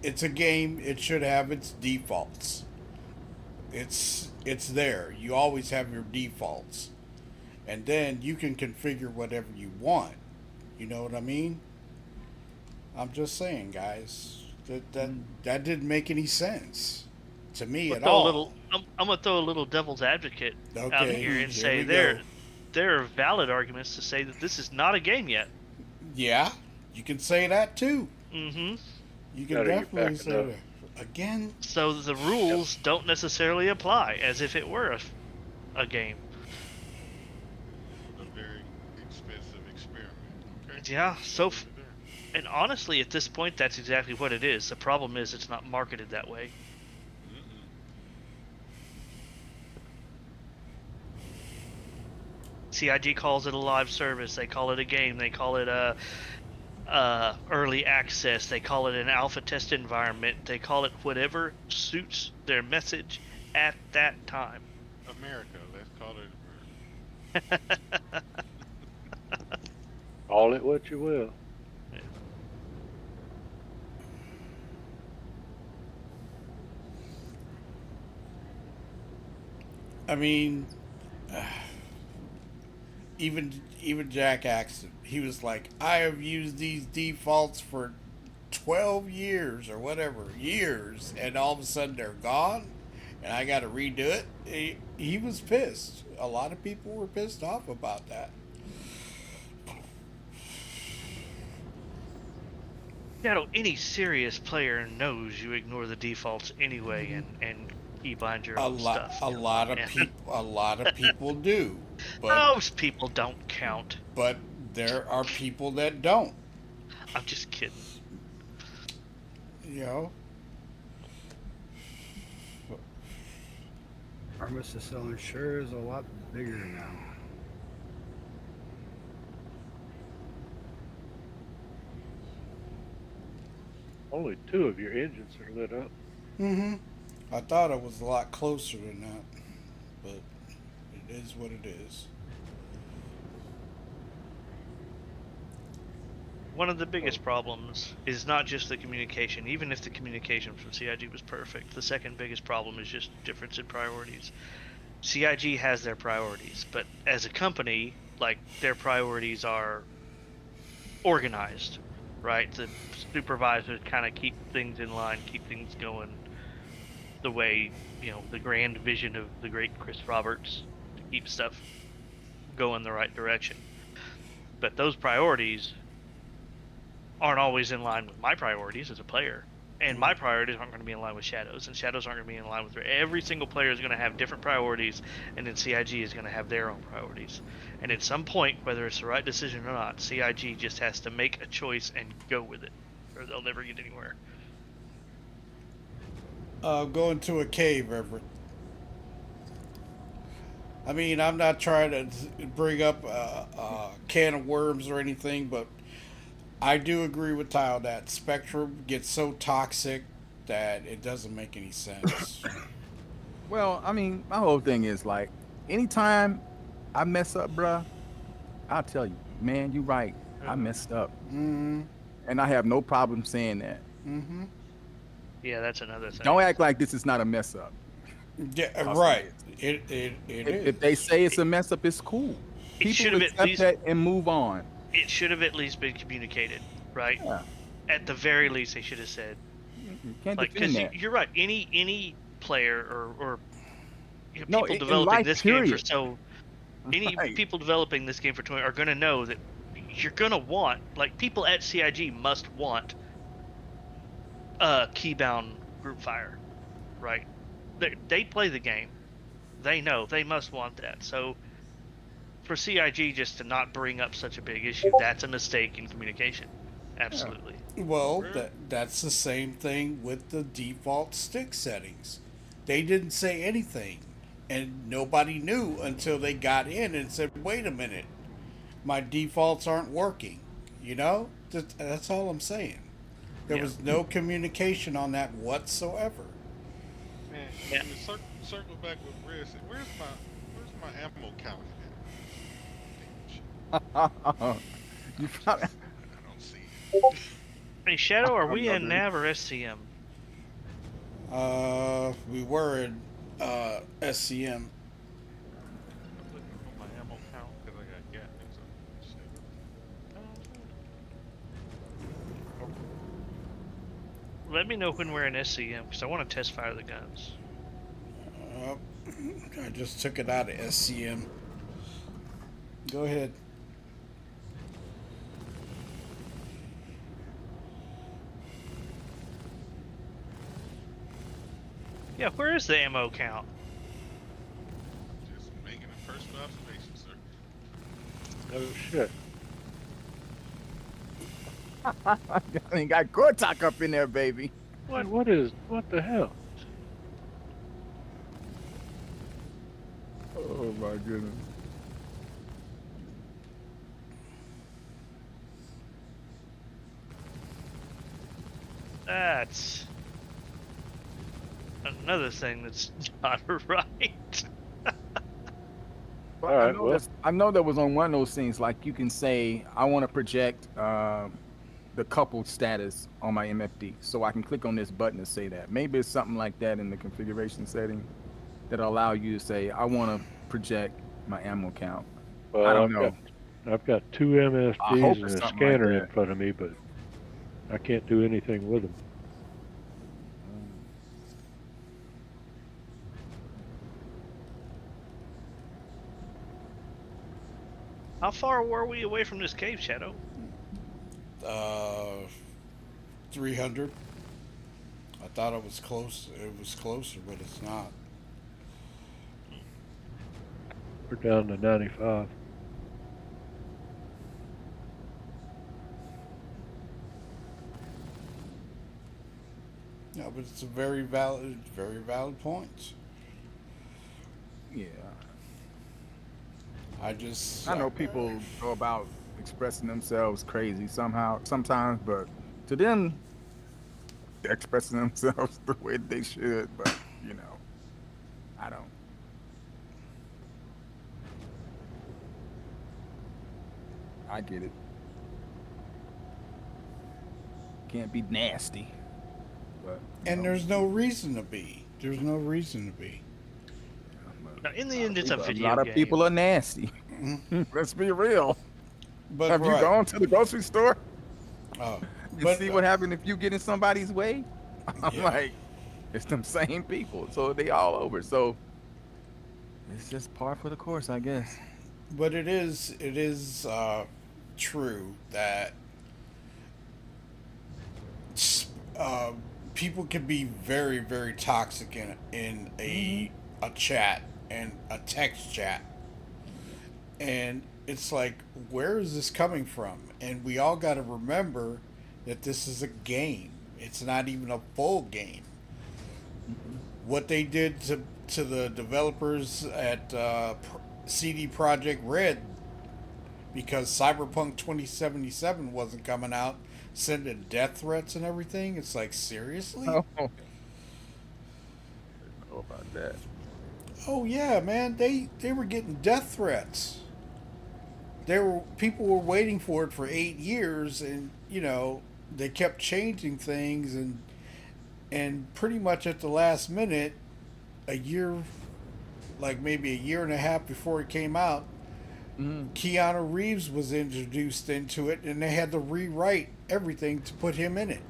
It's a game. It should have its defaults. It's there. You always have your defaults. And then you can configure whatever you want. You know what I mean? I'm just saying, guys. That didn't make any sense to me at all. I'm gonna throw a little devil's advocate out here and say there are valid arguments to say that this is not a game yet. Yeah, you can say that too. Mm-hmm. You can definitely say that. Again. So the rules don't necessarily apply as if it were a game. A very expensive experiment. Okay. Yeah. And honestly, at this point, that's exactly what it is. The problem is it's not marketed that way. CIG calls it a live service. They call it a game. They call it a early access. They call it an alpha test environment. They call it whatever suits their message at that time. America, let's call it America. Call it what you will. I mean, even Jack Axton, he was like, I have used these defaults for 12 years or whatever years, and all of a sudden they're gone, and I got to redo it. He was pissed. A lot of people were pissed off about that. Any serious player knows you ignore the defaults anyway, and keybind your own stuff. A lot of people do. But most people don't count. But there are people that don't. I'm just kidding. You know. Armistice Zone sure is a lot bigger now. Only 2 of your engines are lit up. Mm-hmm. I thought it was a lot closer than that, but it is what it is. one of the biggest problems is not just the communication. Even if the communication from CIG was perfect, the second biggest problem is just difference in priorities. CIG has their priorities, but as a company, like, their priorities are organized, right? The supervisors kind of keep things in line, keep things going the way, the grand vision of the great Chris Roberts, to keep stuff going the right direction. But those priorities aren't always in line with my priorities as a player. And my priorities aren't going to be in line with Shadows, and Shadows aren't going to be in line with every single player is going to have different priorities, and then CIG is going to have their own priorities. And at some point, whether it's the right decision or not, CIG just has to make a choice and go with it, or they'll never get anywhere. Go into a cave, Everett. I mean, I'm not trying to bring up a can of worms or anything, but I do agree with Tile that Spectrum gets so toxic that it doesn't make any sense. Well, I mean, my whole thing is like, anytime I mess up, bruh, I'll tell you, man, you're right. I messed up. Mm-hmm. And I have no problem saying that. Mm-hmm. Yeah, that's another thing. Don't act like this is not a mess up. Yeah, right. It is. If they say it's a mess up, it's cool. People accept that and move on. It should have at least been communicated, right? Yeah. At the very least, they should have said. Can't Like, defend because that. you're right. Any player or No, people in developing life, this period. game any people developing this game for 20 are going to know that you're going to want, like, people at CIG must want a keybound group fire, right? They play the game. They know they must want that. So for CIG just to not bring up such a big issue, that's a mistake in communication. Absolutely. Well, that's the same thing with the default stick settings. They didn't say anything, and nobody knew until they got in and said, "Wait a minute, my defaults aren't working." You know, that's all I'm saying. There was no communication on that whatsoever. Man, circle back with Red. Where's my ammo count at? You probably... I don't see it. Hey, Shadow, are we in NAV or SCM? We were in SCM. My ammo count because I got Gatlings on. Let me know when we're in SCM, because I want to test fire the guns. I just took it out of SCM. Go ahead. Yeah, where is the ammo count? Just making a personal observation, sir. Oh shit. I mean, got Gortok up in there, baby. What the hell? Oh my goodness. That's another thing that's not right. But I know that was on one of those things, like you can say, I want to project the coupled status on my MFD. So I can click on this button to say that. Maybe it's something like that in the configuration setting that'll allow you to say, I want to project my ammo count. Well, I don't know. I've got two MFDs and a scanner in front of me, but I can't do anything with them. How far were we away from this cave, Shadow? 300. I thought it was close. It was closer, but it's not. We're down to 95. No, but it's a very valid point. Yeah. I know people go about expressing themselves crazy sometimes, but to them, they're expressing themselves the way they should, but, you know, I don't. I get it. can't be nasty. But And there's no reason to be. There's no reason to be. Now, in the end, it's a A video lot of game. people are nasty. Let's be real. But have you gone to the grocery store? Oh, and see what happened if you get in somebody's way? I'm Yeah. like, it's them same people. So they all over. So it's just par for the course, I guess. But it is true that people can be very, very toxic in a chat and a text chat, and it's like, where is this coming from? And we all got to remember that this is a game. It's not even a full game. What they did to the developers at CD Projekt Red, because Cyberpunk 2077 wasn't coming out, sending death threats and everything. It's like, seriously? Oh. I don't know about that. Oh yeah, man. They were getting death threats. People were waiting for it for 8 years, and they kept changing things, and pretty much at the last minute, a year, like maybe a year and a half before it came out, Keanu Reeves was introduced into it, and they had to rewrite everything to put him in it.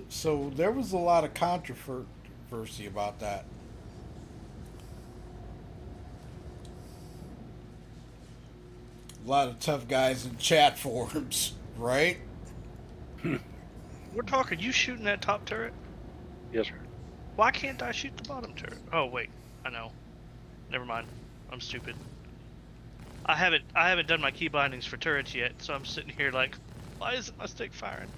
So there was a lot of controversy about that. A lot of tough guys in chat forums, right? We're talking, you shooting that top turret? Yes, sir. Why can't I shoot the bottom turret? Oh wait, I know. Never mind. I'm stupid. I haven't done my key bindings for turrets yet, so I'm sitting here like, why isn't my stick firing?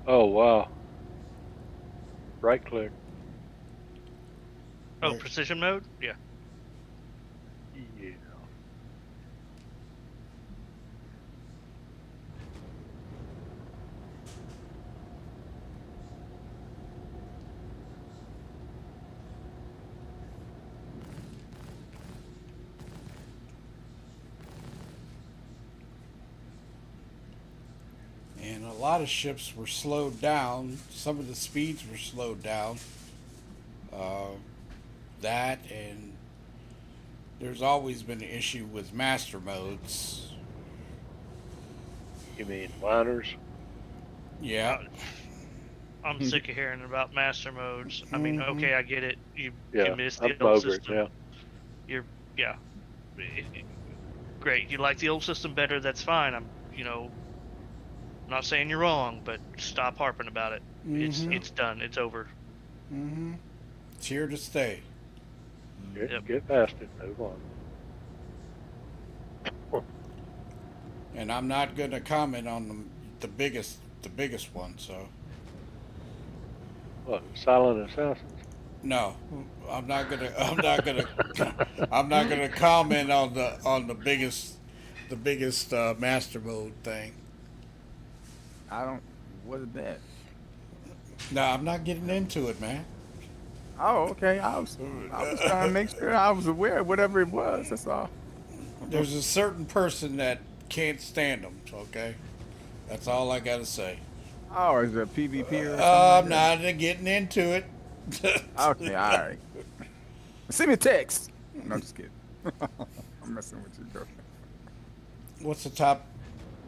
Oh wow. Right click. Oh, precision mode? Yeah. Yeah. And a lot of ships were slowed down. Some of the speeds were slowed down. That, and there's always been an issue with master modes. You mean liners? Yeah. I'm sick of hearing about master modes. I mean, okay, I get it. You miss the I'm old over system. it now. Great. You like the old system better, that's fine. I'm not saying you're wrong, but stop harping about it. It's done. It's over. It's here to stay. Get past it. Move on. And I'm not going to comment on the biggest one. So. What? Silent Assassins? No, I'm not gonna. I'm not gonna comment on the biggest master mode thing. What is that? No, I'm not getting into it, man. Oh, okay. I was trying to make sure I was aware of whatever it was. That's all. There's a certain person that can't stand them. Okay, that's all I gotta say. Oh, is it a PvP or something? I'm not getting into it. Okay, all right. Send me a text. No, just kidding. I'm messing with you, bro. What's the top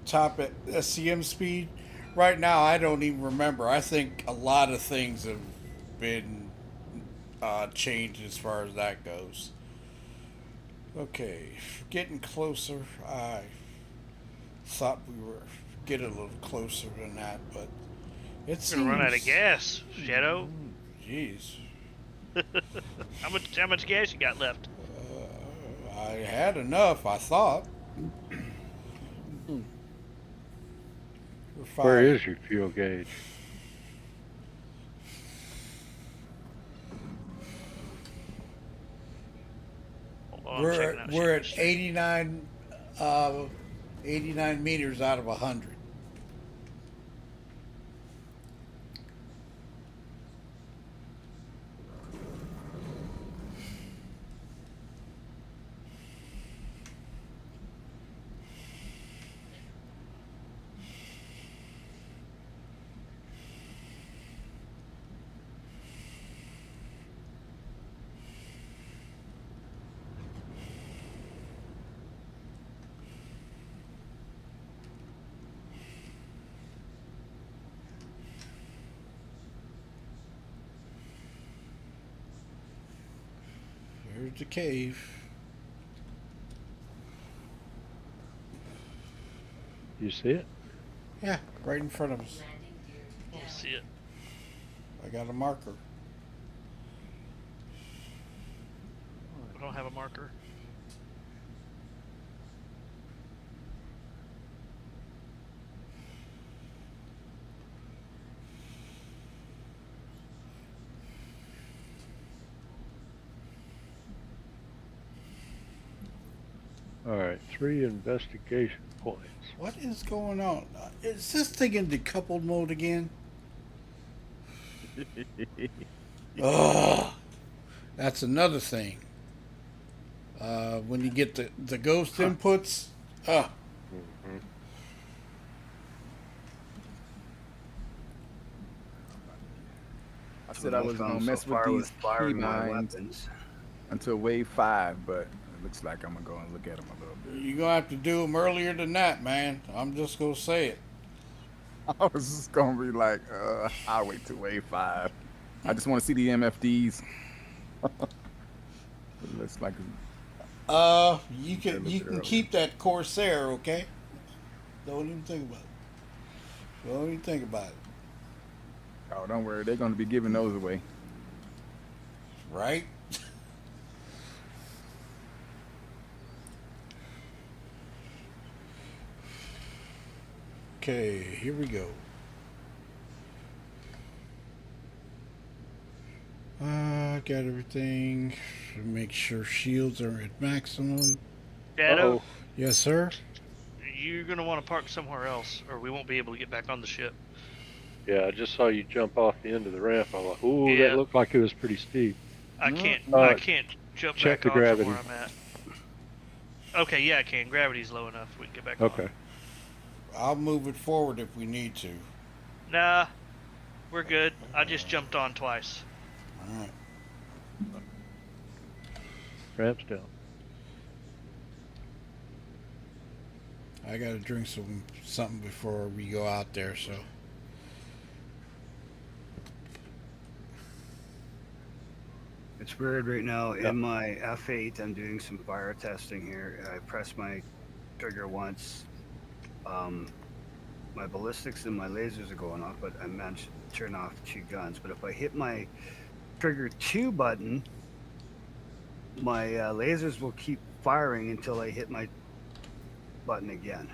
SCM speed? Right now, I don't even remember. I think a lot of things have been changed as far as that goes. Okay, getting closer. I thought we were getting a little closer than that, but it's gonna run out of gas, Shadow. Jeez. How much gas you got left? I had enough, I thought. Where is your fuel gauge? We're at 89 meters out of 100. There's a cave. You see it? Yeah, right in front of us. We'll see it. I got a marker. I don't have a marker. All right, 3 investigation points. What is going on? Is this thing in decoupled mode again? Ugh. That's another thing. When you get the ghost inputs, Mm-hmm. I said I was gonna mess with these keybinds until wave 5, but it looks like I'm gonna go and look at them a little bit. you're gonna have to do them earlier than that, man. I'm just gonna say it. I was just gonna be like, I'll wait till wave 5. I just want to see the MFDs. It looks like. You can keep that Corsair, okay? Don't even think about it. Don't even think about it. Oh, don't worry, they're gonna be giving those away. Right? Okay, here we go. Got everything. Make sure shields are at maximum. Shadow? Yes, sir? You're going to want to park somewhere else, or we won't be able to get back on the ship. Yeah, I just saw you jump off the end of the ramp. I'm like, ooh, Yeah. that looked like it was pretty steep. I can't jump check back the off gravity. from where I'm at. Okay, yeah, I can. Gravity's low enough. We can get back Okay. on. I'll move it forward if we need to. Nah, we're good. I just jumped on twice. Alright. Ramp's down. I gotta drink something before we go out there, so. It's weird right now. In my F8, I'm doing some fire testing here. I press my trigger once. My ballistics and my lasers are going off, but I managed to turn off 2 guns. But if I hit my trigger 2 button, my lasers will keep firing until I hit my button again.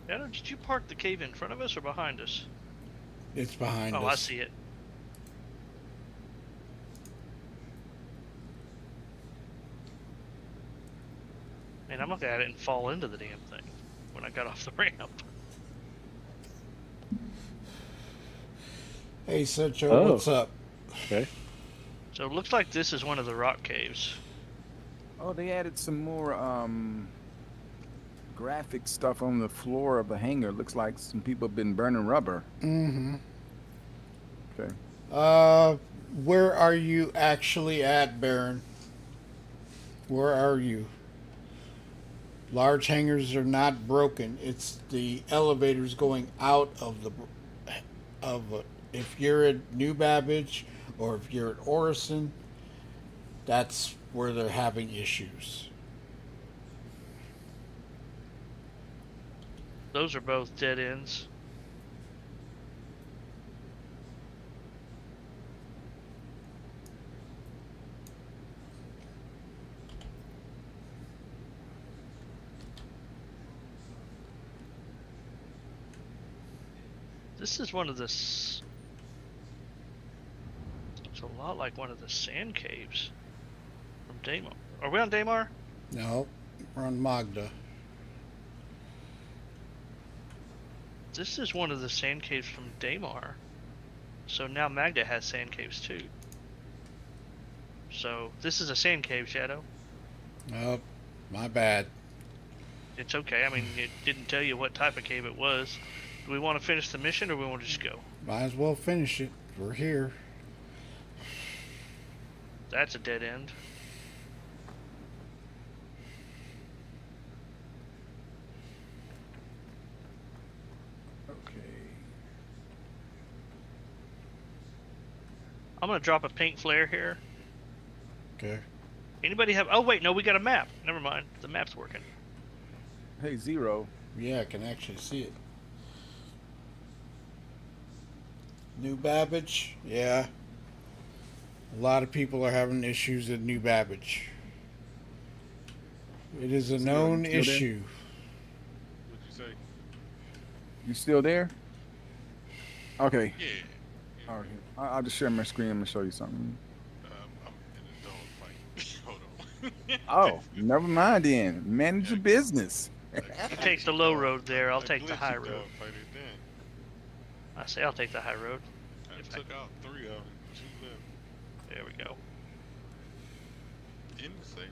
Shadow, did you park the cave in front of us or behind us? It's behind us. Oh, I see it. Man, I'm looking at it and fall into the damn thing when I got off the ramp. Hey, Sancho, what's up? Okay. So it looks like this is one of the rock caves. Oh, they added some more graphic stuff on the floor of the hangar. Looks like some people have been burning rubber. Mm-hmm. Okay. Where are you actually at, Baron? Where are you? Large hangars are not broken. It's the elevators going out of if you're at New Babbage or if you're at Orison, that's where they're having issues. Those are both dead ends. This is one of the... It's a lot like one of the sand caves from Damar. Are we on Damar? No, we're on Magda. This is one of the sand caves from Damar. So now Magda has sand caves too. So this is a sand cave, Shadow. Oh, my bad. It's okay. I mean, it didn't tell you what type of cave it was. Do we want to finish the mission or we want to just go? Might as well finish it. We're here. That's a dead end. Okay. I'm going to drop a pink flare here. Okay. Anybody have? Oh wait, no, we got a map. Never mind, the map's working. Hey, Zero. Yeah, I can actually see it. New Babbage. Yeah. A lot of people are having issues at New Babbage. It is a Zero, you known still there? issue. What'd you say? You still there? Okay. Yeah. All right. I'll just share my screen. I'm gonna show you something. I'm in a dog fight. Hold on. Oh, never mind then. Manage your business. You take the low road there. I'll take the high road. Dog fighter then. I say I'll take the high road. I took out 3 of them. 2 left. There we go. In the safe.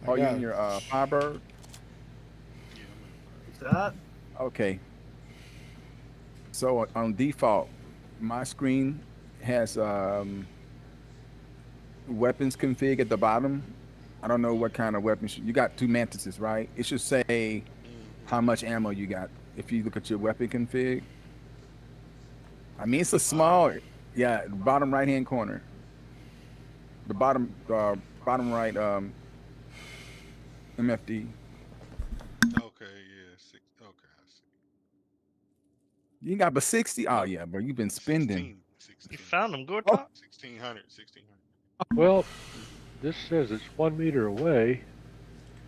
Oh, you in your Firebird? What's that? Okay. So on default, my screen has weapons config at the bottom. I don't know what kind of weapons you got. 2 mantises, right? It should say how much ammo you got if you look at your weapon config. I mean, it's a small, yeah, bottom right hand corner. The bottom right MFD. Okay, yeah, 6. Okay, I see. You got but 60. Oh yeah, bro, you've been spending. 16. You found them, Gortok? 1600. 1600. Well, this says it's 1 meter away.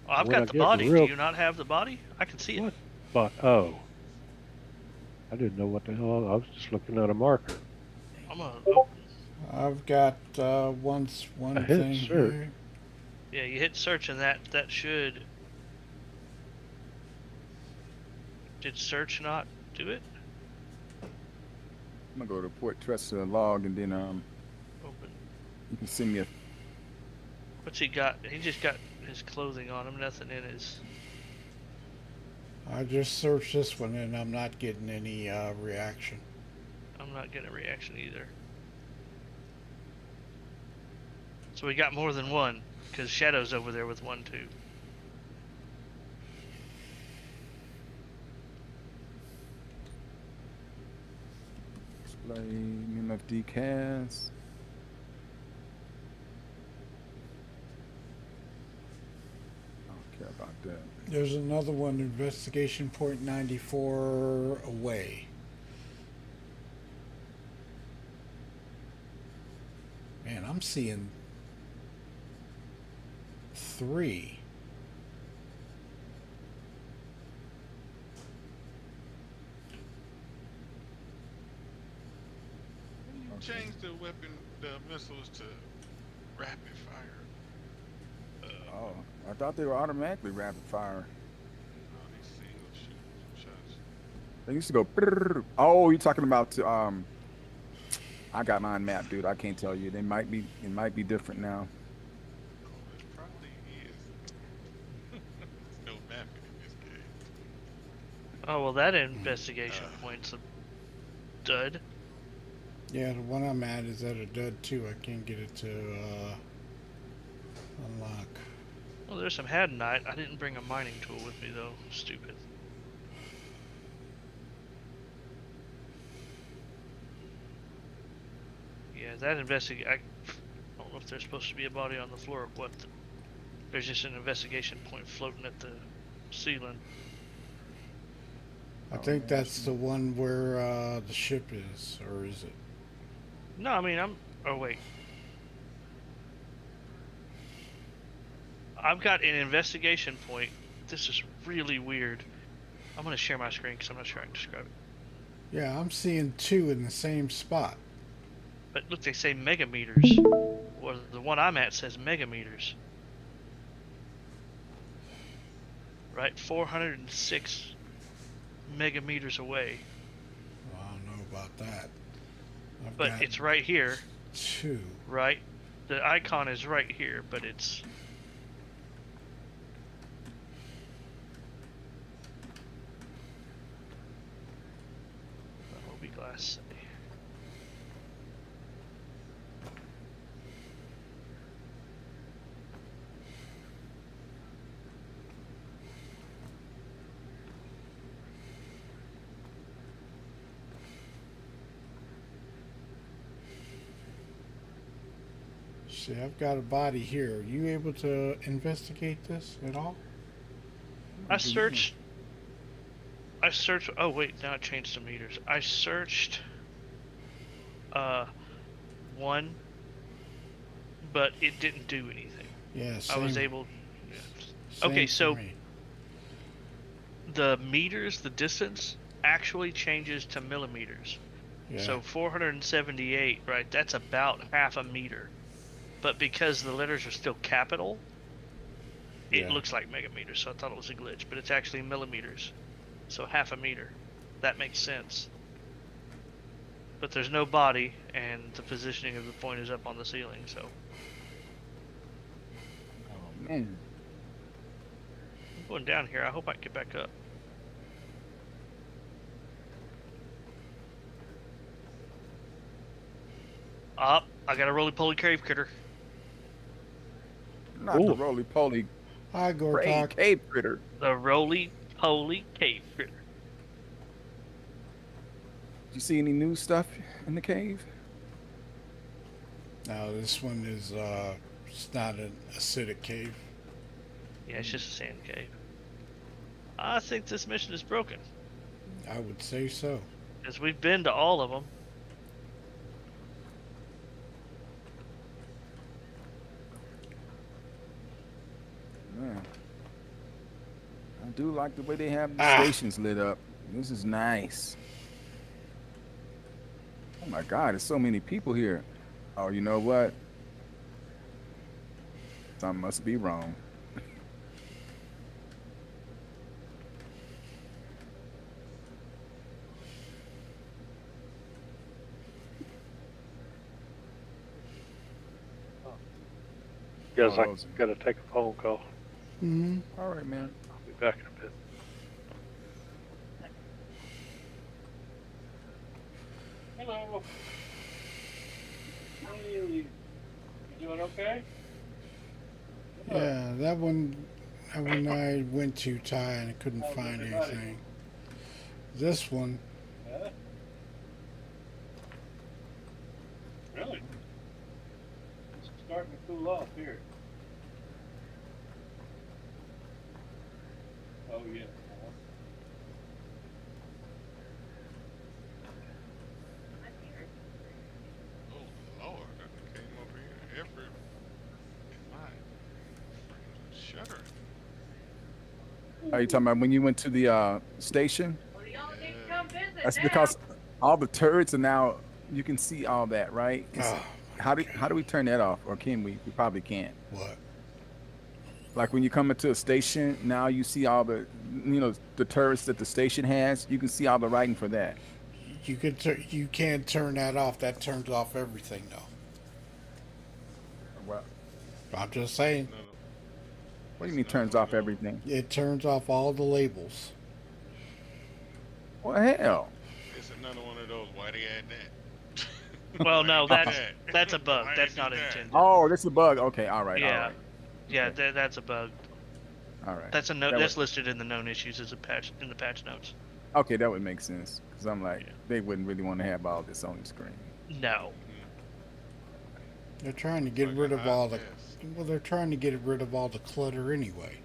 Oh, I've When I got the get body. real- Do you not have the body? I can see it. What? But oh, I didn't know what the hell. I was just looking at a marker. I'm gonna. Oh, I've got one I hit thing search. here. yeah, you hit search and that should. Did search not do it? I'm gonna go to port trust to log and then Open. you can send me a. What's he got? He just got his clothing on him. Nothing in his. I just searched this one and I'm not getting any reaction. I'm not getting a reaction either. So we got more than one, because Shadow's over there with one too. Display MFD cast. I don't care about that. There's another one, investigation point 94 away. Man, I'm seeing 3. You changed the weapon, the missiles to rapid fire. Oh, I thought they were automatically rapid fire. Oh, they single shots. They used to go. Brrr. Oh, you're talking about I got mine mapped, dude. I can't tell you. It might be different now. Oh, it probably is. There's no mapping in this game. Oh well, that investigation point's a dud. Yeah, the one I'm at is at a dud too. I can't get it to unlock. Well, there's some Haddonite. I didn't bring a mining tool with me though. Stupid. Yeah, that I don't know if there's supposed to be a body on the floor or what. There's just an investigation point floating at the ceiling. I think that's the one where the ship is, or is it? No, I mean oh wait. I've got an investigation point. This is really weird. I'm gonna share my screen because I'm not sure I can describe it. Yeah, I'm seeing 2 in the same spot. But look, they say megameters. Well, the one I'm at says megameters. Right, 406 megameters away. Well, I don't know about that. But it's right here. 2. Right? The icon is right here, but it's... What will be glass say? See, I've got a body here. Are you able to investigate this at all? I searched. Oh wait, now it changed to meters. I searched. One, but it didn't do anything. Yeah, I was same. able. Same Okay, for so me. the meters, the distance, actually changes to millimeters. Yeah. So 478, right? That's about half a meter. But because the letters are still capital, it Yeah. looks like megameters. So I thought it was a glitch, but it's actually millimeters. So half a meter. That makes sense. But there's no body, and the positioning of the point is up on the ceiling. So Oh man. I'm going down here. I hope I can get back up. Up. I got a roly-poly cave critter. Not the roly-poly Hi, Gortok. cave critter. The roly-poly cave critter. Did you see any new stuff in the cave? No, this one is it's not an acidic cave. Yeah, it's just a sand cave. I think this mission is broken. I would say so. Because we've been to all of them. Man. I do like the way they have the stations lit up. This is nice. Oh my God, there's so many people here. Oh, you know what? Something must be wrong. Guys, I gotta take a phone call. Mm-hmm. All right, man. I'll be back in a bit. Hello. Hey, you doing okay? Yeah, that one I went to, Ty, and I couldn't find anything. This one, Yeah. Really? It's starting to cool off here. Oh yeah. Oh Lord, I came over here. Effort. My shuddering. Are you talking about when you went to the station? That's because all the turrets are now. You can see all that, right? How do we turn that off, or can we? We probably can't. What? Like when you come into a station, now you see all the, the turrets that the station has. You can see all the writing for that. you can't turn that off. That turns off everything, though. Well, I'm just saying. what do you mean turns off everything? It turns off all the labels. Well, hell. It's another one of those. Why they add that? Well, no, that's a bug. That's not intended. Oh, that's a bug. Okay, all right. Yeah, All right. yeah, that's a bug. All right. That's a note. That That's would- listed in the known issues as a patch in the patch notes. Okay, that would make sense. Because I'm like, they wouldn't really want to have all this on the screen. No. They're trying to get rid of all the. Well, they're trying to get rid of all the clutter anyway.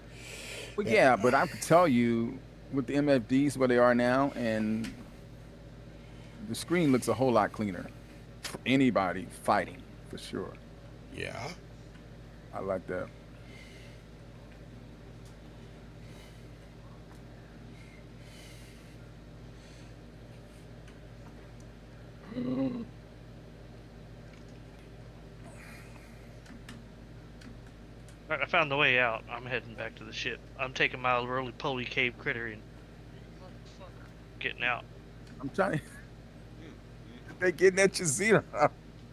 Well, yeah, but I could tell you with the MFDs where they are now, and the screen looks a whole lot cleaner for anybody fighting, for sure. Yeah. I like that. Alright, I found the way out. I'm heading back to the ship. I'm taking my roly-poly cave critter and getting out. I'm trying. They getting at you, Zeta.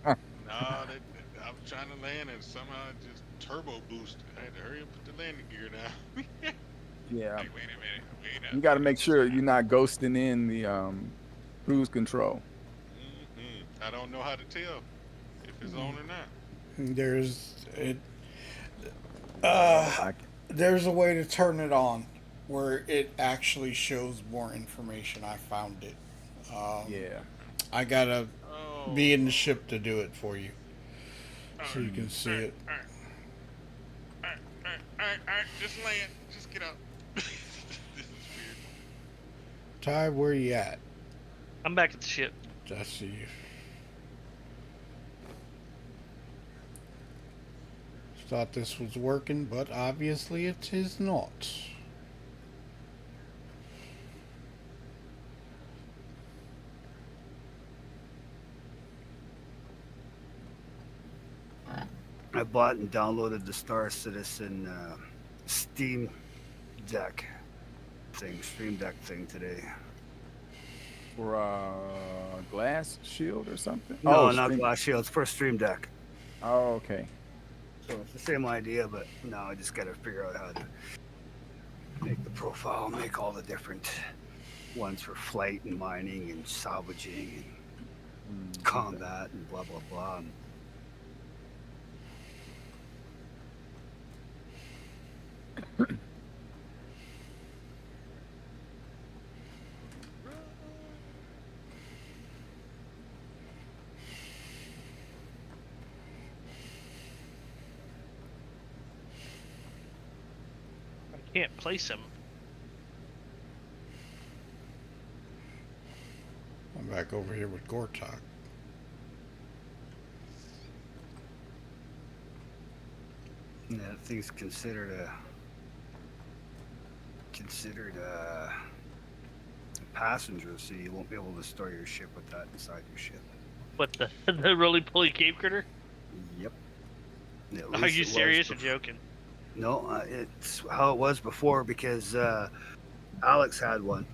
No, I'm trying to land and somehow it just turbo boost. I had to hurry up and put the landing gear down. Yeah. Hey, wait a minute. Wait You got to make sure you're not ghosting in the cruise control. I don't know how to tell if it's on or not. There's a way to turn it on where it actually shows more information. I found it. Yeah. I gotta be in the ship to do it for you. so you can see it. Alright. Just land. Just get up. This is weird. Ty, where you at? I'm back at the ship. I see you. Thought this was working, but obviously it is not. I bought and downloaded the Star Citizen Steam Deck thing, Stream Deck thing today. For glass shield or something? No, not glass shield. It's for Stream Deck. Oh, okay. So it's the same idea, but now I just got to figure out how to make the profile, make all the different ones for flight and mining and salvaging and combat and blah, blah, blah. I can't place him. I'm back over here with Gortok. Yeah, that thing's considered a passenger, so you won't be able to store your ship with that inside your ship. What, the roly poly cave critter? Yep. Are you serious or joking? No, it's how it was before because Alex had one,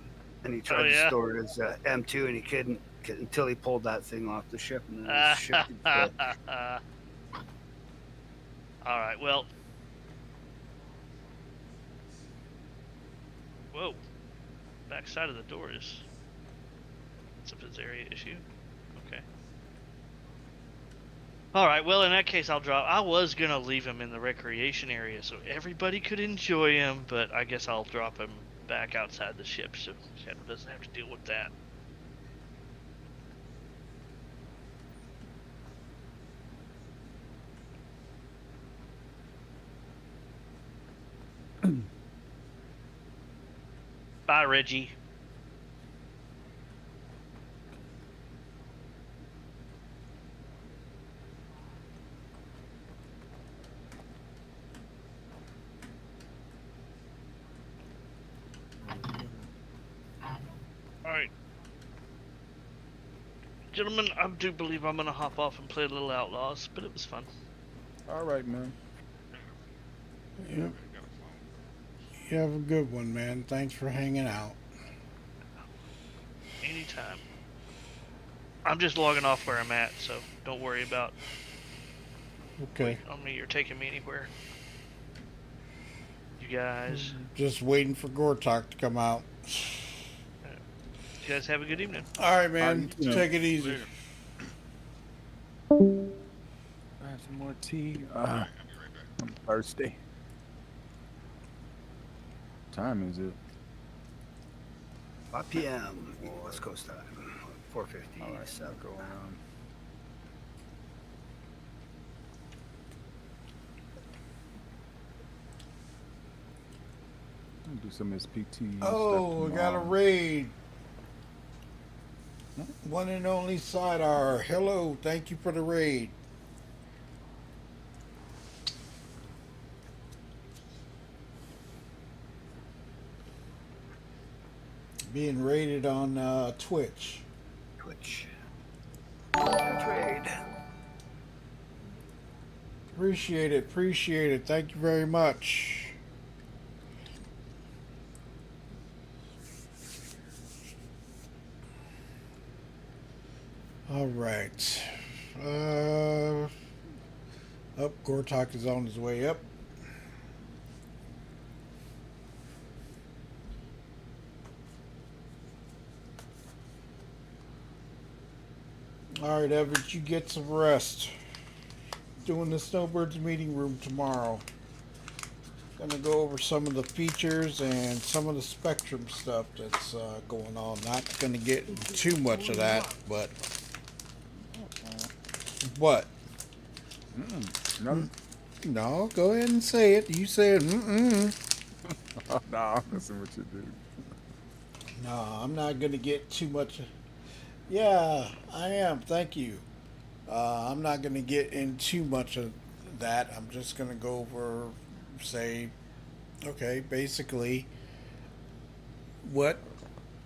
and he tried to store his M2, and he couldn't until he pulled that thing off the ship, and then it shifted. All right, well. Whoa. Back side of the door is substance area issue. Okay. All right, well, in that case, I'll drop. I was going to leave him in the recreation area so everybody could enjoy him, but I guess I'll drop him back outside the ship so Shadow doesn't have to deal with that. Bye, Reggie. Alright. Gentlemen, I do believe I'm going to hop off and play a little Outlaws, but it was fun. All right, man. Yep. You have a good one, man. Thanks for hanging out. Anytime. I'm just logging off where I'm at, so don't worry about Okay. on me or taking me anywhere. You guys. Just waiting for Gortok to come out. You guys have a good evening. All right, man. Take it easy. I have some more tea. I'm thirsty. What time is it? 5 p.m. West Coast time. 4:50. All right, so go around. Do some SPT. Oh, we got a raid. One and only Sidear. Hello, thank you for the raid. Being raided on Twitch. Trade. Appreciate it. Thank you very much. All right. Up, Gortok is on his way up. All right, Everett, you get some rest. Doing the Snowbirds meeting room tomorrow. Gonna go over some of the features and some of the Spectrum stuff that's going on. Not gonna get into too much of that, but what? Another? No, go ahead and say it. You said, Oh, no, I'm messing with you, dude. No, I'm not going to get too much. Yeah, I am. Thank you. I'm not going to get in too much of that. I'm just going to go over, say, okay, basically, what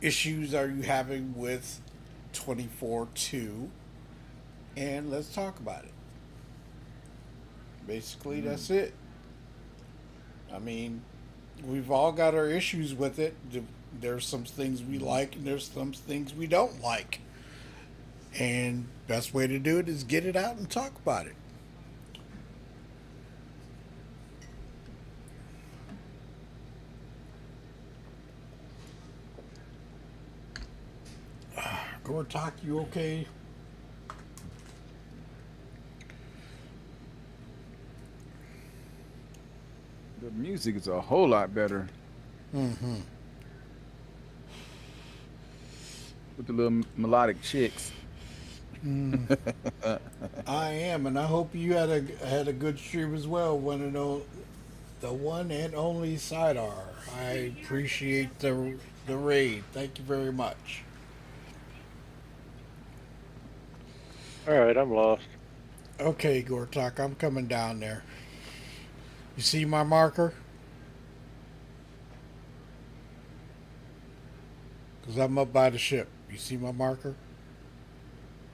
issues are you having with 24.2? And let's talk about it. Basically, that's it. I mean, we've all got our issues with it. There's some things we like, and there's some things we don't like. And best way to do it is get it out and talk about it. Gortok, you okay? The music is a whole lot better. Mm-hmm. With the little melodic chicks. I am, and I hope you had a good stream as well. Want to know the one and only Sidar. I appreciate the raid. Thank you very much. All right, I'm lost. Okay, Gortok, I'm coming down there. You see my marker? Because I'm up by the ship. You see my marker?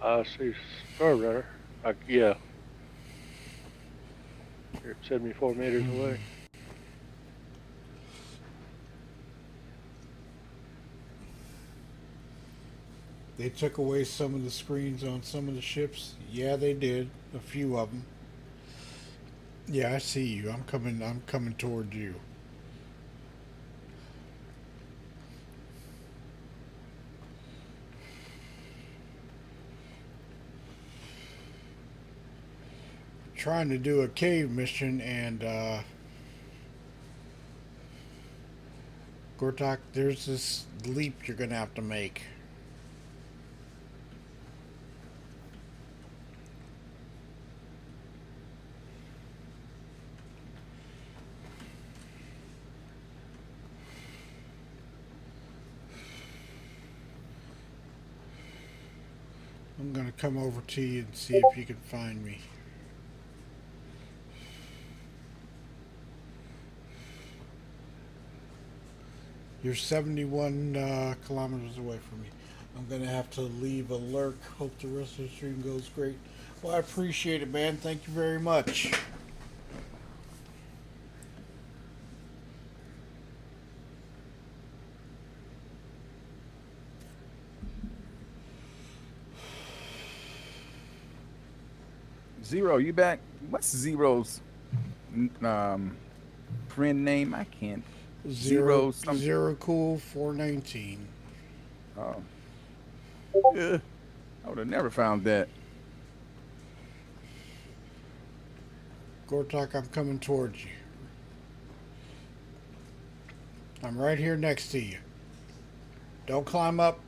I see Star Runner. Yeah. You're 74 meters away. They took away some of the screens on some of the ships. Yeah, they did. A few of them. Yeah, I see you. I'm coming toward you. Trying to do a cave mission, and Gortok, there's this leap you're gonna have to make. I'm gonna come over to you and see if you can find me. You're 71 kilometers away from me. I'm going to have to leave a lurk. Hope the rest of the stream goes great. Well, I appreciate it, man. Thank you very much. Zero, you back? What's Zero's friend name? I can't. Zero Cool 419. Oh. Yeah. I would have never found that. Gortok, I'm coming towards you. I'm right here next to you. Don't climb up.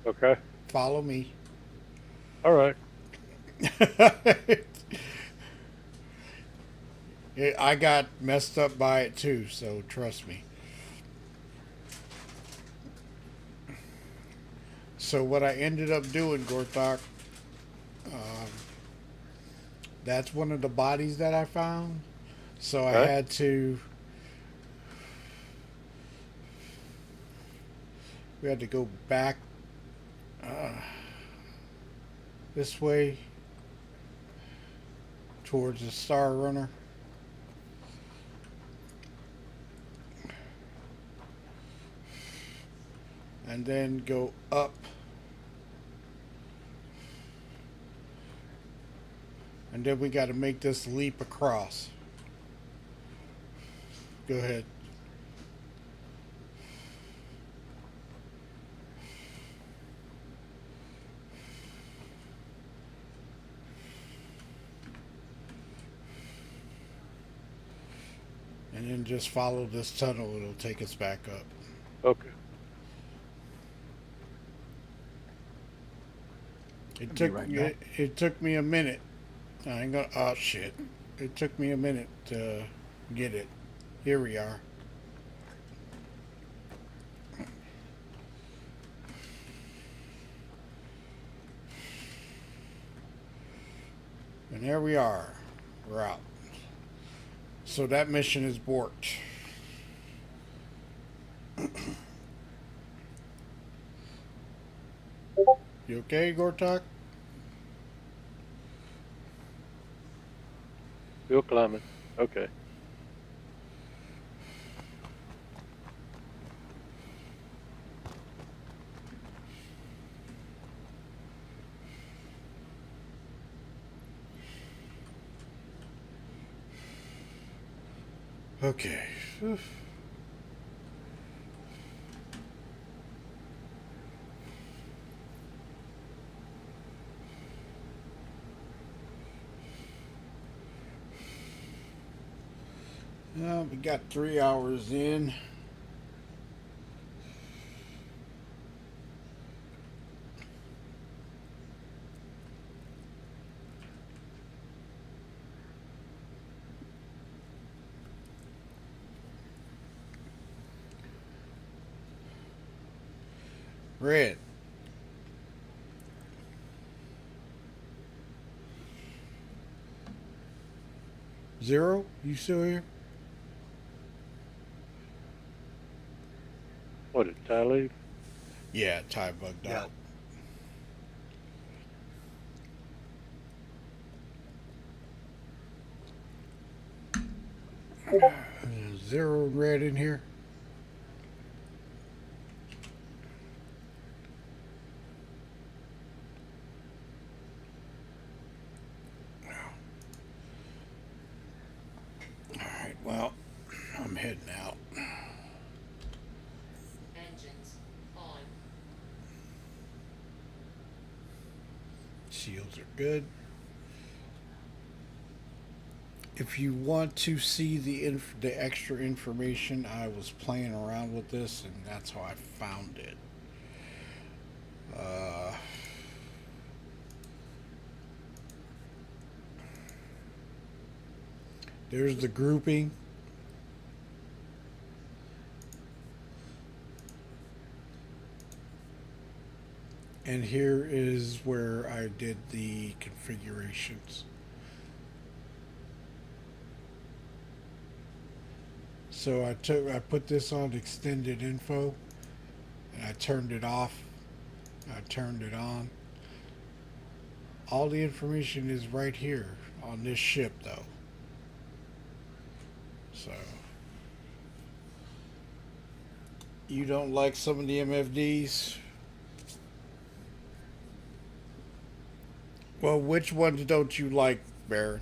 Okay. Follow me. All right. I got messed up by it too, so trust me. So what I ended up doing, Gortok, that's one of the bodies that I found. So I had to. We had to go back this way towards the Star Runner. And then go up. And then we got to make this leap across. Go ahead. And then just follow this tunnel. It'll take us back up. Okay. It took me a minute. I ain't gonna. Oh shit! It took me a minute to get it. Here we are. And there we are. We're out. So that mission is borked. You okay, Gortok? Still climbing. Okay. Okay. We got 3 hours in. Red. Zero, you still here? What did Ty leave? Yeah, Ty bugged out. Zero red in here. Alright, well, I'm heading out. Engines on. Shields are good. If you want to see the extra information, I was playing around with this, and that's how I found it. There's the grouping. And here is where I did the configurations. So I put this on extended info, and I turned it off. I turned it on. All the information is right here on this ship, though. So you don't like some of the MFDs? Well, which ones don't you like, Baron?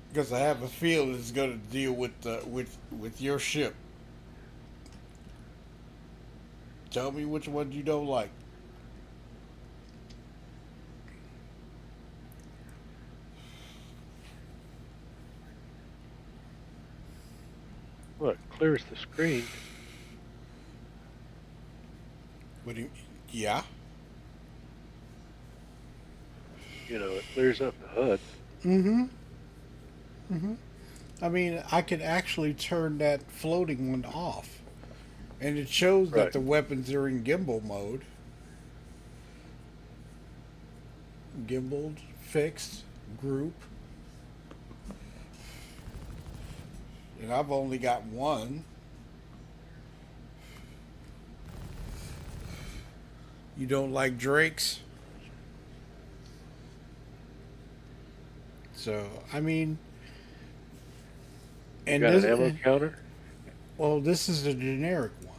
Because I have a feeling it's going to deal with with your ship. Tell me which ones you don't like. Well, it clears the screen. What do you? Yeah. You know, it clears up the HUD. I mean, I could actually turn that floating one off, and it shows that the weapons are in gimbal mode. Gimbaled, fixed, group. And I've only got one. You don't like Drakes? So, I mean... And got an ammo counter? Well, this is the generic one.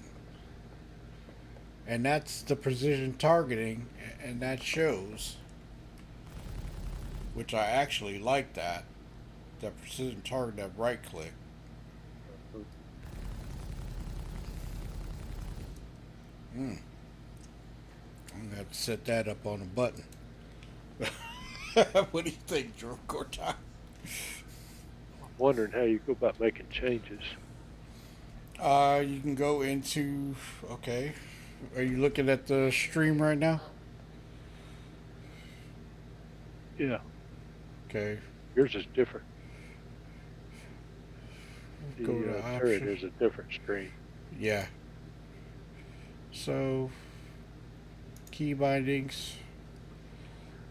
And that's the precision targeting, and that shows... Which I actually like that. That precision target, that right click. I'm going to have to set that up on a button. What do you think, Drew Cortai? I'm wondering how you go about making changes. You can go into... Okay. Are you looking at the stream right now? Yeah. Okay. Yours is different. Go to The turret option. is a different screen. Yeah. So, key bindings,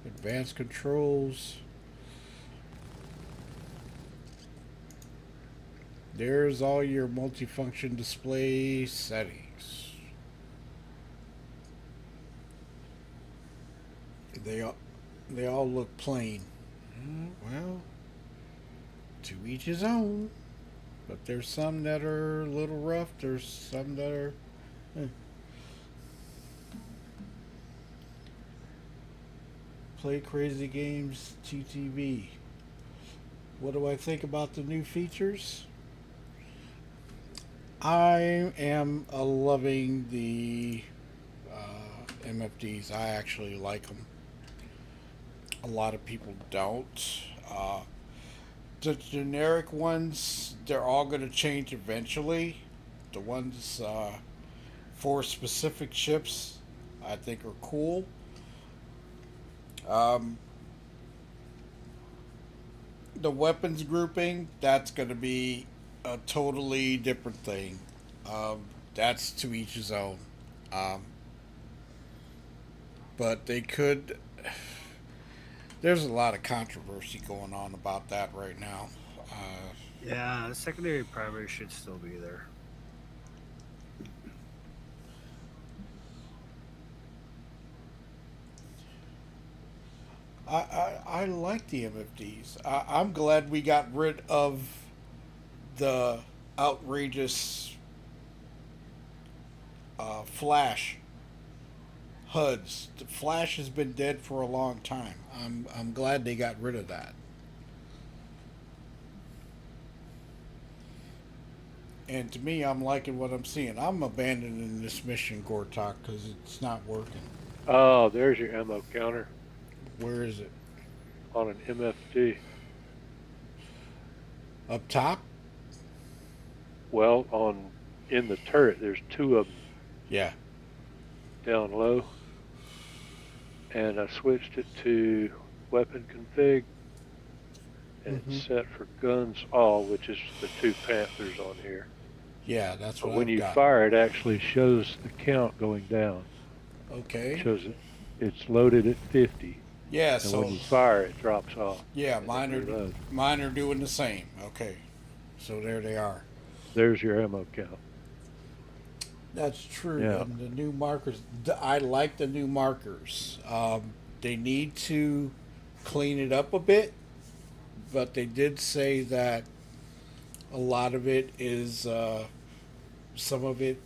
advanced controls. There's all your multifunction display settings. They all look plain. Well, to each his own. But there's some that are a little rough. There's some that are. Play crazy games, TTV. What do I think about the new features? I am loving the MFDs. I actually like them. A lot of people don't. The generic ones, they're all going to change eventually. The ones for specific ships, I think, are cool. The weapons grouping, that's going to be a totally different thing. That's to each his own. Um, but they could. There's a lot of controversy going on about that right now. Yeah, the secondary primary should still be there. I like the MFDs. I'm glad we got rid of the outrageous Flash HUDs. The Flash has been dead for a long time. I'm glad they got rid of that. And to me, I'm liking what I'm seeing. I'm abandoning this mission, Gortok, because it's not working. Oh, there's your ammo counter. Where is it? On an MFD. Up top? Well, in the turret, there's two of them. Yeah. Down low. And I switched it to weapon config. And it's set for guns all, which is the two Panthers on here. Yeah, that's what But when I've you got. fire, it actually shows the count going down. Okay. It shows it's loaded at 50. Yeah, and so when you fire, it drops off. Yeah, mine are doing the same. Okay, so there they are. There's your ammo count. That's true. Yeah. And the new markers, I like the new markers. They need to clean it up a bit, but they did say that a lot of it is, some of it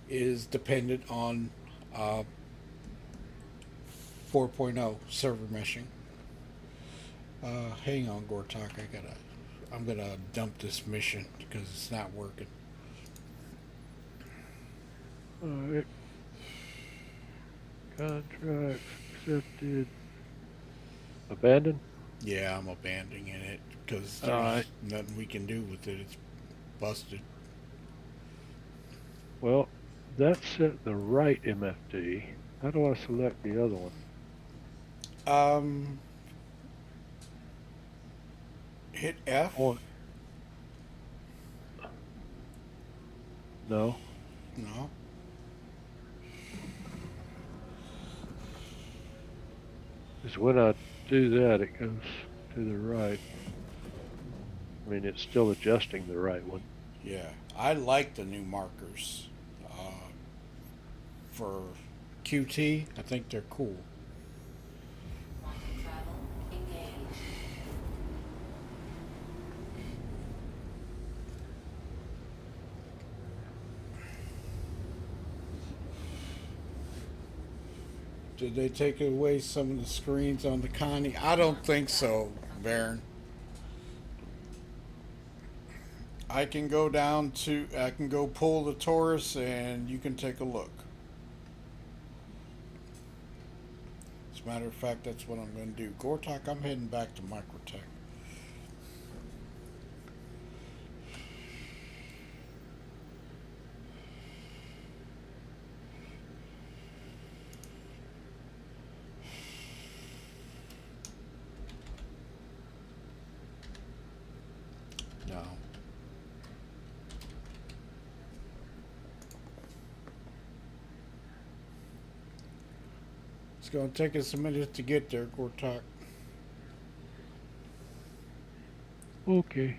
is dependent on 4.0 server meshing. Hang on, Gortok. I'm gonna dump this mission because it's not working. All right. Contract accepted. Abandoned? Yeah, I'm abandoning it because All there's right. nothing we can do with it. It's busted. Well, that's at the right MFD. How do I select the other one? Hit F. No. No. Because when I do that, it goes to the right. I mean, it's still adjusting the right one. Yeah, I like the new markers for QT. I think they're cool. Did they take away some of the screens on the Connie? I don't think so, Baron. I can go pull the Taurus and you can take a look. As a matter of fact, that's what I'm going to do. Gortok, I'm heading back to Microtech. It's gonna take us a minute to get there, Gortok. Okay.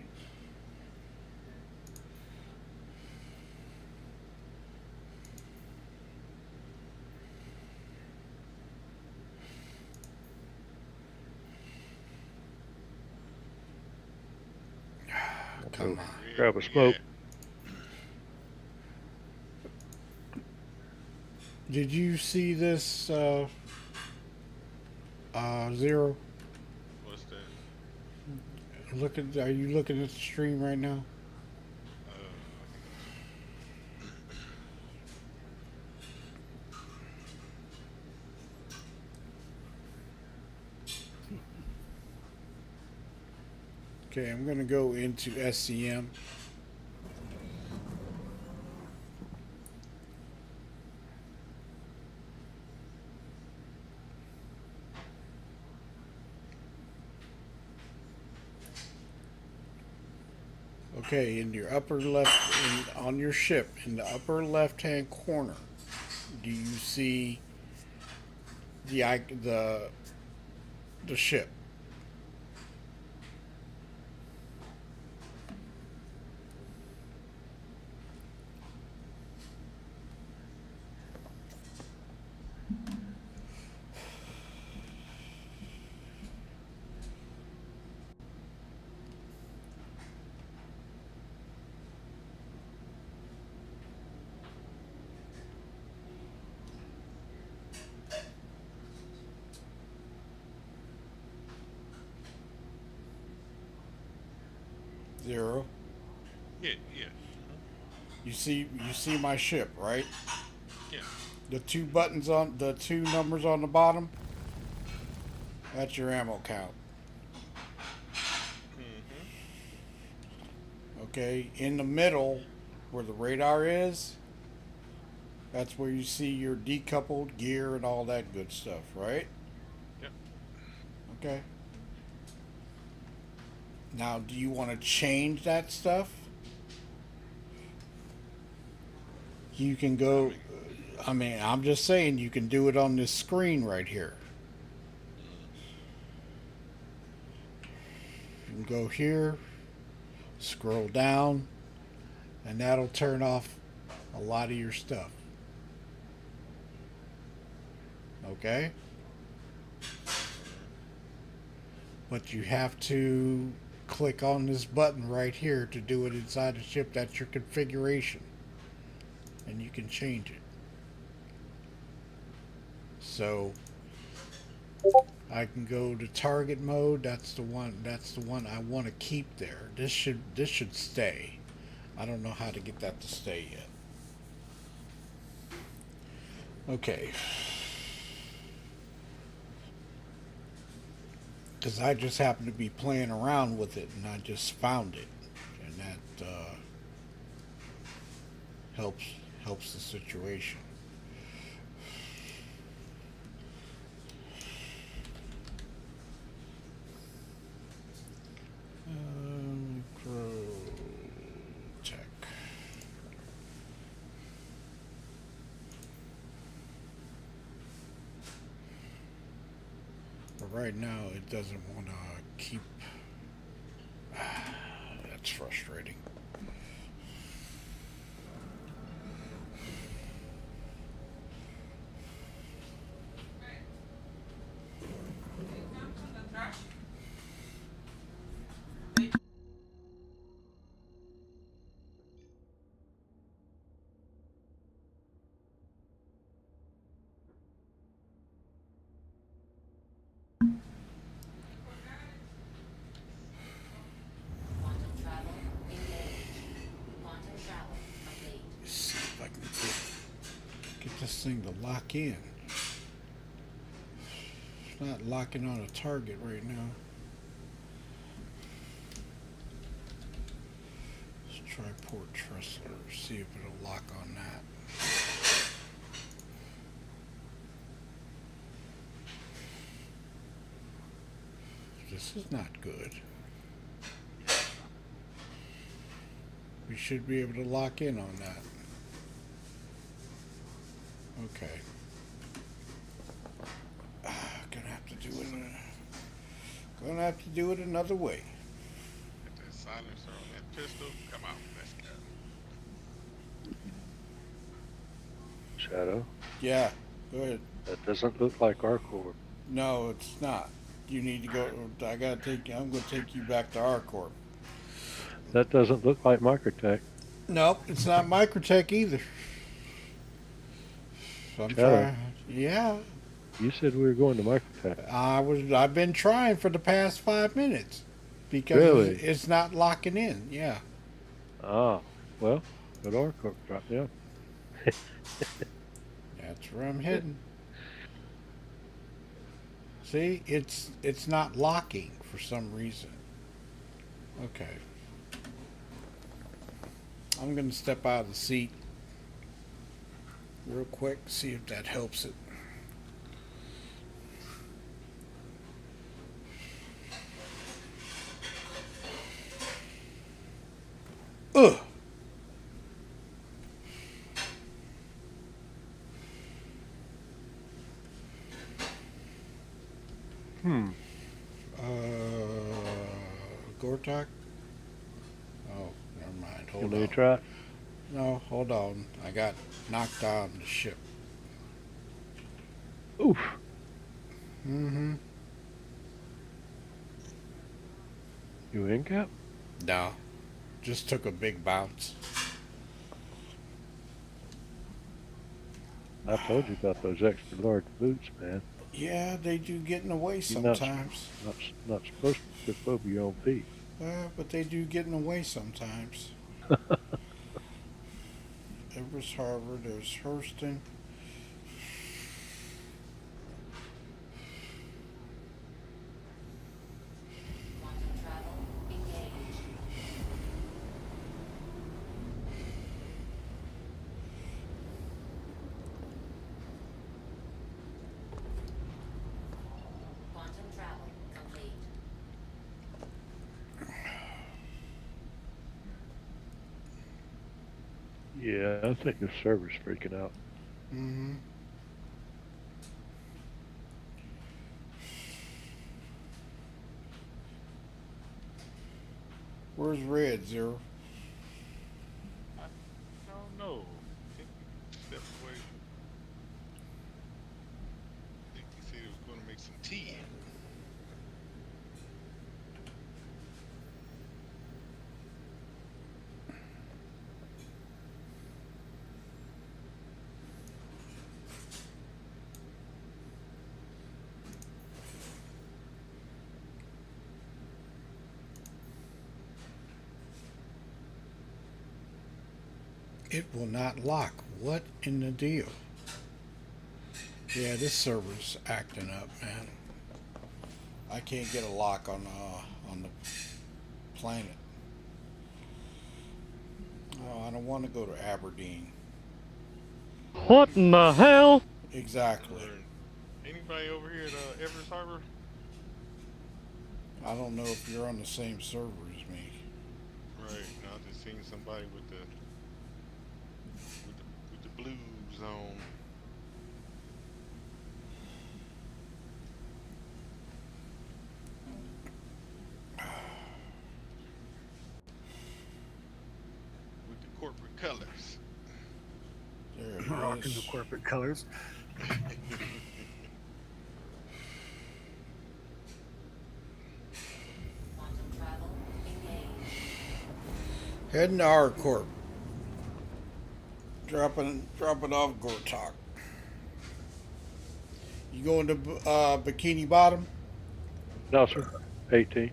Come on. Grab a smoke. Did you see this, Zero? What's that? Are you looking at the stream right now? Okay, I'm gonna go into SCM. Okay, in your upper left, on your ship, in the upper left-hand corner, do you see the ship? Zero. Yeah, yeah. You see my ship, right? Yeah. The two buttons on the two numbers on the bottom. That's your ammo count. Okay, in the middle, where the radar is, that's where you see your decoupled gear and all that good stuff, right? Yep. Okay. Now, do you want to change that stuff? You can go. I mean, I'm just saying you can do it on this screen right here. You can go here, scroll down, and that'll turn off a lot of your stuff. Okay? But you have to click on this button right here to do it inside the ship. That's your configuration. And you can change it. So I can go to target mode. That's the one I want to keep there. This should stay. I don't know how to get that to stay yet. Okay. Because I just happened to be playing around with it and I just found it. And that helps the situation. Tech. But right now it doesn't want to keep. That's frustrating. See if I can get this thing to lock in. It's not locking on a target right now. Let's try Port Tressler, see if it'll lock on that. This is not good. We should be able to lock in on that. Okay. Gonna have to do it another way. Get that silencer on that pistol. Come on, let's go. Shadow. Yeah, go ahead. That doesn't look like our core. No, it's not. You need to go. I'm gonna take you back to our corp. That doesn't look like Microtech. Nope, it's not Microtech either. So I'm Shadow. trying. Yeah, You said we were going to Microtech. I've been trying for the past 5 minutes because Really? it's not locking in. Yeah. Ah, well, go to our core. Drop down. That's where I'm heading. See, it's not locking for some reason. Okay. I'm gonna step out of the seat real quick, see if that helps it. Ugh. Gortok? Oh, never mind. Hold on. Try? No, hold on. I got knocked on the ship. Oof. Mm-hmm. You in, Cap? No. Just took a big bounce. I told you about those extra large boots, man. Yeah, they do get in the way sometimes. Not supposed to trip over your own feet. But they do get in the way sometimes. Everest Harbor, there's Hurston. Yeah, I think the server's freaking out. Mm-hmm. Where's Red, Zero? I don't know. I think he stepped away. I think he said he was going to make some tea. It will not lock. What in the deal? Yeah, this server's acting up, man. I can't get a lock on the planet. Oh, I don't want to go to Aberdeen. What in the hell? Exactly. Anybody over here at Everest Harbor? I don't know if you're on the same server as me. Right. No, I just seen somebody with the blue zone. With the corporate colors. There it Rocking is. the corporate colors. Heading to our corp. Dropping off Gortok. You going to Bikini Bottom? No, sir. 18.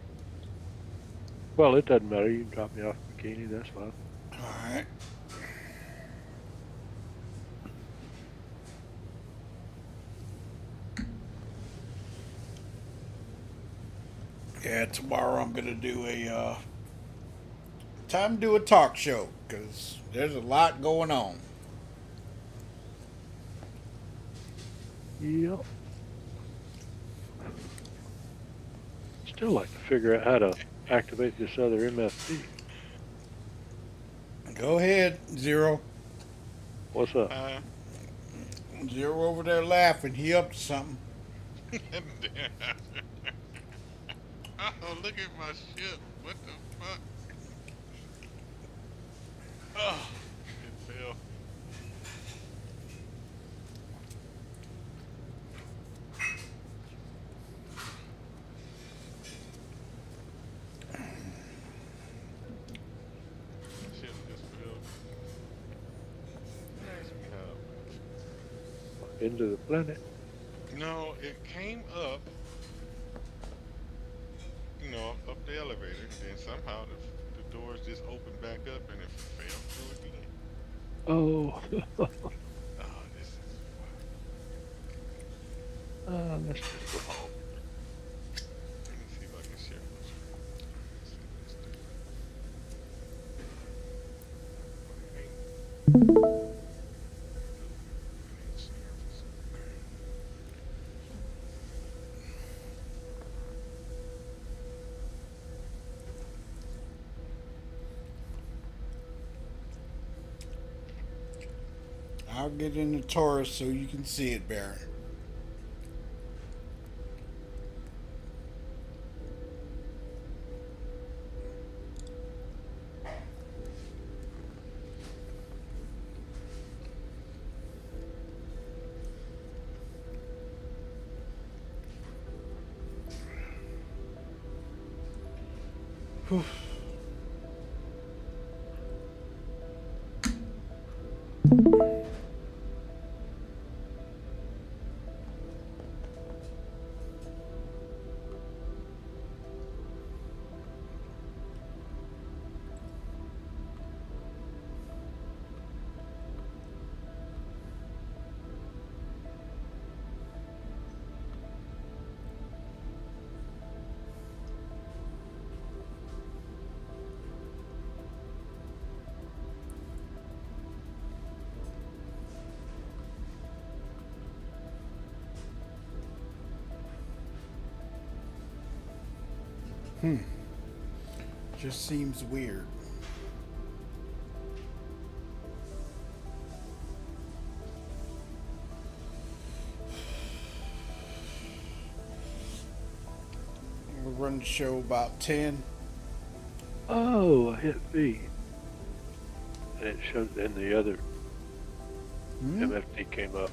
Well, it doesn't matter. You can drop me off Bikini. That's fine. All right. Yeah, tomorrow I'm gonna do a time to do a talk show because there's a lot going on. Yep. Still like to figure out how to activate this other MFT. Go ahead, Zero. What's up? Zero over there laughing. He up to something. Oh, look at my ship. What the fuck? Oh, it fell. Ship just fell. Nice job. Into the planet. No, it came up, up the elevator, and then somehow the doors just opened back up and it fell through again. Oh. Oh, this is That's just wrong. Let me see if I can share my screen. Let's see what it's doing. I'll get in the Taurus so you can see it, Baron. Whew. Just seems weird. We'll run the show about 10. Oh, I hit V. And it showed, then the other MFD came up.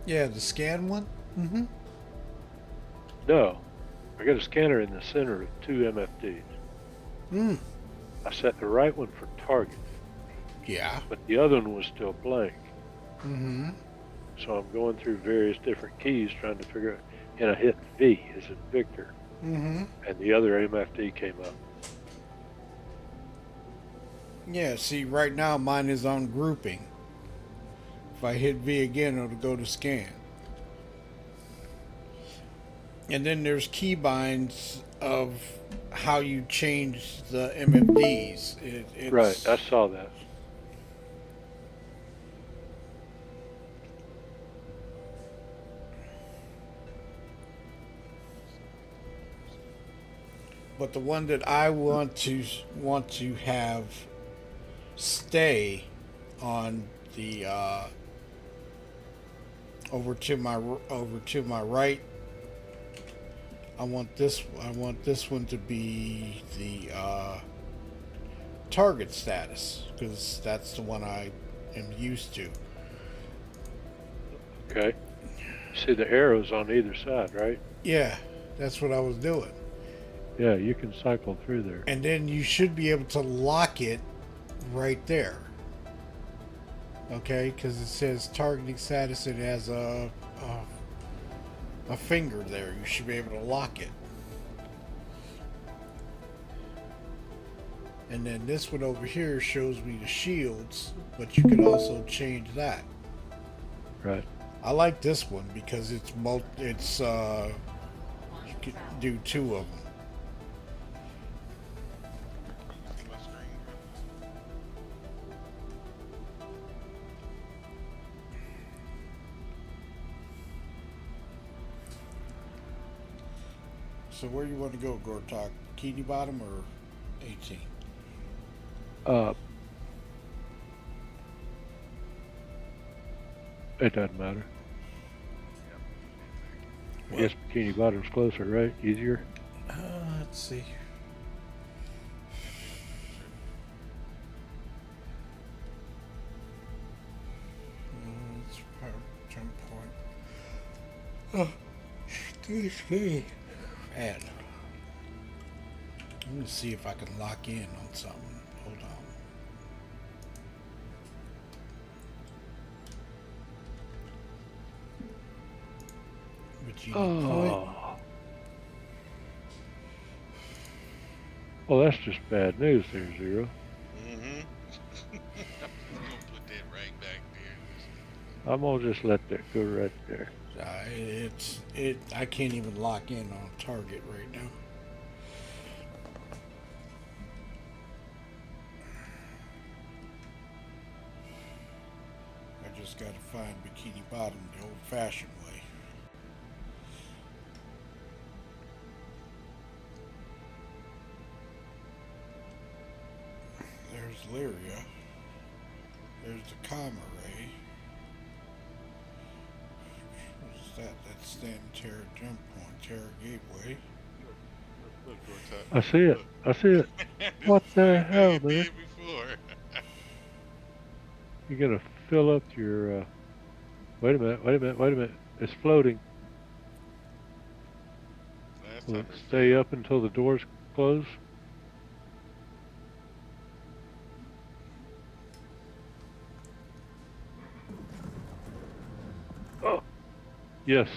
Yeah, the scan one? Mm-hmm. No, I got a scanner in the center of 2 MFDs. I set the right one for target. Yeah. But the other one was still blank. Mm-hmm. So I'm going through various different keys trying to figure out, and I hit V as in Victor. Mm-hmm. And the other MFD came up. Yeah, see, right now mine is on grouping. If I hit V again, it'll go to scan. And then there's keybinds of how you change the MFDs. It's, Right, I saw that. But the one that I want to have stay on the over to my right. I want this one to be the target status, because that's the one I am used to. Okay. See the arrows on either side, right? Yeah, that's what I was doing. Yeah, you can cycle through there. And then you should be able to lock it right there. Okay, because it says targeting status. It has a finger there. You should be able to lock it. And then this one over here shows me the shields, but you can also change that. Right. I like this one because it's you can do 2 of them. So where you want to go, Gortok? Bikini Bottom or 18? It doesn't matter. I What? guess Bikini Bottom's closer, right? Easier. Let's see. It's jump point. Excuse me. Man. Let me see if I can lock in on something. Hold on. Point. Well, that's just bad news there, Zero. Mm-hmm. I'm gonna put that right back there. I'm gonna just let that go right there. I can't even lock in on target right now. I just gotta find Bikini Bottom the old-fashioned way. There's Lyria. There's the comm array. What is that? That's Stanton Terra Jump Point, Terra Gateway. Look, Gortat. I see it. I see it. What the hell, man? You gotta fill up your. Wait a minute. It's floating. Will it stay up until the doors close? Oh, yes.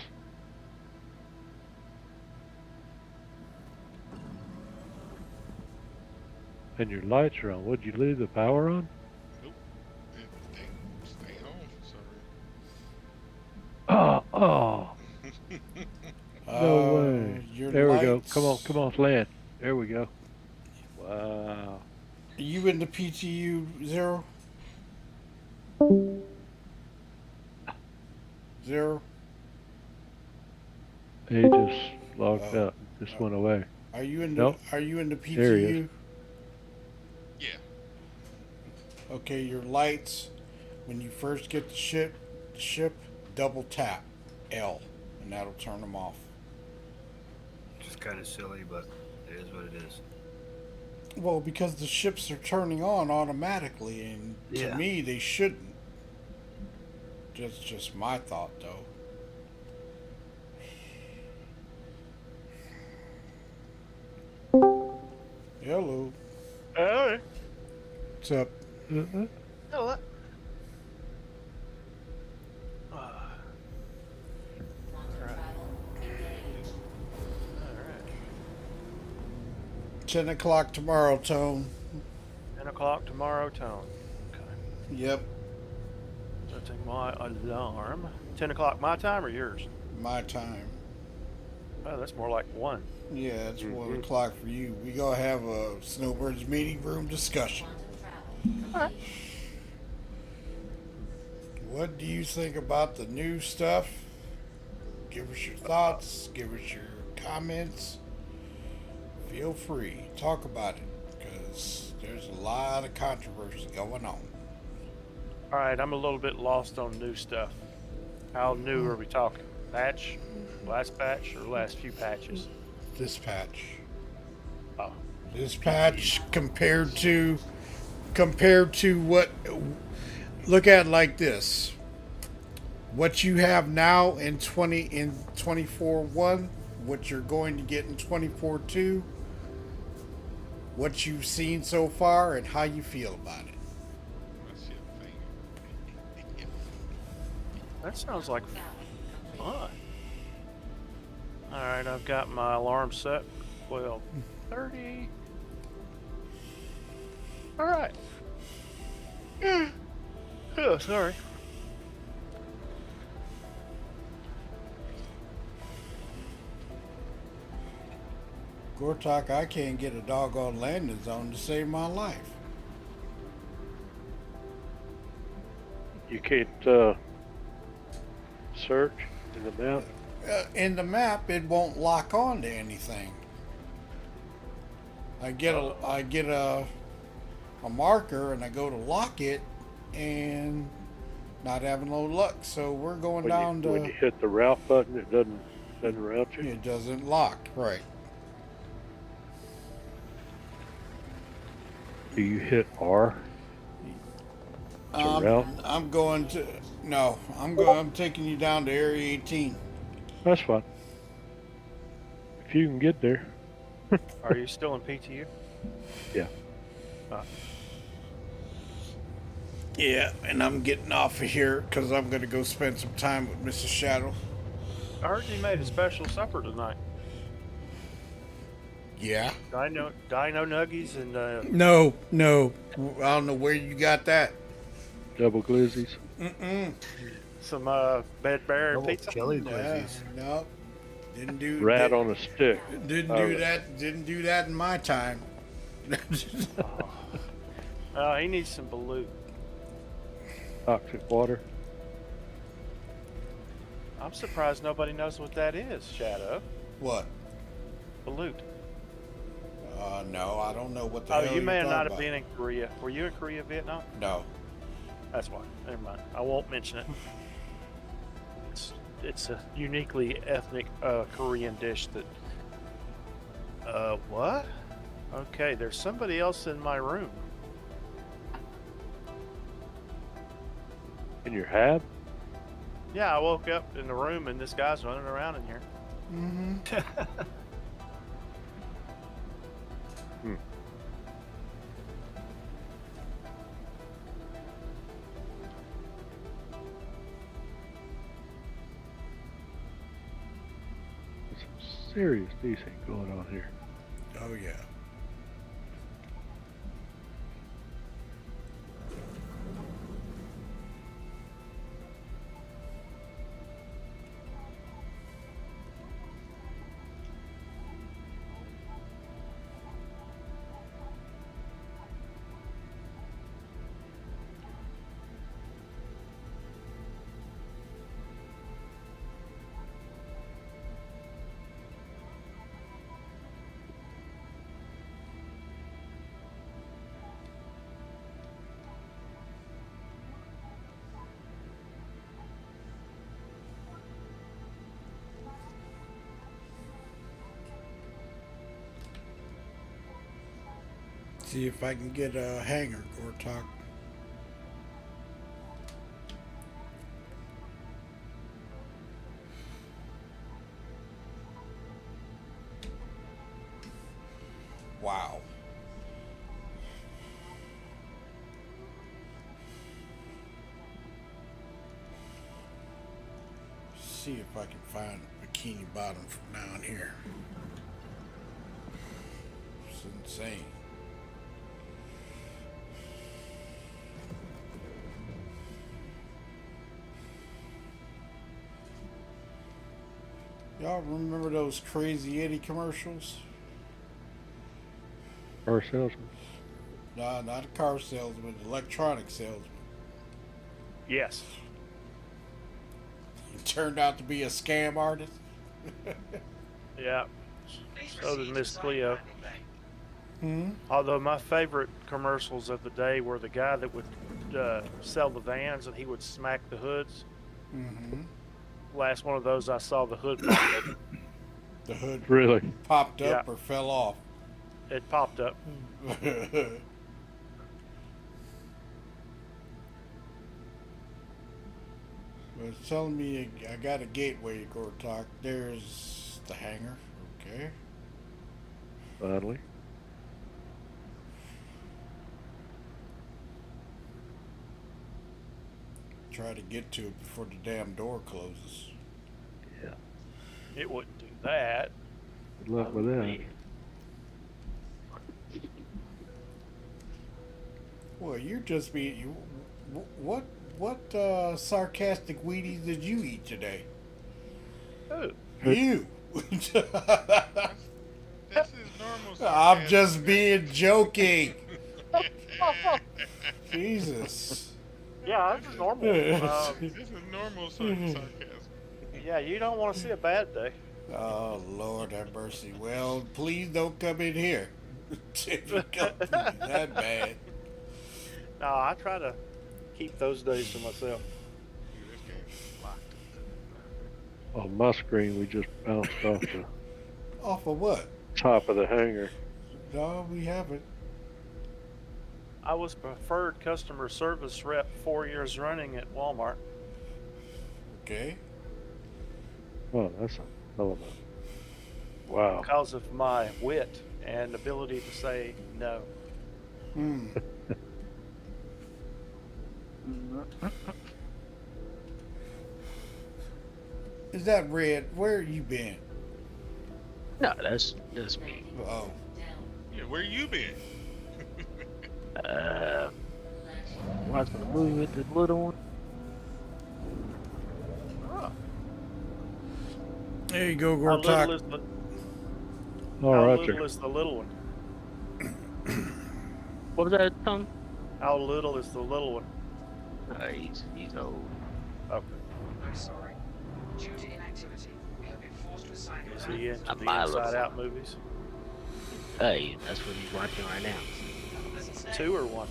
And your lights are on. Would you leave the power on? Nope. Stay home for some reason. Oh. No way. There we go. Come on, land. There we go. Wow. Are you in the PTU, Zero? Zero? He just logged out. Just went away. Are you in the Nope. Are you in the PTU? There he is. Yeah. Okay, your lights, when you first get the ship, double tap L, and that'll turn them off. Just kind of silly, but it is what it is. Well, because the ships are turning on automatically, and to me, they shouldn't. Just my thought, though. Hello. Hey. What's up? Oh, what? 10 o'clock tomorrow, Tone. 10 o'clock tomorrow, Tone. Okay. Yep. Setting my alarm. 10 o'clock my time or yours? My time. Oh, that's more like 1. Yeah, it's 1 o'clock for you. We gonna have a Snowbirds meeting room discussion. Alright. What do you think about the new stuff? Give us your thoughts. Give us your comments. Feel free. Talk about it. Because there's a lot of controversy going on. Alright, I'm a little bit lost on new stuff. How new are we talking? Patch? Last patch or last few patches? This patch. Oh. This patch compared to what, look at it like this. What you have now in 24.1, what you're going to get in 24.2, what you've seen so far, and how you feel about it. That sounds like fun. Alright, I've got my alarm set. 12:30. Alright. Oh, sorry. Gortok, I can't get a doggone landing zone to save my life. You can't search in the map? In the map, it won't lock on to anything. I get a marker and I go to lock it, and not having no luck. So we're going down When to. you hit the route button, it doesn't route you. It doesn't lock, right? Do you hit R to route? I'm going to. No, I'm going. I'm taking you down to Area 18. That's fine. If you can get there. Are you still in PTU? Yeah. Yeah, and I'm getting off of here because I'm going to go spend some time with Mrs. Shadow. I heard you made a special supper tonight. Yeah. Dino nuggies and No. I don't know where you got that. Double glizzies. some bed bear Double pizza. chili glizzies. No. Didn't do Rat on a stick. Didn't do that. Didn't do that in my time. He needs some balut. Toxic water. I'm surprised nobody knows what that is, Shadow. What? Balut. No, I don't know what the Oh, hell you may you're have not talking have been in Korea. Were you in Korea, Vietnam? No. That's why. Never mind. I won't mention it. It's a uniquely ethnic Korean dish that. What? Okay, there's somebody else in my room. In your hab? Yeah, I woke up in the room and this guy's running around in here. Mm-hmm. There's some serious decent going on here. Oh yeah. See if I can get a hanger or talk. Wow. See if I can find a bikini bottom from down here. It's insane. Y'all remember those Crazy Eddie commercials? Car salesman. Nah, not a car salesman, electronic salesman. Yes. He turned out to be a scam artist. Yeah. So did Miss Cleo. Hmm? Although my favorite commercials of the day were the guy that would sell the vans and he would smack the hoods. Mm-hmm. Last one of those I saw the hood pop up. The hood really popped up or fell off. It popped up. Well, it's telling me I got a gateway, Gortok. There's the hangar. Okay. Finally. Try to get to it before the damn door closes. Yeah. It wouldn't do that. Good luck with that. Well, you're just being. What sarcastic Wheaties did you eat today? Who? You. This is normal sarcasm. I'm just being joking. Jesus. Yeah, this is normal. This is normal sarcasm. Yeah, you don't want to see a bad day. Oh, Lord have mercy. Well, please don't come in here. If you come that bad. No, I try to keep those days to myself. On my screen, we just bounced off the Off of what? top of the hangar. No, we haven't. I was preferred customer service rep 4 years running at Walmart. Okay. Oh, that's a hell of a... Wow. Because of my wit and ability to say no. Is that Red? Where you been? No, that's me. Oh. Yeah, where you been? Watching the movie with the little one. Oh. There you go, How Gortak. little is the, All how right, little there. is the little one? What was that, Tongue? How little is the little one? He's old. Okay. I'm sorry. Due to inactivity, we have been forced to assign Is he into Not the my Inside little Out movies? Hey, that's what he's watching right now. 2 or 1?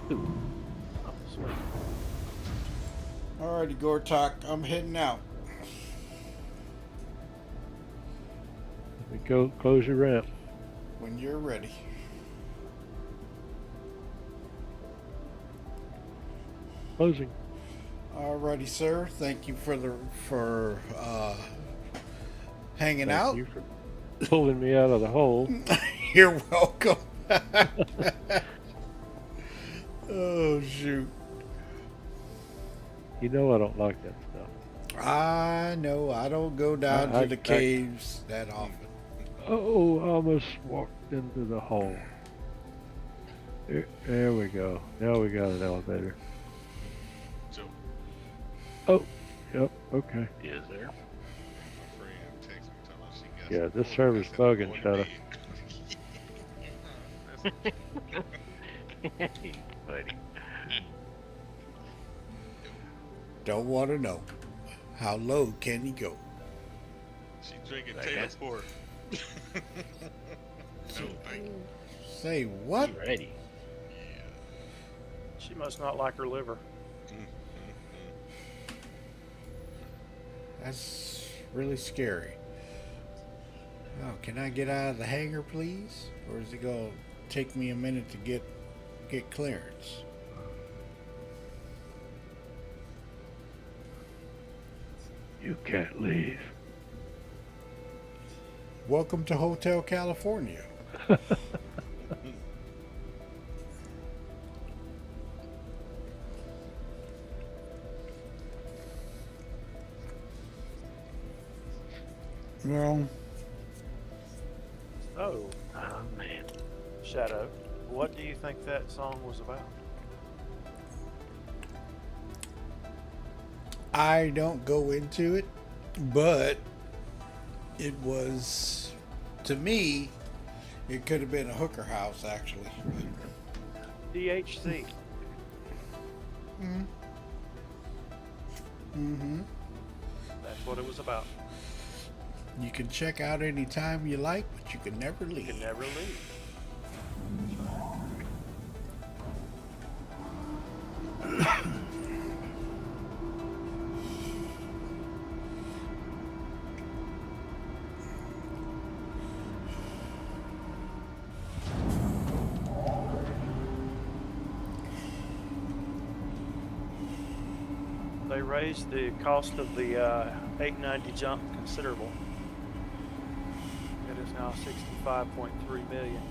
2. Oh, sweet. Alrighty, Gortak. I'm heading out. Let me go close your ramp. When you're ready. Closing. Alrighty, sir. Thank you for hanging Thank out. you for pulling me out of the hole. You're welcome. Oh, shoot. You know I don't like that stuff. I know. I don't go down to the caves that often. Oh, I almost walked into the hole. There we go. Now we got an elevator. So, Oh, yep, okay. Is there? my friend texted me talking about she got Yeah, some this food. server's I said, bugging, "I'm Shadow. going to bed." Buddy. Don't want to know. How low can he go? She drinking I Taylor guess. Port. No, thank you. Say what? You ready? She must not like her liver. That's really scary. Oh, can I get out of the hangar, please? Or is it gonna take me a minute to get clearance? You can't leave. Welcome to Hotel California. Well, Oh, Oh, man. Shadow, what do you think that song was about? I don't go into it, but it was, to me, it could have been a hooker house, actually. DHC. Mm-hmm. That's what it was about. You can check out anytime you like, but you can never You leave. can never leave. They raised the cost of the 890 jump considerable. It is now 65.3 million.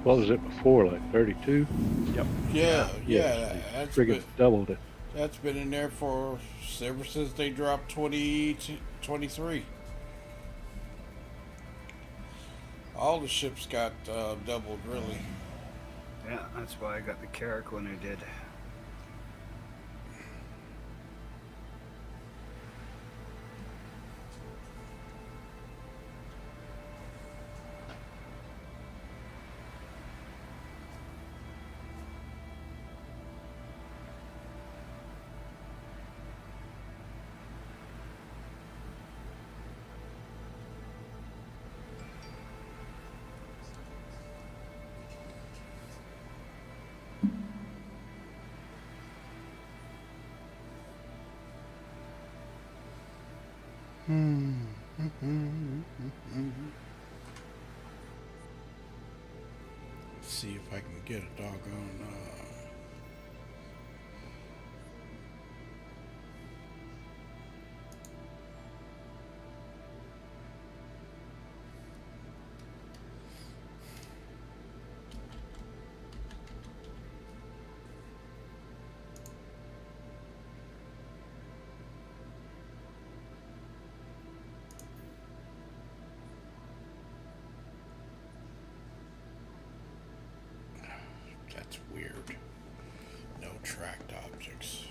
What was it before, like 32? Yep. Yeah, they that's friggin' been, doubled it. that's been in there for ever since they dropped 23. All the ships got doubled, really. Yeah, that's why I got the Carrack when I did. See if I can get a doggone. That's weird. No tracked objects.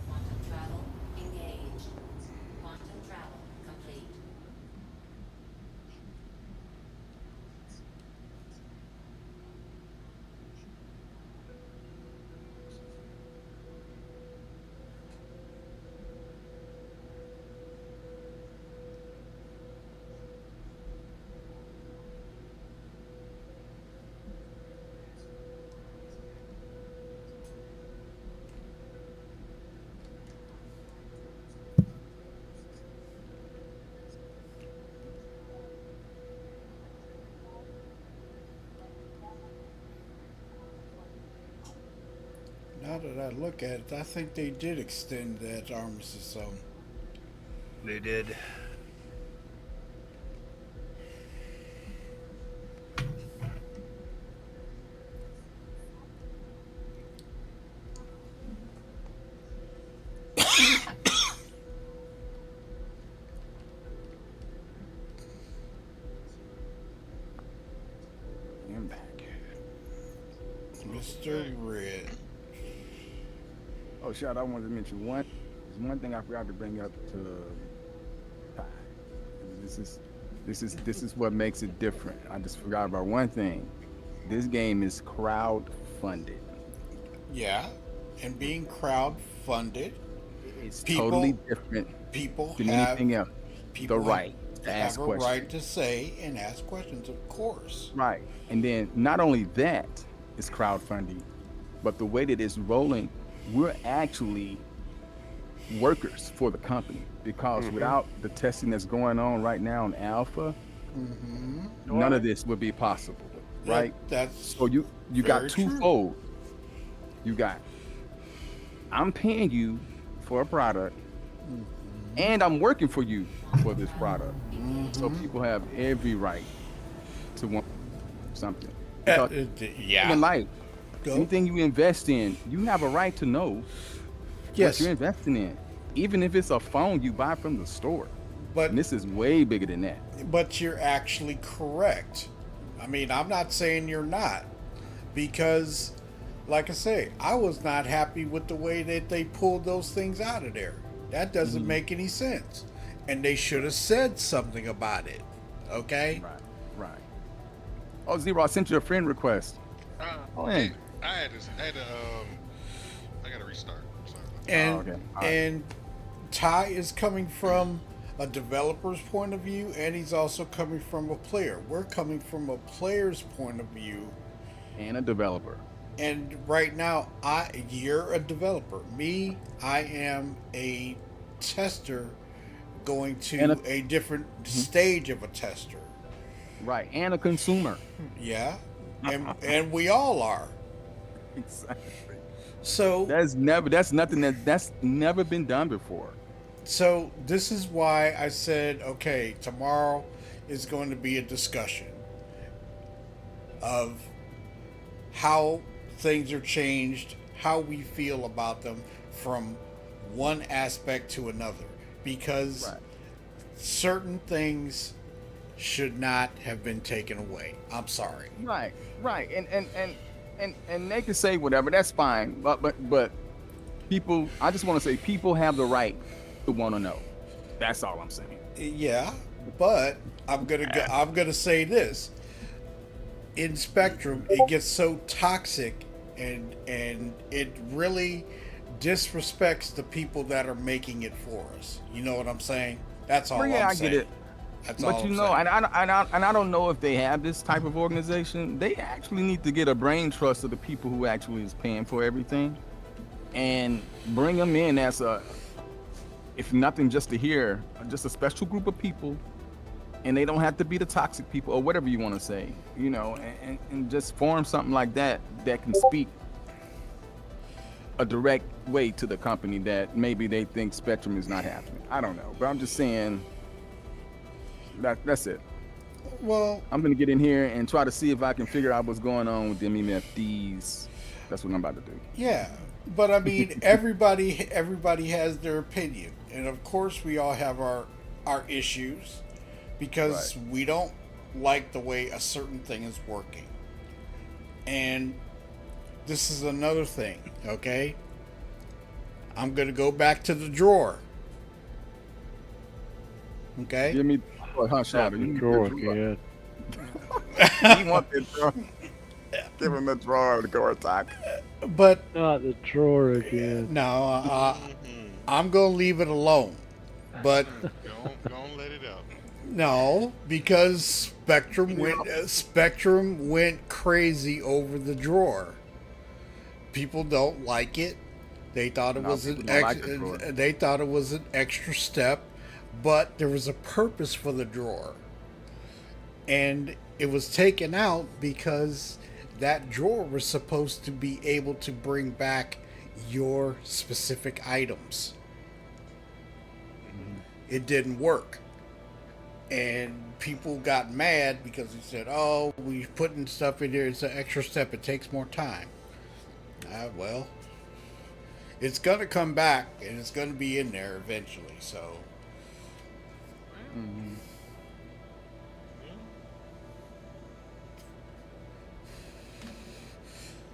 Quantum travel engaged. Quantum travel complete. Now that I look at it, I think they did extend that armistice zone. They did. I'm back. Mr. Red. Oh, shit! I wanted to mention one thing I forgot to bring up to. This is what makes it different. I just forgot about one thing. This game is crowd funded. Yeah, and being crowd funded, it's totally different. People than have anything else. people The right to ask have a questions. right to say and ask questions, of course. Right. And then not only that is crowdfunding, but the way that it's rolling, we're actually workers for the company because without the testing that's going on right now in alpha, none of this would be possible. Right? That's so you got very true. twofold. You got I'm paying you for a product and I'm working for you for this product. So people have every right to want something. Because yeah. in life, Go. anything you invest in, you have a right to know Yes. what you're investing in. Even if it's a phone you buy from the store. But and this is way bigger than that. But you're actually correct. I mean, I'm not saying you're not. Because, like I say, I was not happy with the way that they pulled those things out of there. That doesn't make any sense. And they should have said something about it. Okay? Right. Oh, Zero, I sent you a friend request. I gotta restart. Sorry. And and Ty is coming from a developer's point of view, and he's also coming from a player. We're coming from a player's point of view, and a developer. And right now, you're a developer. Me, I am a tester, going to a different stage of a tester. Right, and a consumer. Yeah, and we all are. Exactly. So that's never been done before. So this is why I said, okay, tomorrow is going to be a discussion of how things are changed, how we feel about them from one aspect to another, because certain things should not have been taken away. I'm sorry. Right. And they can say whatever, that's fine. But people, I just want to say people have the right to want to know. That's all I'm saying. Yeah, but I'm gonna say this. In Spectrum, it gets so toxic, and it really disrespects the people that are making it for us. You know what I'm saying? That's all Well, yeah, I'm I saying. get it. That's But all you I'm know, saying. and I don't know if they have this type of organization. They actually need to get a brain trust of the people who actually is paying for everything, and bring them in as a, if nothing, just to hear, just a special group of people, and they don't have to be the toxic people or whatever you want to say, you know, and just form something like that that can speak a direct way to the company that maybe they think Spectrum is not happening. I don't know, but I'm just saying that's it. Well, I'm gonna get in here and try to see if I can figure out what's going on with them MFDs. That's what I'm about to do. Yeah, but I mean, everybody has their opinion, and of course, we all have our issues because we don't like the way a certain thing is working. And this is another thing, okay? I'm gonna go back to the drawer. Okay. Give me Shadow. The drawer again. He want the drawer. Give him the drawer to go attack. But not the drawer again. No, I'm gonna leave it alone. But don't let it out. No, because Spectrum went crazy over the drawer. People don't like it. They thought it was they thought it was an extra step, but there was a purpose for the drawer. And it was taken out because that drawer was supposed to be able to bring back your specific items. It didn't work. And people got mad because he said, "Oh, we're putting stuff in there. It's an extra step. It takes more time." Well, it's gonna come back, and it's gonna be in there eventually. So,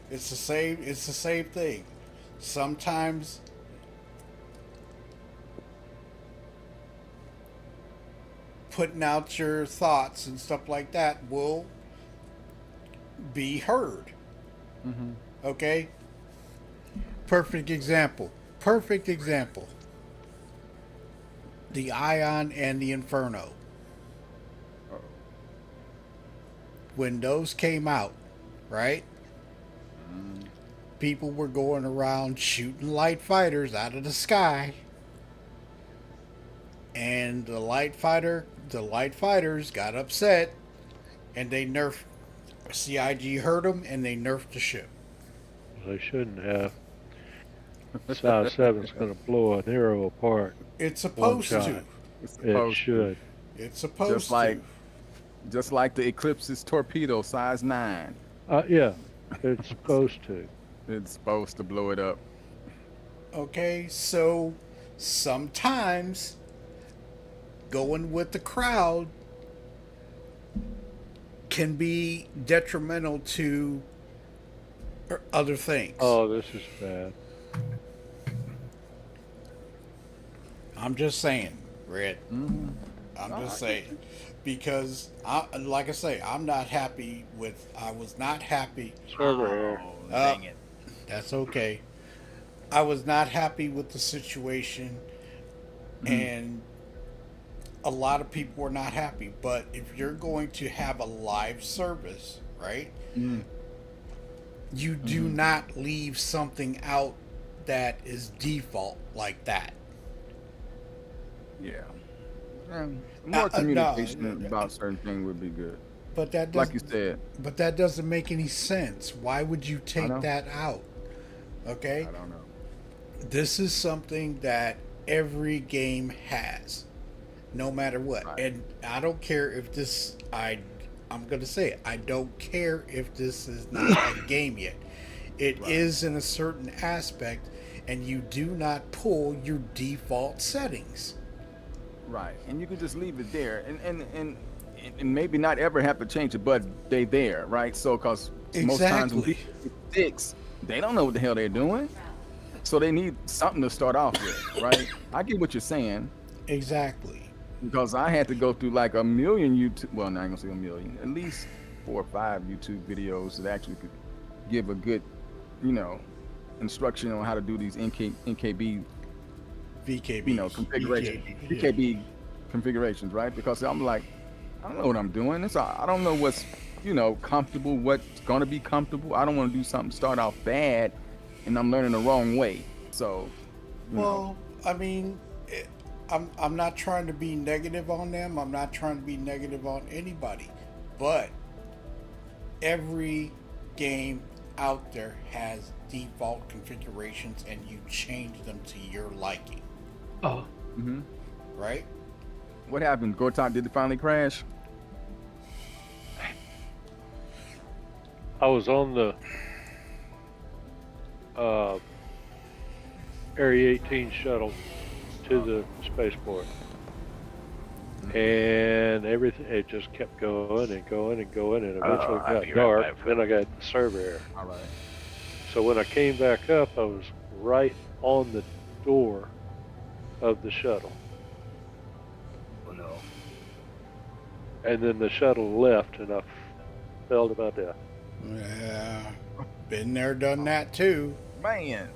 it's the same. It's the same thing. Sometimes putting out your thoughts and stuff like that will be heard. Okay? Perfect example. The Ion and the Inferno. When those came out, right? People were going around shooting light fighters out of the sky. And the light fighters got upset, and they nerfed. CIG heard them, and they nerfed the ship. They shouldn't have. Size 7's going to blow an arrow apart. It's supposed to. It should. It's supposed to. Just like the Eclipse's torpedo, size 9. Yeah, it's supposed to. It's supposed to blow it up. Okay, so sometimes going with the crowd can be detrimental to other things. Oh, this is bad. I'm just saying, Red. I'm just saying. Because, like I say, I'm not happy with... I was not happy... Server error. Dang it. That's okay. I was not happy with the situation, and a lot of people were not happy. But if you're going to have a live service, right? You do not leave something out that is default like that. Yeah. More communication about certain things would be good. But that like you said. But that doesn't make any sense. Why would you take that out? Okay? I don't know. This is something that every game has, no matter what. Right. And I don't care if this, I'm going to say it, I don't care if this is not a game yet. It is in a certain aspect, and you do not pull your default settings. Right. And you can just leave it there. And maybe not ever have to change it, but they there, right? So, because most times when people fix, they don't know what the hell they're doing. So they need something to start off with, right? I get what you're saying. Exactly. Because I had to go through like a million YouTube. Well, not gonna say a million. At least 4 or 5 YouTube videos that actually could give a good, you know, instruction on how to do these NKB, VKB. you know, configuration, VKB configurations, right? Because I'm like, I don't know what I'm doing. I don't know what's, you know, comfortable, what's gonna be comfortable. I don't want to do something start off bad, and I'm learning the wrong way. So, you know. Well, I mean, I'm not trying to be negative on them. I'm not trying to be negative on anybody, but every game out there has default configurations, and you change them to your liking. Oh. Mm-hmm. Right? What happened? Gortok, did it finally crash? I was on the Area 18 shuttle to the spaceport, and everything, it just kept going and going and going, and eventually it got dark. Then I got the server error. All right. So when I came back up, I was right on the door of the shuttle. Oh no. And then the shuttle left, and I fell to my death. Yeah, been there, done that too. Man.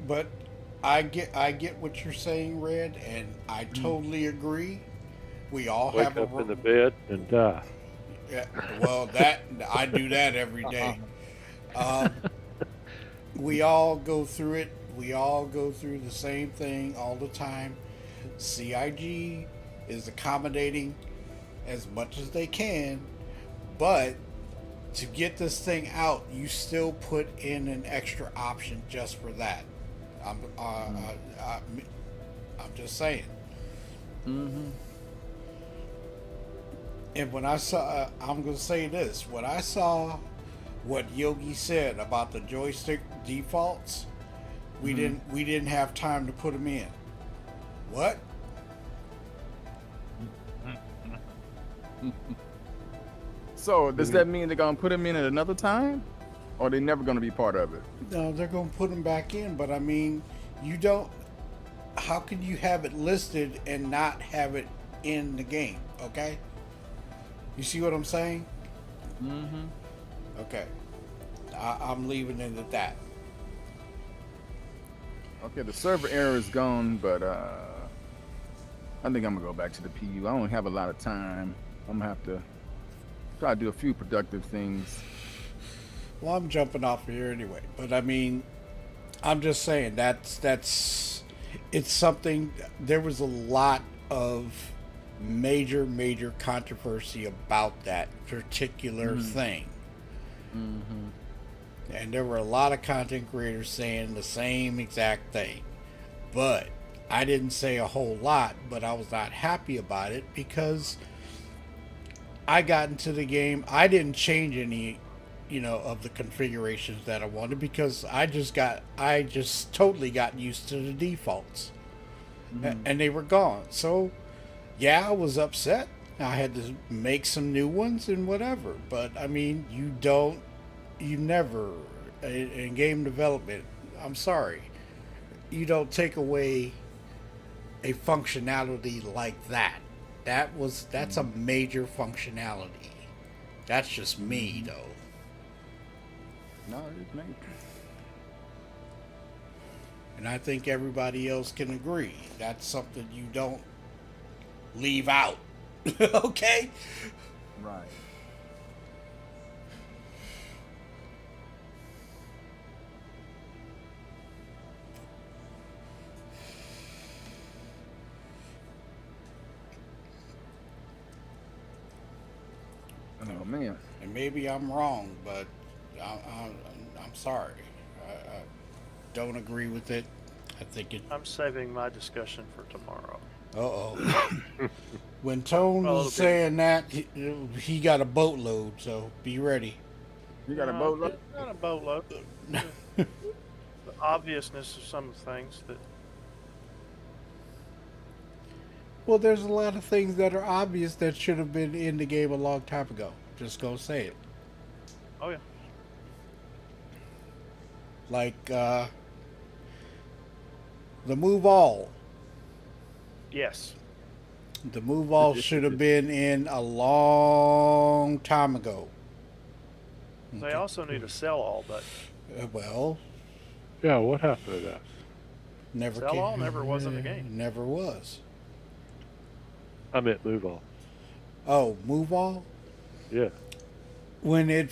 But I get what you're saying, Red, and I totally agree. We all Wake have up in the bed and die. Yeah, well, that I do that every day. We all go through it. We all go through the same thing all the time. CIG is accommodating as much as they can, but to get this thing out, you still put in an extra option just for that. I'm just saying. Mm-hmm. And when I saw, I'm gonna say this: when I saw what Yogi said about the joystick defaults, we didn't have time to put them in. What? So does that mean they're gonna put them in at another time, or they never gonna be part of it? No, they're gonna put them back in. But I mean, you don't. How can you have it listed and not have it in the game? Okay. You see what I'm saying? Mm-hmm. Okay. I'm leaving it at that. Okay, the server error is gone, but I think I'm gonna go back to the PU. I don't have a lot of time. I'm gonna have to try to do a few productive things. Well, I'm jumping off of here anyway. But I mean, I'm just saying it's something. There was a lot of major controversy about that particular thing. Mm-hmm. And there were a lot of content creators saying the same exact thing. But I didn't say a whole lot, but I was not happy about it because I got into the game. I didn't change any, of the configurations that I wanted because I just totally got used to the defaults. And they were gone. So, yeah, I was upset. I had to make some new ones and whatever. But, I mean, you never, in game development, I'm sorry, you don't take away a functionality like that. That's a major functionality. That's just me, though. No, it's major. And I think everybody else can agree. That's something you don't leave out. Okay? Right. Oh man. And maybe I'm wrong, but I'm sorry. I don't agree with it. I think it. I'm saving my discussion for tomorrow. Uh-oh. When Tone was saying that, he got a boatload, so be ready. You got a boatload? Not a boatload. The obviousness of some things that. Well, there's a lot of things that are obvious that should have been in the game a long time ago. Just go say it. Oh yeah. Like the move all. Yes. The move all should have been in a long time ago. They also need a sell all button. Well, Yeah, what happened to that? never Sell all never was in the game. Never was. I meant move all. Oh, move all. Yeah. When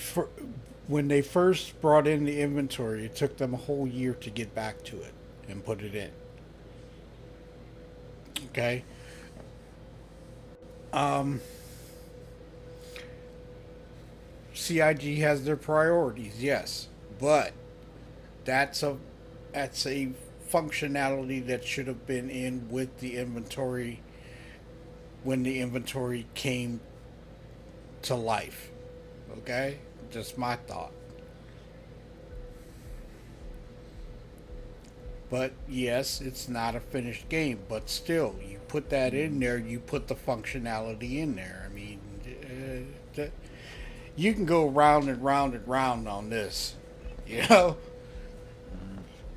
when they first brought in the inventory, it took them a whole year to get back to it and put it in. Okay. CIG has their priorities, yes, but that's a functionality that should have been in with the inventory when the inventory came to life. Okay, just my thought. But yes, it's not a finished game, but still, you put that in there, you put the functionality in there. I mean, you can go round and round and round on this, you know?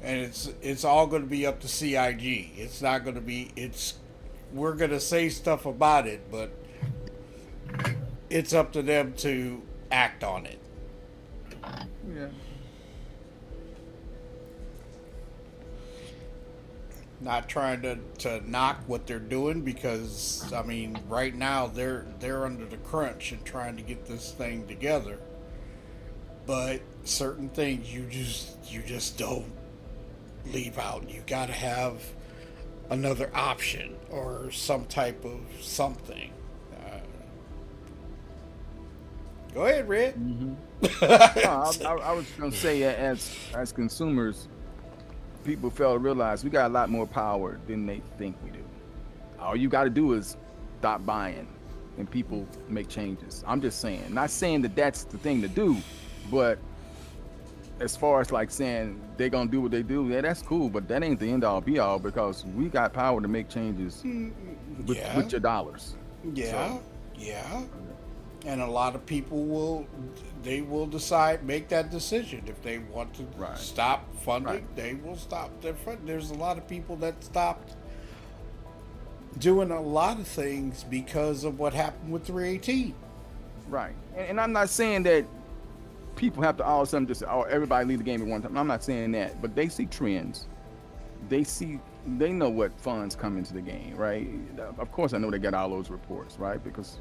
And it's all going to be up to CIG. It's not going to be, we're going to say stuff about it, but it's up to them to act on it. Yeah. Not trying to knock what they're doing, because I mean right now they're under the crunch and trying to get this thing together. But certain things you just don't leave out. You got to have another option or some type of something. Go ahead, Red. I was gonna say, as consumers, people fail to realize we got a lot more power than they think we do. All you got to do is stop buying, and people make changes. I'm just saying, not saying that that's the thing to do, but as far as like saying they're gonna do what they do, yeah, that's cool, but that ain't the end all be all, because we got power to make changes with your dollars. Yeah, so. Yeah. And a lot of people will decide, make that decision. If they want to stop funding, they will stop their funding. There's a lot of people that stopped doing a lot of things because of what happened with 318. Right. And I'm not saying that people have to all of a sudden just, everybody leave the game at one time. I'm not saying that, but they see trends. They know what funds come into the game, right? Of course, I know they got all those reports, right? Because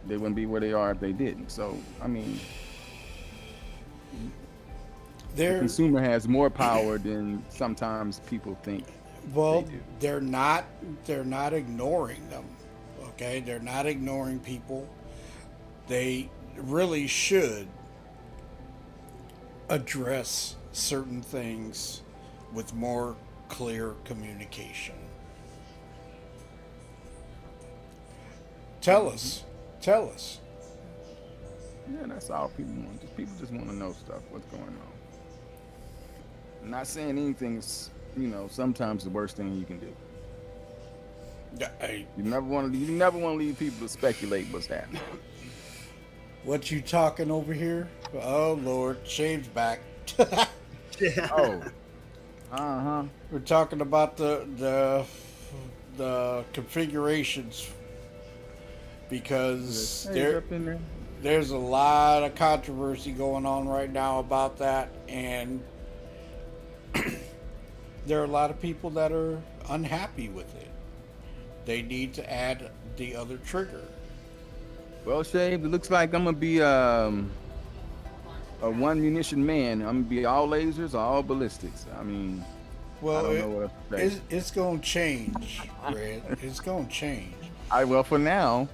they wouldn't be where they are if they didn't. So, I mean, the consumer has more power than sometimes people think. Well, they're not ignoring them. Okay, they're not ignoring people. They really should address certain things with more clear communication. Tell us. Yeah, that's all people want. People just want to know stuff, what's going on. I'm not saying anything's, sometimes the worst thing you can do. You never want to leave people to speculate what's happening. What you talking over here? Oh Lord, Shane's back. Oh. We're talking about the configurations, because there's a lot of controversy going on right now about that, and there are a lot of people that are unhappy with it. They need to add the other trigger. Well, Shave, it looks like I'm gonna be a one munition man. I'm gonna be all lasers, all ballistics. I mean, well, I don't know what else to say. It's gonna change, Red. It's gonna change. Well, for now,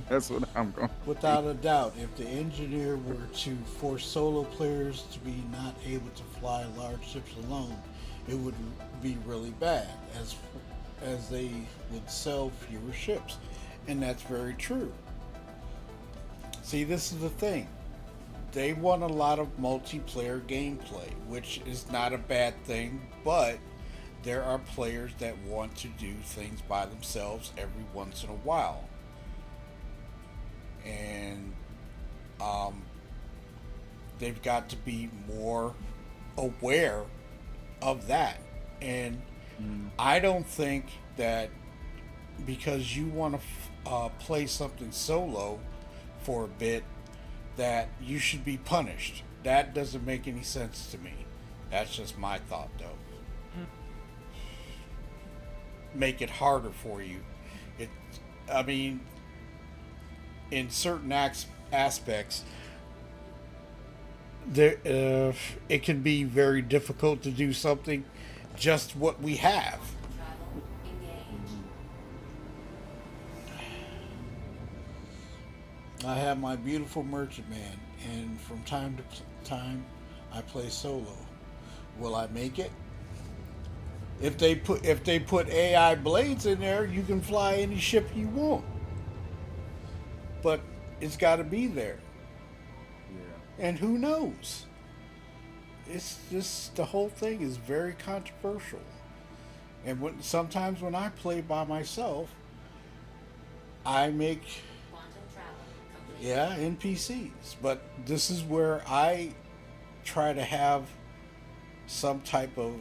that's what I'm going. Without a doubt, if the engineer were to force solo players to be not able to fly large ships alone, it would be really bad, as they would sell fewer ships. And that's very true. See, this is the thing. They want a lot of multiplayer gameplay, which is not a bad thing, but there are players that want to do things by themselves every once in a while. And they've got to be more aware of that. And I don't think that because you want to play something solo for a bit that you should be punished. That doesn't make any sense to me. That's just my thought, though. Make it harder for you. I mean, in certain aspects, it can be very difficult to do something just what we have. I have my beautiful merchantman, and from time to time, I play solo. Will I make it? If they put AI blades in there, you can fly any ship you want. But it's got to be there. Yeah. And who knows? It's just the whole thing is very controversial. And sometimes when I play by myself, I make NPCs. But this is where I try to have some type of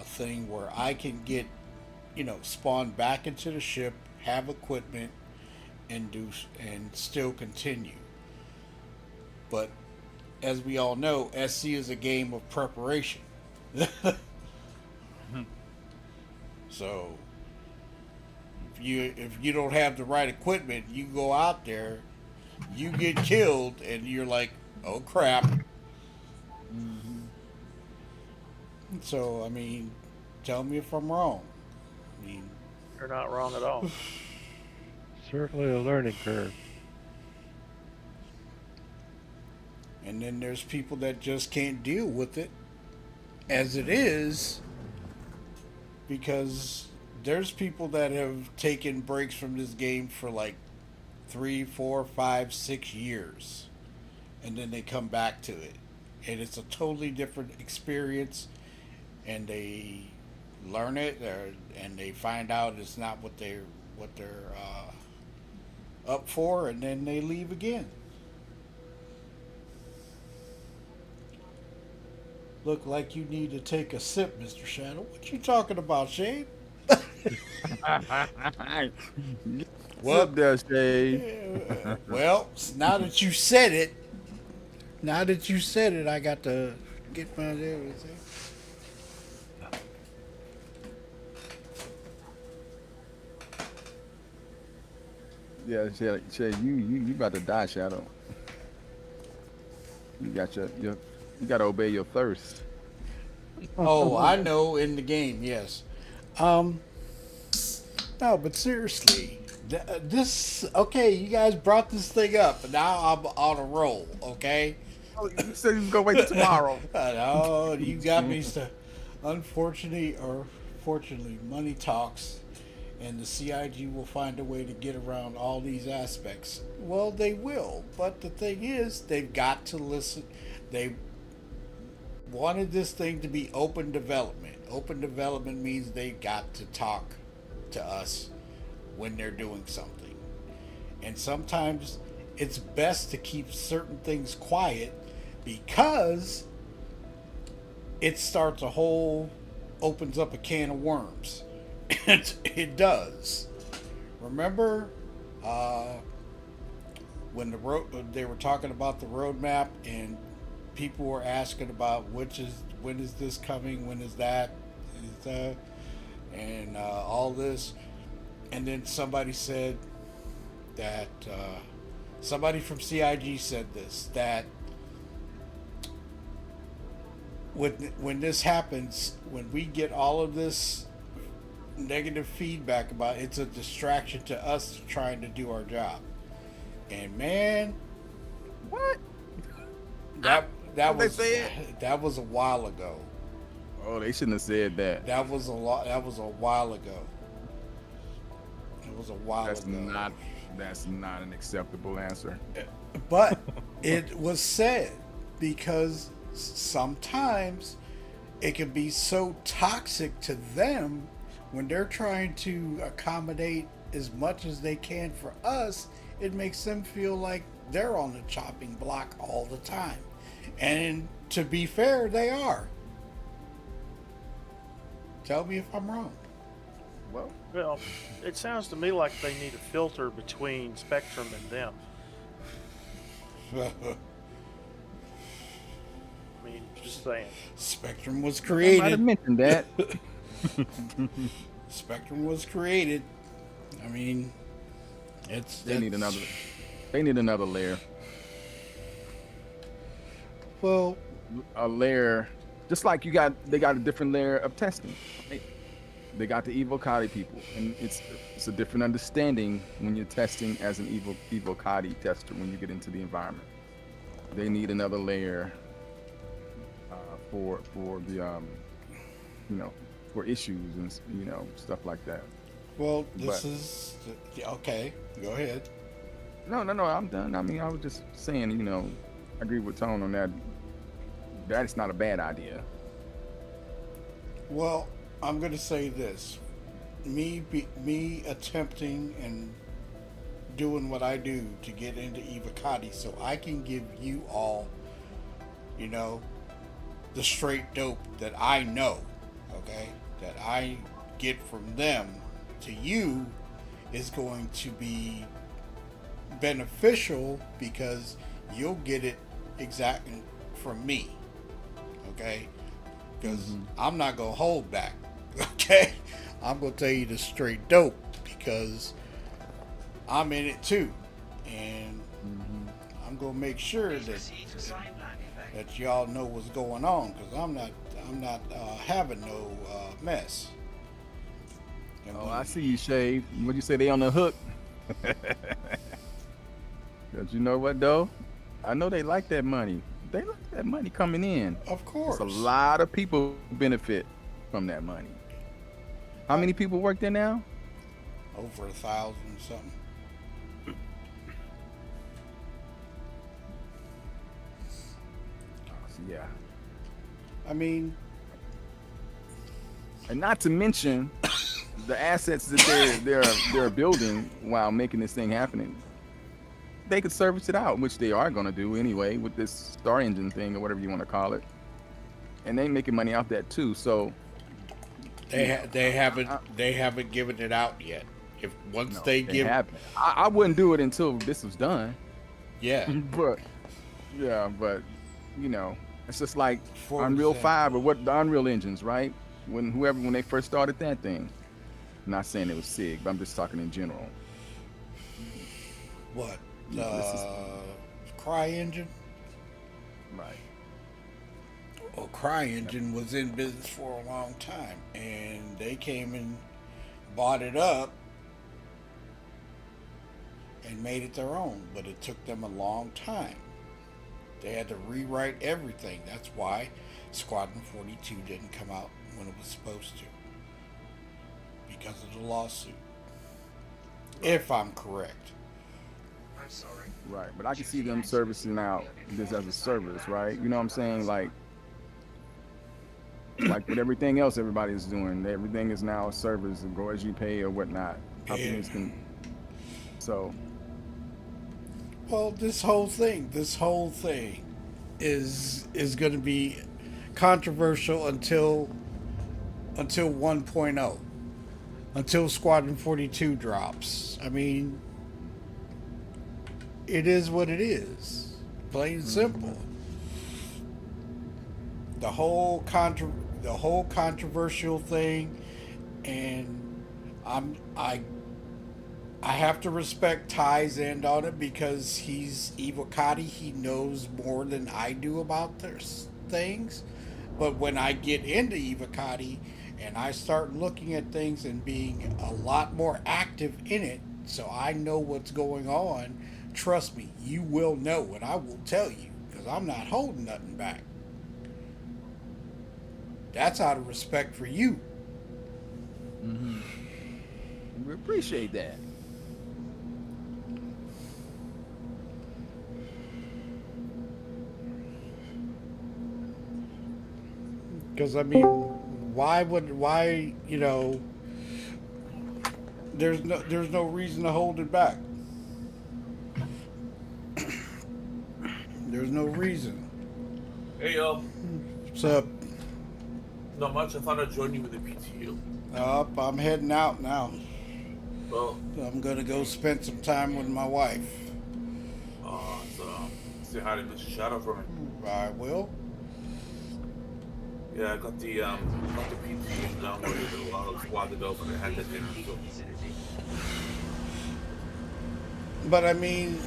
thing where I can get, spawn back into the ship, have equipment, and still continue. But as we all know, SC is a game of preparation. So if you don't have the right equipment, you go out there, you get killed, and you're like, oh crap. So I mean, tell me if I'm wrong. I mean, you're not wrong at all. Certainly a learning curve. And then there's people that just can't deal with it as it is, because there's people that have taken breaks from this game for like 3, 4, 5, 6 years, and then they come back to it, and it's a totally different experience, and they learn it, and they find out it's not what they're up for, and then they leave again. Look like you need to take a sip, Mr. Shadow. What you talking about, Shane? What's up there, Shane? Well, now that you said it, I got to get my everything. Yeah, Shay, you about to die, Shadow. You got you got to obey your thirst. Oh, I know, in the game, yes. No, but seriously, okay, you guys brought this thing up, and now I'm on a roll, okay? Oh, you said you was gonna wait till tomorrow. No, you got me. Unfortunately, or fortunately, money talks, and the CIG will find a way to get around all these aspects. Well, they will, but the thing is, they've got to listen. They wanted this thing to be open development. Open development means they've got to talk to us when they're doing something. And sometimes it's best to keep certain things quiet because it starts opens up a can of worms. It does. Remember when they were talking about the roadmap, and people were asking about when is this coming, when is that, and all this, and then somebody said that somebody from CIG said this, that when this happens, when we get all of this negative feedback about it's a distraction to us trying to do our job. And man, what? That was a while ago. Oh, they shouldn't have said that. That was a while ago. It was a while ago. That's not an acceptable answer. But it was said because sometimes it can be so toxic to them when they're trying to accommodate as much as they can for us. It makes them feel like they're on the chopping block all the time. And to be fair, they are. Tell me if I'm wrong. Well, it sounds to me like they need a filter between Spectrum and them. I mean, just saying. Spectrum was I created. might have mentioned that. Spectrum was created. I mean, They need another. They need another layer. Well, a layer, just like they got a different layer of testing. Right? They got the Evocati people, and it's a different understanding when you're testing as an Evocati tester when you get into the environment. They need another layer for the for issues and stuff like that. Well, this is okay. Go ahead. No, I'm done. I mean, I was just saying, I agree with Tone on that. That's not a bad idea. Well, I'm going to say this. Me attempting and doing what I do to get into Evocati so I can give you all, the straight dope that I know, okay, that I get from them to you is going to be beneficial because you'll get it exactly from me, okay? Because I'm not gonna hold back, okay? I'm gonna tell you the straight dope because I'm in it too, and I'm gonna make sure that y'all know what's going on because I'm not having no mess. Oh, I see you, Shave. What'd you say? They on the hook? Cause you know what though? I know they like that money. They like that money coming in. Of course. There's a lot of people benefit from that money. How many people work there now? Over 1,000 something. Yeah. I mean, and not to mention the assets that they're building while making this thing happening. They could service it out, which they are going to do anyway with this Star Engine thing or whatever you want to call it, and they making money off that too. So they haven't given it out yet. If once they give, I wouldn't do it until this was done. Yeah, but it's just like Unreal 5 or what the Unreal engines, right? When they first started that thing. I'm not saying it was SIG, but I'm just talking in general. What? Cry Engine? Right. Well, Cry Engine was in business for a long time, and they came and bought it up and made it their own, but it took them a long time. They had to rewrite everything. That's why Squadron 42 didn't come out when it was supposed to, because of the lawsuit. If I'm correct. I'm sorry. Right, but I can see them servicing out this as a service, right? You know what I'm saying? Like with everything else everybody's doing, everything is now a service, and go as you pay or whatnot. Companies can. So. Well, this whole thing is going to be controversial until 1.0, until Squadron 42 drops. I mean, it is what it is, plain and simple. The whole controversial thing, and I have to respect Ty's end on it because he's Evocati. He knows more than I do about those things. But when I get into Evocati and I start looking at things and being a lot more active in it, so I know what's going on, trust me, you will know, and I will tell you because I'm not holding nothing back. That's out of respect for you. We appreciate that. Because I mean, there's no reason to hold it back. There's no reason. Hey, What's up? not much. I thought I'd join you with the PTU. Up, I'm heading out now. Well, I'm gonna go spend some time with my wife. Say hi to Mr. Shadow for me. I will. Yeah, I got the PTU downloaded a while ago, but I had that dinner. So. But I mean,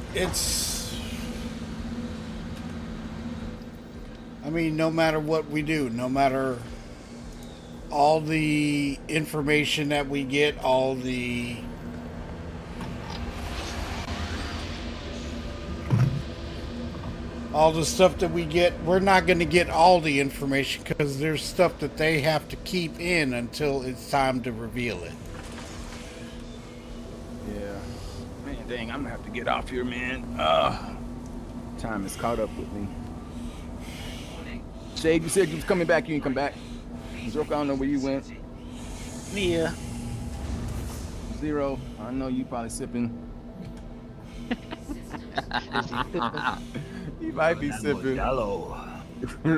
no matter what we do, no matter all the information that we get, all the stuff that we get, we're not going to get all the information because there's stuff that they have to keep in until it's time to reveal it. Yeah. Man, dang, I'm gonna have to get off here, man. Time has caught up with me. Shade, you said you was coming back. You ain't come back. Joke, I don't know where you went. Yeah. Zero, I know you probably sipping. He might be sipping.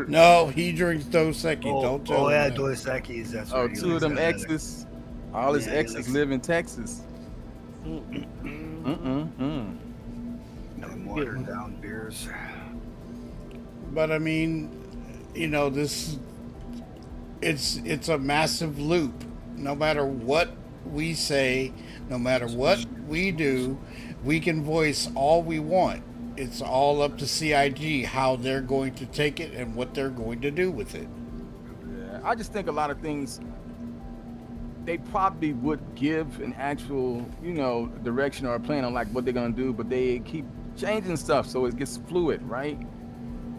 No, he drinks Dos Equis. Don't tell him that. Dos Equis. That's Oh, right. two of them exes. All his exes live in Texas. Watered down beers. But I mean, it's a massive loop. No matter what we say, no matter what we do, we can voice all we want. It's all up to CIG how they're going to take it and what they're going to do with it. Yeah, I just think a lot of things they probably would give an actual, direction or a plan on like what they're gonna do, but they keep changing stuff so it gets fluid, right?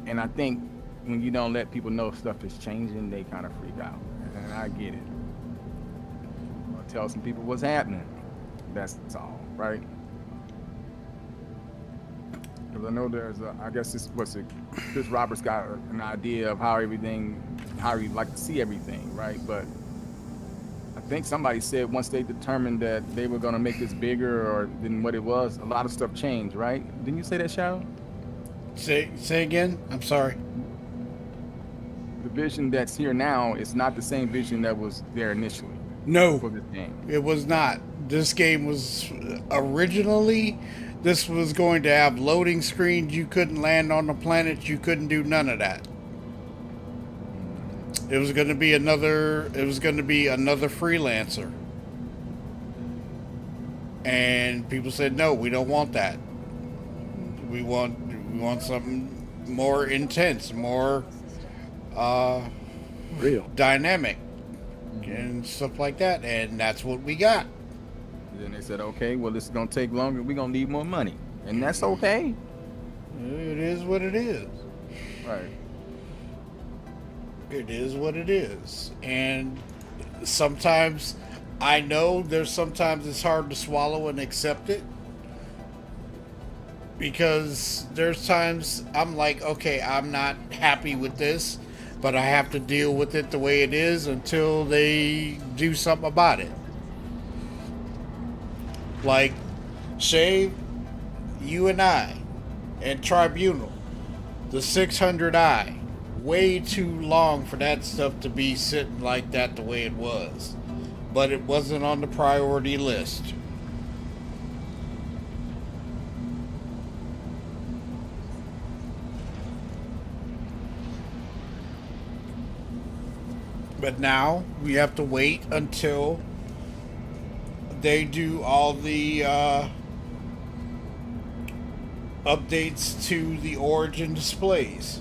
And I think when you don't let people know stuff is changing, they kind of freak out. And I get it. I'll tell some people what's happening. That's all, right? Because I know I guess Chris Roberts got an idea of how he like to see everything, right? But I think somebody said once they determined that they were going to make this bigger than what it was, a lot of stuff changed, right? Didn't you say that, Shadow? Say again? I'm sorry. The vision that's here now is not the same vision that was there initially. No, for this game. It was not. This game was originally, this was going to have loading screens. You couldn't land on the planet. You couldn't do none of that. It was going to be another freelancer. And people said, no, we don't want that. We want something more intense, more real, dynamic, and stuff like that. And that's what we got. Then they said, okay, well, this is going to take longer. We're going to need more money. And that's okay. It is what it is. Right. It is what it is. And sometimes, I know sometimes it's hard to swallow and accept it. Because there's times I'm like, okay, I'm not happy with this, but I have to deal with it the way it is until they do something about it. Like, Shave, you and I, and Tribunal, the 600i, way too long for that stuff to be sitting like that the way it was. But it wasn't on the priority list. But now we have to wait until they do all the updates to the Origin displays.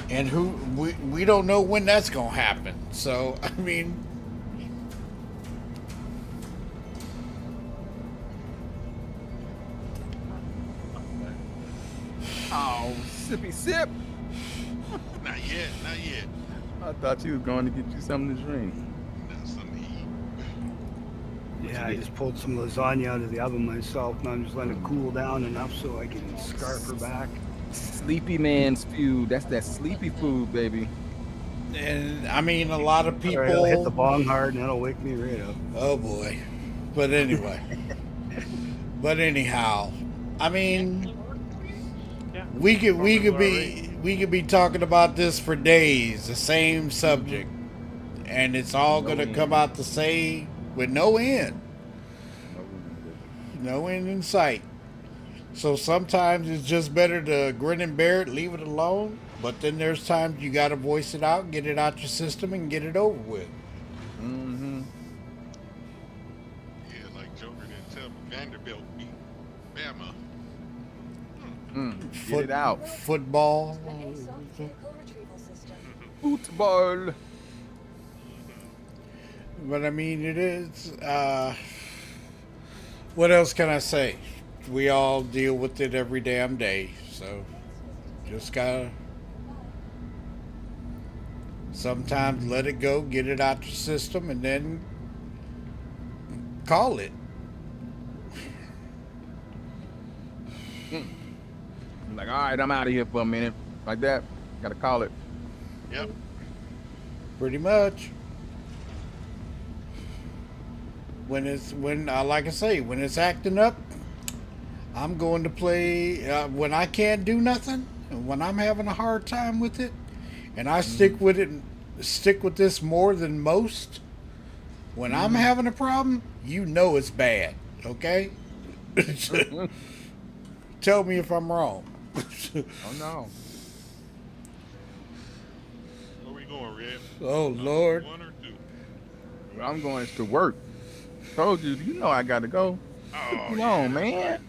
And we don't know when that's going to happen. So, I mean... Oh, sippy sip. Not yet, not yet. I thought you was going to get you something to drink. Yeah, I just pulled some lasagna out of the oven myself, and I'm just letting it cool down enough so I can scarf her back. Sleepy man's food. That's that sleepy food, baby. And I mean, a lot of people... Right, I'll hit the bong hard, and that'll wake me right up. Oh, boy. But anyway. But anyhow, I mean... We could we could be talking about this for days, the same subject, and it's all gonna come out the same with no end, no end in sight. So sometimes it's just better to grin and bear it, leave it alone. But then there's times you gotta voice it out, get it out your system, and get it over with. Mm-hmm. Yeah, like Joker didn't tell me. Vanderbilt beat Bama. Get it out. Football. Football. But I mean, it is. What else can I say? We all deal with it every damn day. So just gotta sometimes let it go, get it out your system, and then call it. I'm like, all right, I'm out of here for a minute. Like that. Gotta call it. Yep. Pretty much. Like I say, when it's acting up, I'm going to play. When I can't do nothing, and when I'm having a hard time with it, and I stick with this more than most. When I'm having a problem, you know it's bad. Okay. Tell me if I'm wrong. Oh no. Where we going, Red? Oh Lord. 1 or 2? Where I'm going is to work. Told you, you know I gotta go. Oh, Come on, man.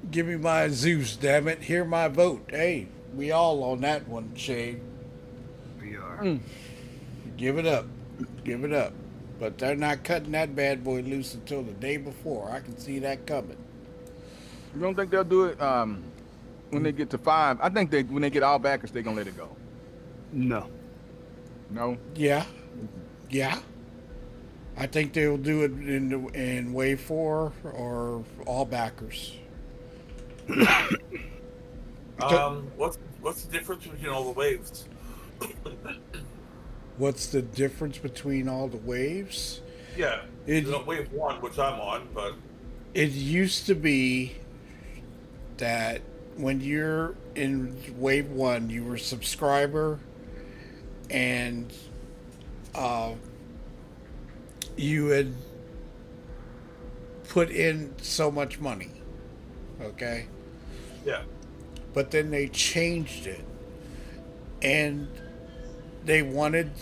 Give me my Zeus, damn it. Hear my vote. Hey, we all on that one, Shane. We are. Give it up. Give it up. But they're not cutting that bad boy loose until the day before. I can see that coming. You don't think they'll do it when they get to 5? I think when they get all backers, they're gonna let it go. No. No? Yeah. Yeah. I think they'll do it in wave 4 or all backers. What's the difference between all the waves? What's the difference between all the waves? Yeah, wave 1, which I'm on, but it used to be that when you're in wave 1, you were a subscriber, and you had put in so much money. Okay. Yeah. But then they changed it, and they wanted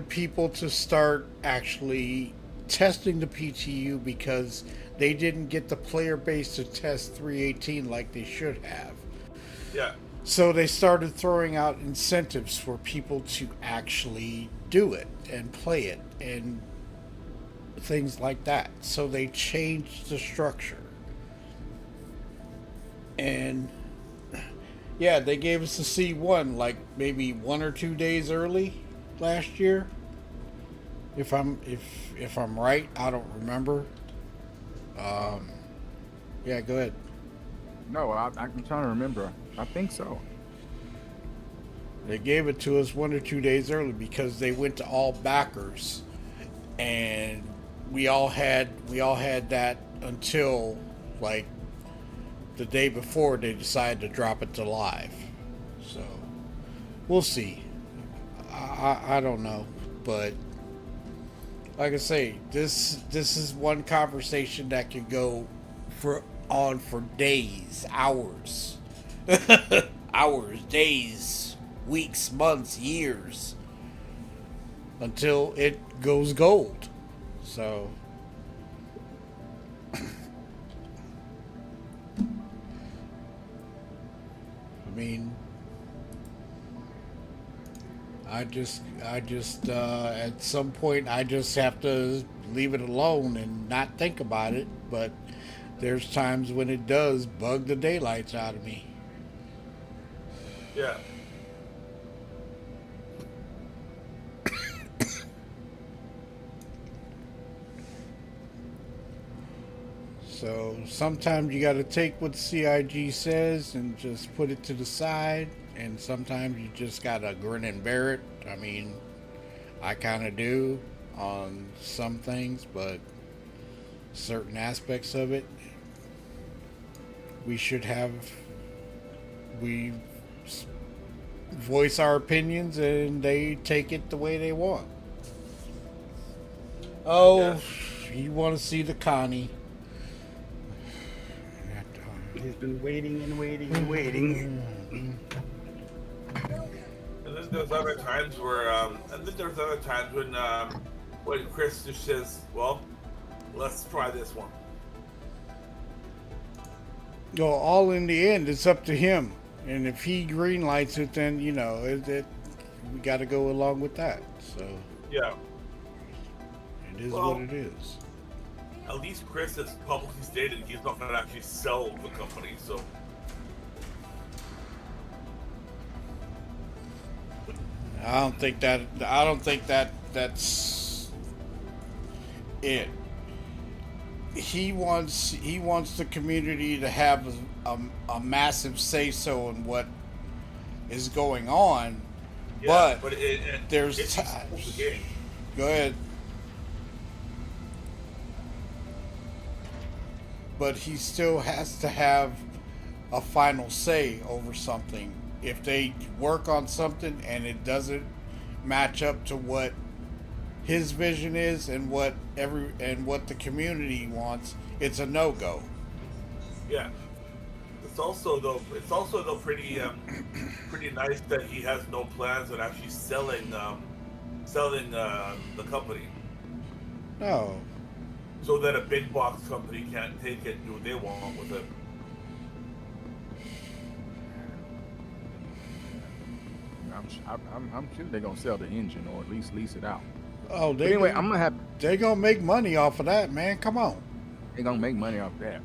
people to start actually testing the PTU because they didn't get the player base to test 318 like they should have. Yeah. So they started throwing out incentives for people to actually do it and play it and things like that. So they changed the structure. And yeah, they gave us a C1 like maybe 1 or 2 days early last year. If I'm right, I don't remember. Yeah, go ahead. No, I'm trying to remember. I think so. They gave it to us 1 or 2 days early because they went to all backers, and we all had that until like the day before they decided to drop it to live. So we'll see. I don't know, but like I say, this is one conversation that can go on for days, hours, hours, days, weeks, months, years, until it goes gold. So I mean, I just at some point I just have to leave it alone and not think about it. But there's times when it does bug the daylights out of me. Yeah. So sometimes you got to take what CIG says and just put it to the side, and sometimes you just got to grin and bear it. I mean, I kind of do on some things, but certain aspects of it, we voice our opinions, and they take it the way they want. Oh, you want to see the Connie? He's been waiting and waiting and waiting. And then there's other times where, when Chris just says, "Well, let's try this one." Well, all in the end, it's up to him. And if he green lights it, then we got to go along with that. So Yeah. it is what it is. At least Chris has publicly stated he's not going to actually sell the company. So I don't think that's it. He wants the community to have a massive say so in what is going on, but there's times. Go ahead. But he still has to have a final say over something. If they work on something and it doesn't match up to what his vision is and what the community wants, it's a no-go. yeah, it's also though pretty nice that he has no plans on actually selling the company. No. So that a big box company can't take it and do what they want with it. I'm sure they're gonna sell the engine or at least lease it out. Oh, But anyway, I'm gonna have. They're gonna make money off of that, man. Come on. They're gonna make money off that.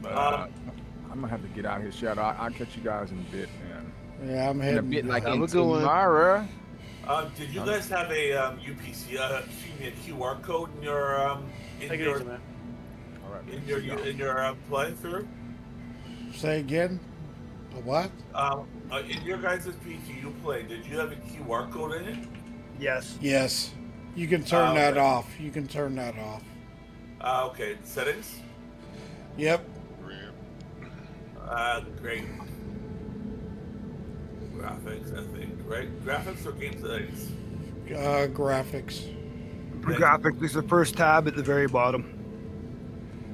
But I'm gonna have to get out here, Shadow. I'll catch you guys in a bit, man. Yeah, I'm in heading. a bit, like have in a good one. tomorrow. Did you guys have a UPC? A QR code in your Take it easy, man. All right, in your play through? Say again. A what? In your guys' PTU play, did you have a QR code in it? Yes. Yes. You can turn that okay. off. You can turn that off. Okay. Settings? Yep. Great. Graphics, I think, right? Graphics or game settings? Graphics. For graphics, there's the first tab at the very bottom.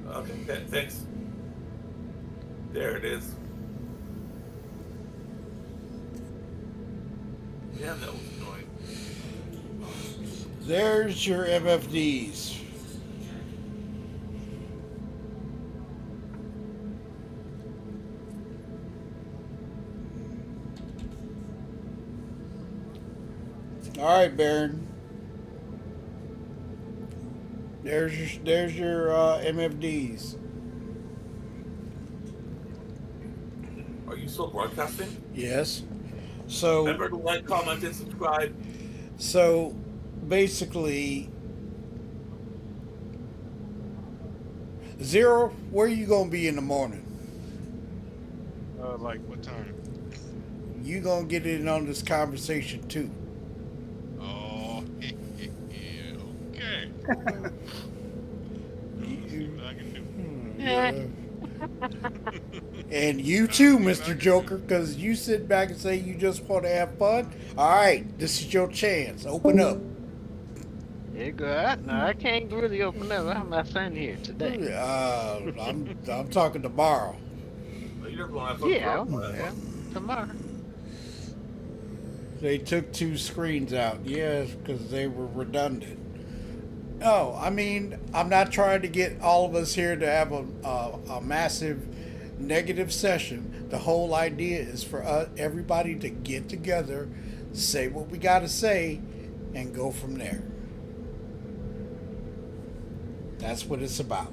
Okay, thanks. There it is. Yeah, that was annoying. There's your MFDs. All right, Baron. There's your MFDs. Are you still broadcasting? Yes. So remember to like, comment, and subscribe. So basically, Zero, where are you gonna be in the morning? Like what time? You gonna get in on this conversation too. Oh, yeah, okay. See what I can do. And you too, Mr. Joker, because you sit back and say you just want to have fun. All right, this is your chance. Open up. Yeah, good. No, I can't really open up. I have my son here today. I'm talking tomorrow. Yeah, tomorrow. They took 2 screens out, yes, because they were redundant. No, I mean, I'm not trying to get all of us here to have a massive negative session. The whole idea is for everybody to get together, say what we got to say, and go from there. That's what it's about.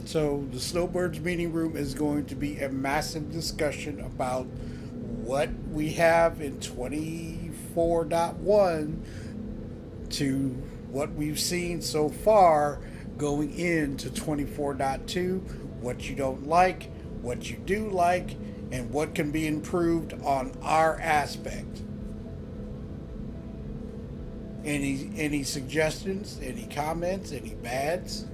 So the Snowbirds meeting room is going to be a massive discussion about what we have in 24.1 to what we've seen so far going into 24.2, what you don't like, what you do like, and what can be improved on our aspect. Any suggestions, any comments, any bads?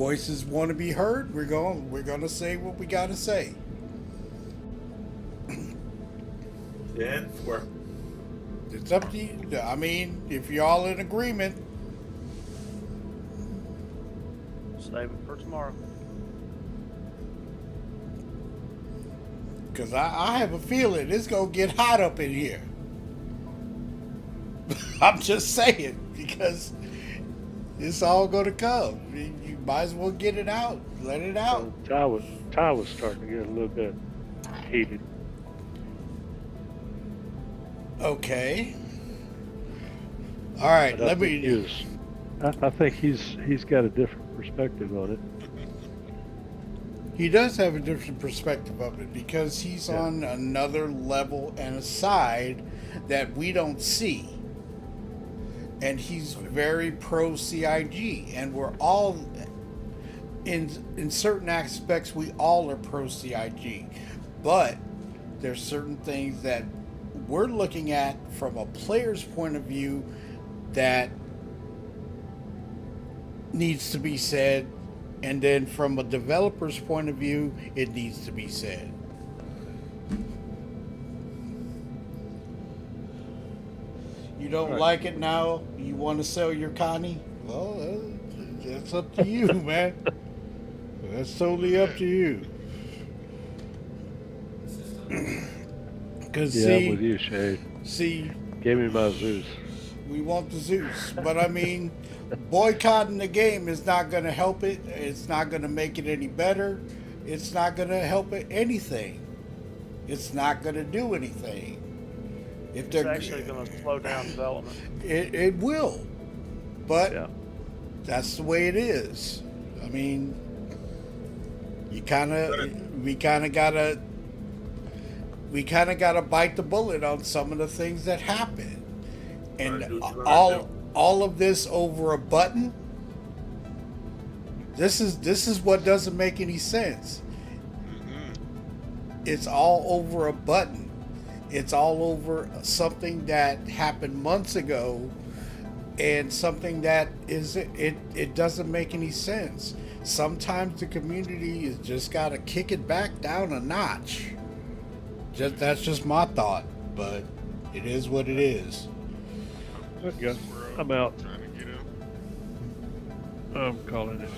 voices want to be heard, we're gonna say what we gotta say. 10-4. It's up to you. I mean, if you're all in agreement. Save it for tomorrow. Because I have a feeling it's going to get hot up in here. I'm just saying, because it's all going to come. You might as well get it out. Let it out. Ty was starting to get a little bit heated. Okay. All right, But let me... I think he's got a different perspective on it. He does have a different perspective of it because he's on another level and a side that we don't see. And he's very pro CIG, and we're all in certain aspects we all are pro CIG, but there's certain things that we're looking at from a player's point of view that needs to be said, and then from a developer's point of view it needs to be said. You don't like it now? You want to sell your Connie? Well, that's up to you, man. That's totally up to you. Because I'm with you, Shade. See, give me my Zeus. We want the Zeus, but I mean, boycotting the game is not going to help it. It's not going to make it any better. It's not going to help it anything. It's not going to do anything. If It's actually going to slow down development. It will, but that's the way it is. I mean, we kind of gotta bite the bullet on some of the things that happen, and all of this over a button. This is what doesn't make any sense. It's all over a button. It's all over something that happened months ago, and something that it doesn't make any sense. Sometimes the community has just got to kick it back down a notch. That's just my thought, but it is what it is. Okay, I'm out. I'm calling it.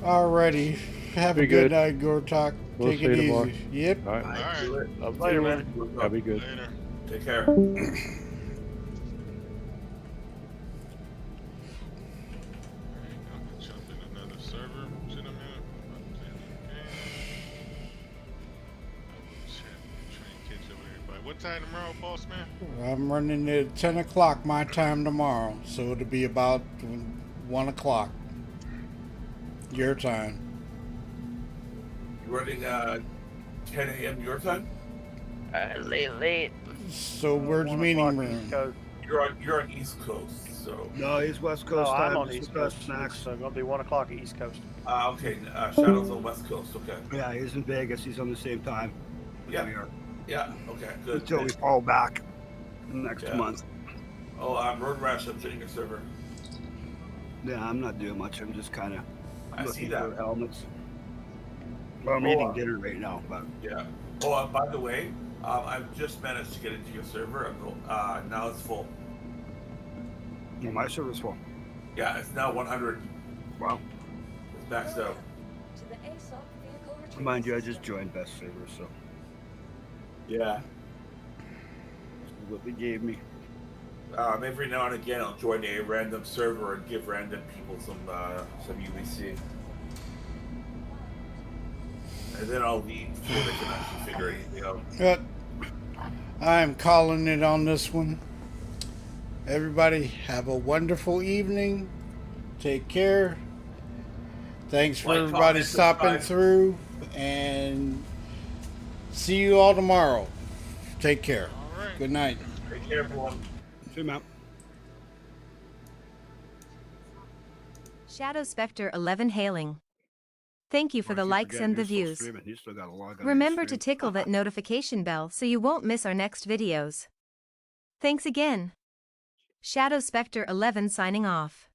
Alrighty, have a good night, Gortok. We'll Take see it you tomorrow. easy. Yep. All right. Later, man. I'll be good. Later. Take care. Jump in another server. Shit, I'm in. Trying to catch up with everybody. What time tomorrow, boss man? I'm running at 10 o'clock my time tomorrow, so it'll be about 1 o'clock your time. You're running 10 a.m. your time? Late. So where's the meeting room? You're on East Coast, so. No, he's West Coast I'm time. on East Coast. Snacks. So it's going to be 1 o'clock at East Coast. Okay. Shadow's on West Coast. Okay. Yeah, he's in Vegas. He's on the same time. Yeah. We are. Yeah. Okay. Good. Until we fall back next month. Oh, Road Rash. I'm joining your server. Yeah, I'm not doing much. I'm just kind of looking that. for helmets. Well, I'm eating dinner right now, but yeah. Oh, by the way, I've just managed to get into your server. Now it's full. Well, my server's full. Yeah, it's now 100. Wow. It's maxed out. Mind you, I just joined Best Server, so. Yeah. This is what they gave me. Every now and again, I'll join a random server and give random people some UBC. And then I'll leave before they can actually figure anything out. But I'm calling it on this one. Everybody have a wonderful evening. Take care. Thanks for everybody stopping through, and see you all tomorrow. Take care. All right. Good night. Take care, everyone. See you, Matt. Shadow Spectre 11 hailing. Thank you for the likes and the views. Remember to tickle that notification bell so you won't miss our next videos. Thanks again. Shadow Spectre 11 signing off.